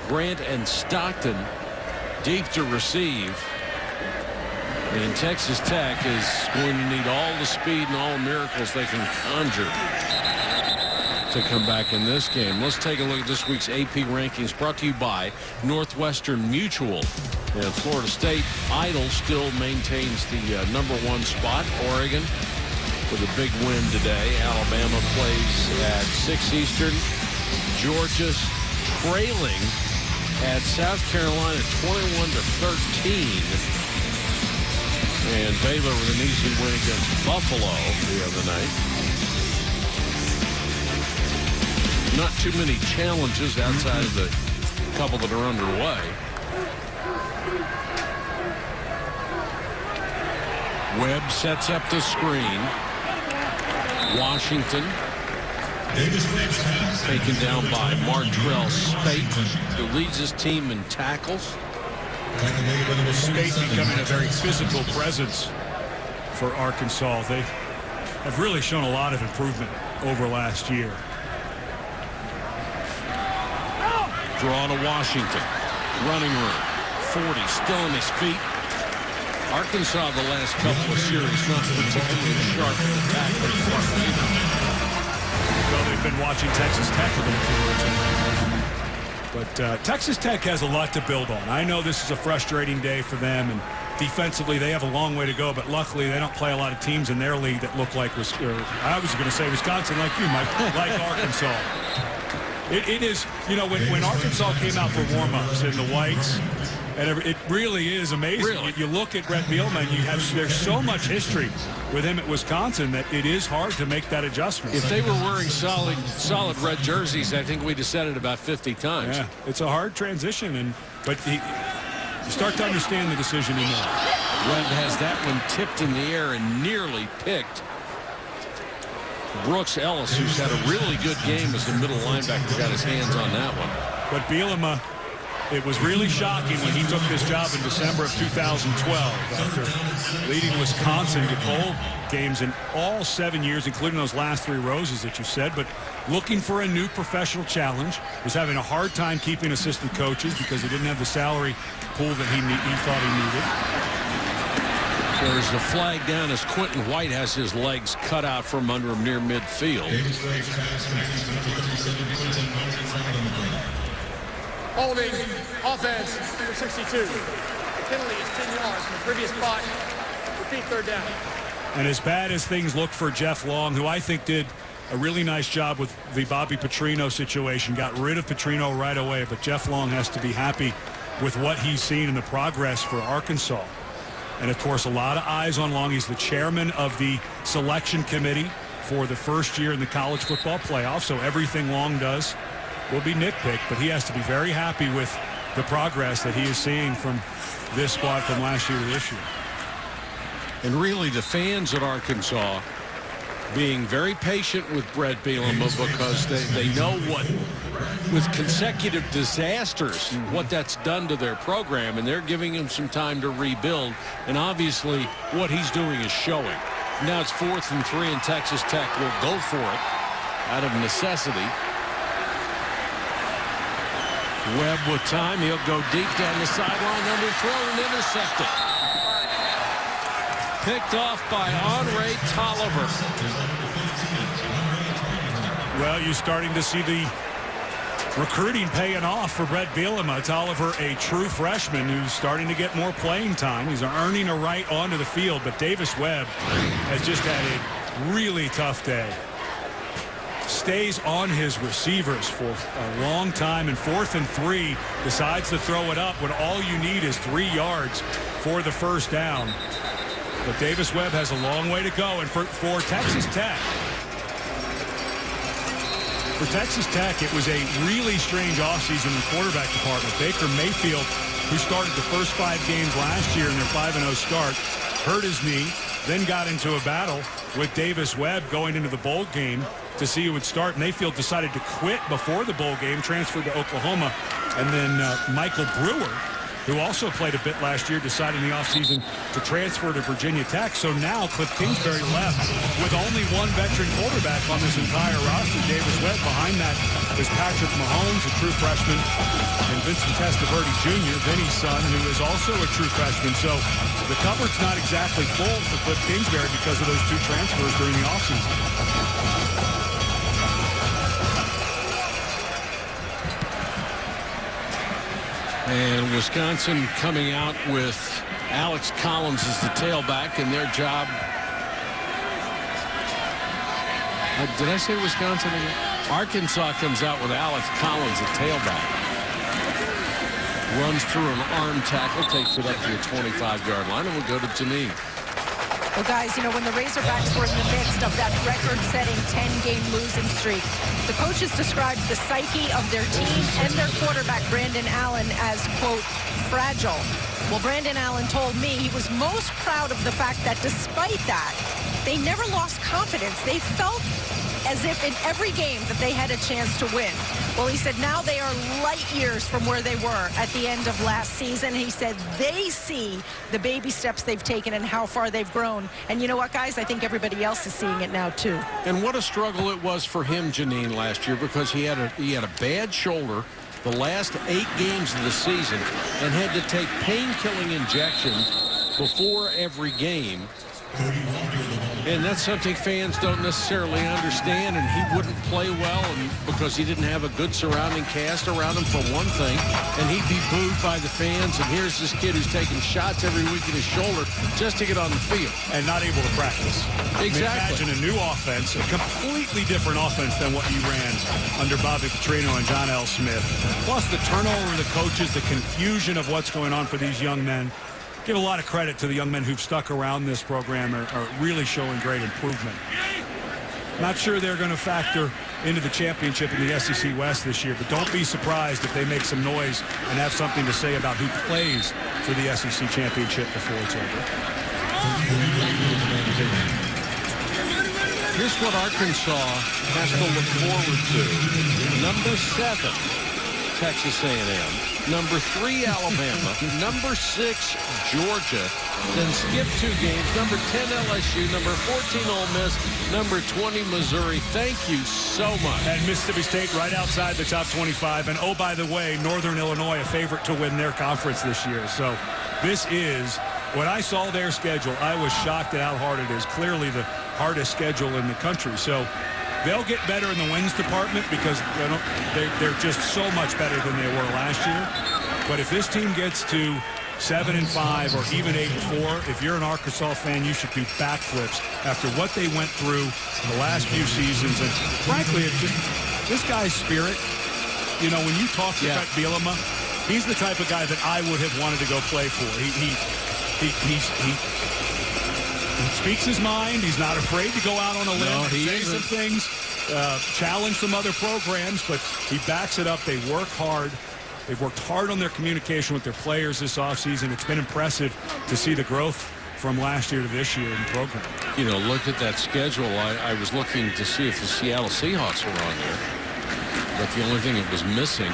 S2: Grant and Stockton deep to receive. And Texas Tech is going to need all the speed and all the miracles they can conjure to come back in this game. Let's take a look at this week's AP rankings, brought to you by Northwestern Mutual. And Florida State Idol still maintains the #1 spot. Oregon with a big win today. Alabama plays at 6 Eastern. Georgia's trailing at South Carolina 21-13. And Baylor with an easy win against Buffalo the other night. Not too many challenges outside of the couple that are underway. Webb sets up the screen. Washington taken down by Martrell Spate, who leads his team in tackles.
S3: State becoming a very physical presence for Arkansas. They have really shown a lot of improvement over last year.
S2: Draw to Washington. Running room. 40 still on his feet. Arkansas the last couple of series not particularly sharp in the tackling department either.
S3: Well, they've been watching Texas Tech a little too much. But Texas Tech has a lot to build on. I know this is a frustrating day for them, and defensively they have a long way to go, but luckily they don't play a lot of teams in their league that look like, I was going to say Wisconsin like you, Mike, like Arkansas. It is, you know, when Arkansas came out for warm-ups in the whites, and it really is amazing.
S2: Really?
S3: You look at Brett Bielema, and there's so much history with him at Wisconsin that it is hard to make that adjustment.
S2: If they were wearing solid red jerseys, I think we'd have said it about 50 times.
S3: Yeah, it's a hard transition, but you start to understand the decision he made.
S2: Webb has that one tipped in the air and nearly picked. Brooks Ellis, who's had a really good game as a middle linebacker, got his hands on that one.
S3: But Bielema, it was really shocking when he took this job in December of 2012 after leading Wisconsin to bowl games in all 7 years, including those last 3 Roses that you said, but looking for a new professional challenge, was having a hard time keeping assistant coaches because he didn't have the salary pool that he thought he needed.
S2: There's the flag down as Quentin White has his legs cut out from under him near midfield.
S8: Holding, offense, number 62. Penalty is 10 yards from the previous spot. Repeat, 3rd down.
S3: And as bad as things look for Jeff Long, who I think did a really nice job with the Bobby Petrino situation, got rid of Petrino right away, but Jeff Long has to be happy with what he's seen and the progress for Arkansas. And, of course, a lot of eyes on Long. He's the chairman of the selection committee for the first year in the college football playoff, so everything Long does will be nitpicked, but he has to be very happy with the progress that he is seeing from this squad from last year to this year.
S2: And really the fans at Arkansas being very patient with Brett Bielema because they know what, with consecutive disasters, what that's done to their program, and they're giving him some time to rebuild, and obviously what he's doing is showing. Now it's 4th and 3, and Texas Tech will go for it out of necessity. Webb with time. He'll go deep down the sideline, underthrown and intercepted. Picked off by Andre Tolliver.
S3: Well, you're starting to see the recruiting paying off for Brett Bielema. Tolliver, a true freshman who's starting to get more playing time. He's earning a right onto the field, but Davis Webb has just had a really tough day. Stays on his receivers for a long time, and 4th and 3 decides to throw it up when all you need is 3 yards for the first down. But Davis Webb has a long way to go, and for Texas Tech, it was a really strange offseason in the quarterback department. Baker Mayfield, who started the first 5 games last year in their 5-0 start, hurt his knee, then got into a battle with Davis Webb going into the bowl game to see who would start. Mayfield decided to quit before the bowl game, transferred to Oklahoma, and then Michael Brewer who also played a bit last year, decided in the offseason to transfer to Virginia Tech. So now Cliff Kingsbury left with only one veteran quarterback on this entire roster, Davis Webb. Behind that is Patrick Mahomes, a true freshman, and Vincent Testaverde Jr., Vinny's son, who is also a true freshman. So the cupboard's not exactly full for Cliff Kingsbury because of those two transfers during the offseason.
S2: And Wisconsin coming out with Alex Collins as the tailback, and their job. Did I say Wisconsin again? Arkansas comes out with Alex Collins, a tailback. Runs through an arm tackle, takes it up to the 25-yard line, and we'll go to Janine.
S4: Well, guys, you know, when the Razorbacks were in the midst of that record-setting 10-game losing streak, the coaches described the psyche of their team and their quarterback, Brandon Allen, as, quote, fragile. Well, Brandon Allen told me he was most proud of the fact that despite that, they never lost confidence. They felt as if in every game that they had a chance to win. Well, he said now they are light years from where they were at the end of last season. He said they see the baby steps they've taken and how far they've grown. And you know what, guys? I think everybody else is seeing it now, too.
S2: And what a struggle it was for him, Janine, last year, because he had a bad shoulder the last 8 games of the season and had to take pain-killing injections before every game. And that's something fans don't necessarily understand, and he wouldn't play well and because he didn't have a good surrounding cast around him, for one thing, and he'd be booed by the fans. And here's this kid who's taking shots every week in his shoulder just to get on the field.
S3: And not able to practice.
S2: Exactly.
S3: I mean, imagine a new offense, a completely different offense than what you ran under Bobby Petrino and John L. Smith. Plus the turnover of the coaches, the confusion of what's going on for these young men. Give a lot of credit to the young men who've stuck around this program, are really showing great improvement. Not sure they're going to factor into the championship in the SEC West this year, but don't be surprised if they make some noise and have something to say about who plays for the SEC championship before it's over.
S2: Here's what Arkansas has to look forward to. Number 7, Texas A&M. Number 3, Alabama. Number 6, Georgia. Then skip 2 games. Number 10, LSU. Number 14, Ole Miss. Number 20, Missouri. Thank you so much.
S3: And Mississippi State right outside the top 25. And, oh, by the way, Northern Illinois a favorite to win their conference this year. So this is, when I saw their schedule, I was shocked at how hard it is. Clearly the hardest schedule in the country. So they'll get better in the wins department because they're just so much better than they were last year. But if this team gets to 7-5 or even 8-4, if you're an Arkansas fan, you should do backflips after what they went through the last few seasons. And frankly, it's just this guy's spirit. You know, when you talk to Brett Bielema, he's the type of guy that I would have wanted to go play for. He speaks his mind. He's not afraid to go out on a limb and say some things, challenge some other programs, but he backs it up. They work hard. They've worked hard on their communication with their players this offseason. It's been impressive to see the growth from last year to this year in the program.
S2: You know, look at that schedule. I was looking to see if the Seattle Seahawks were on there, but the only thing it was missing.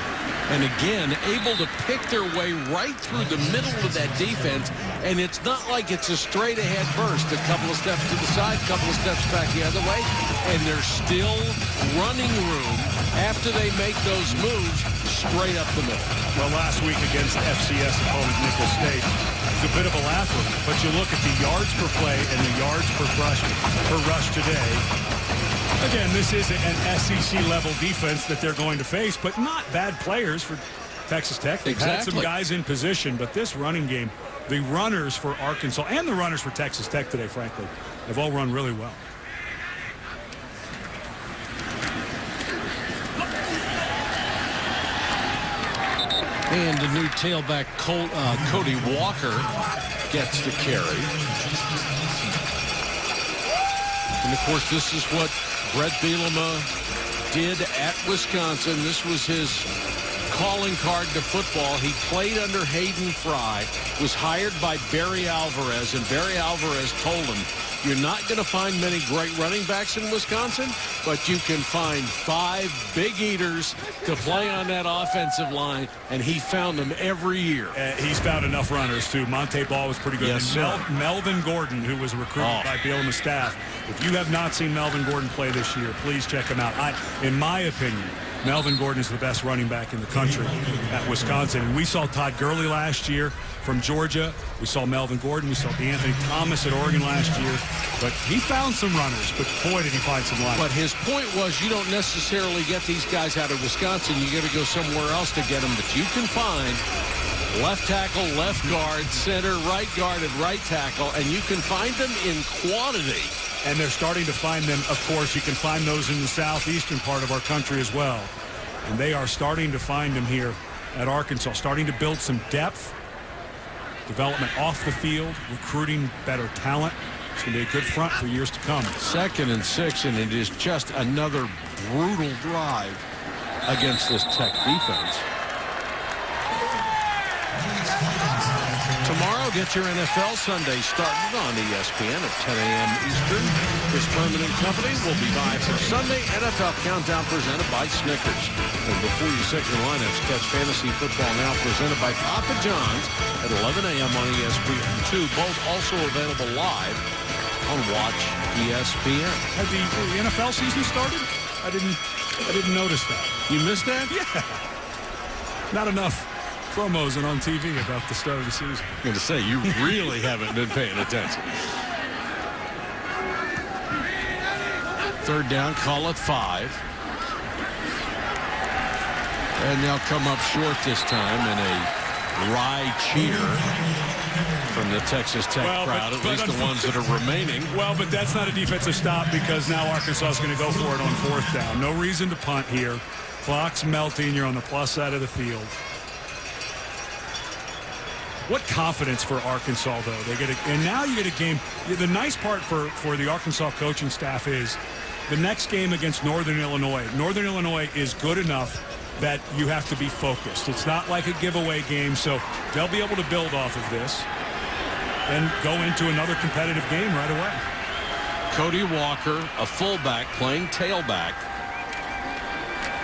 S2: And again, able to pick their way right through the middle of that defense. And it's not like it's a straight ahead burst. A couple of steps to the side, a couple of steps back the other way. And there's still running room after they make those moves straight up the middle.
S3: Well, last week against FCS opponent Nicholls State, it was a bit of a laugher. But you look at the yards per play and the yards per rush today. Again, this is an SEC-level defense that they're going to face, but not bad players for Texas Tech. They've had some guys in position, but this running game, the runners for Arkansas and the runners for Texas Tech today, frankly, have all run really well.
S2: And the new tailback, Cody Walker, gets the carry. And, of course, this is what Brett Bielema did at Wisconsin. This was his calling card to football. He played under Hayden Fry, was hired by Barry Alvarez, and Barry Alvarez told him, You're not going to find many great running backs in Wisconsin, but you can find 5 big eaters to play on that offensive line, and he found them every year.
S3: He's found enough runners, too. Monte Ball was pretty good.
S2: Yes,
S3: and Melvin Gordon, who was recruited by Bielema's staff. If you have not seen Melvin Gordon play this year, please check him out. In my opinion, Melvin Gordon is the best running back in the country at Wisconsin. And we saw Todd Gurley last year from Georgia. We saw Melvin Gordon. We saw DeAnthony Thomas at Oregon last year. But he found some runners, but boy, did he find some life.
S2: But his point was you don't necessarily get these guys out of Wisconsin. You got to go somewhere else to get them. But you can find left tackle, left guard, center, right guard, and right tackle, and you can find them in quantity.
S3: And they're starting to find them. Of course, you can find those in the southeastern part of our country as well. And they are starting to find them here at Arkansas, starting to build some depth, development off the field, recruiting better talent. It's going to be a good front for years to come.
S2: 2nd and 6, and it is just another brutal drive against this Tech defense. Tomorrow, get your NFL Sunday started on ESPN at 10 a.m. Eastern. Chris Berman and company will be live for Sunday NFL Countdown presented by Snickers. And before you set your lineups, catch Fantasy Football Now presented by Papa John's at 11 a.m. on ESPN2. Both also available live on Watch ESPN.
S3: Has the NFL season started? I didn't notice that.
S2: You missed that?
S3: Yeah. Not enough promos and on TV about the start of the season.
S2: I'm going to say, you really haven't been paying attention. 3rd down, call it 5. And they'll come up short this time in a wry cheer from the Texas Tech crowd, at least the ones that are remaining.
S3: Well, but that's not a defensive stop because now Arkansas is going to go for it on 4th down. No reason to punt here. Clock's melting. You're on the plus side of the field. What confidence for Arkansas, though. They get and now you get a game. The nice part for the Arkansas coaching staff is the next game against Northern Illinois. Northern Illinois is good enough that you have to be focused. It's not like a giveaway game, so they'll be able to build off of this and go into another competitive game right away.
S2: Cody Walker, a fullback playing tailback,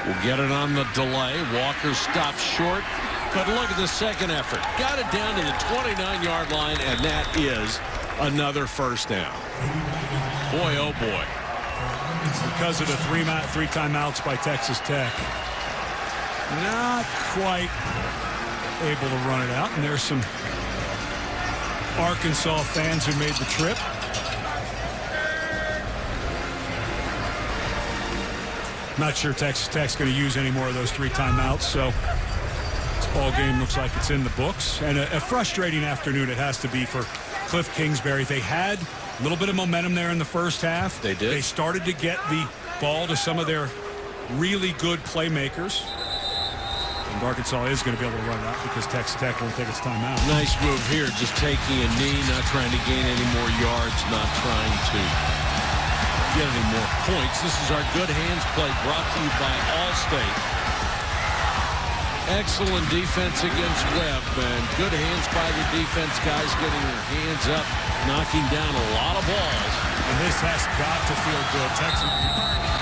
S2: will get it on the delay. Walker stops short. But look at the second effort. Got it down to the 29-yard line, and that is another 1st down. Boy, oh boy.
S3: Because of the three timeouts by Texas Tech, not quite able to run it out. And there's some Arkansas fans who made the trip. Not sure Texas Tech's going to use any more of those 3 timeouts, so ball game looks like it's in the books. And a frustrating afternoon it has to be for Cliff Kingsbury. They had a little bit of momentum there in the first half.
S2: They did.
S3: They started to get the ball to some of their really good playmakers. And Arkansas is going to be able to run it out because Texas Tech won't take its time out.
S2: Nice move here, just taking a knee, not trying to gain any more yards, not trying to get any more points. This is our Good Hands play brought to you by Allstate. Excellent defense against Webb, and good hands by the defense guys, getting their hands up, knocking down a lot of balls.
S3: And this has got to feel good.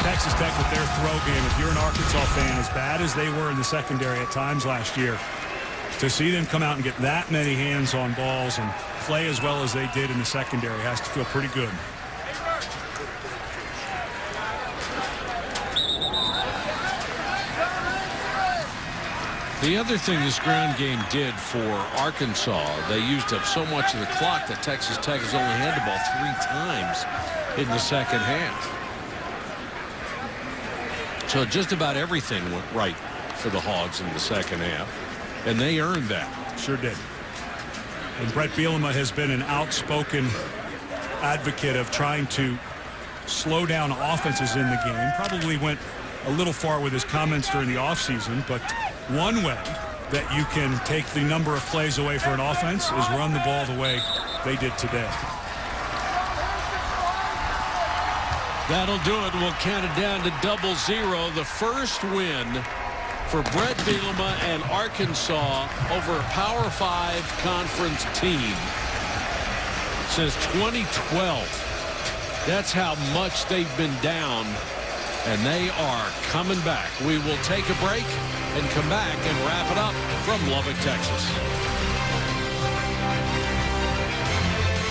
S3: Texas Tech with their throw game. If you're an Arkansas fan, as bad as they were in the secondary at times last year, to see them come out and get that many hands on balls and play as well as they did in the secondary has to feel pretty good.
S2: The other thing this ground game did for Arkansas, they used up so much of the clock that Texas Tech has only had the ball 3 times in the second half. So just about everything went right for the Hogs in the second half, and they earned that.
S3: Sure did. And Brett Bielema has been an outspoken advocate of trying to slow down offenses in the game. Probably went a little far with his comments during the offseason, but one way that you can take the number of plays away for an offense is run the ball the way they did today.
S2: That'll do it. We'll count it down to 0-0. The first win for Brett Bielema and Arkansas over a Power 5 conference team since 2012. That's how much they've been down, and they are coming back. We will take a break and come back and wrap it up from Lubbock, Texas.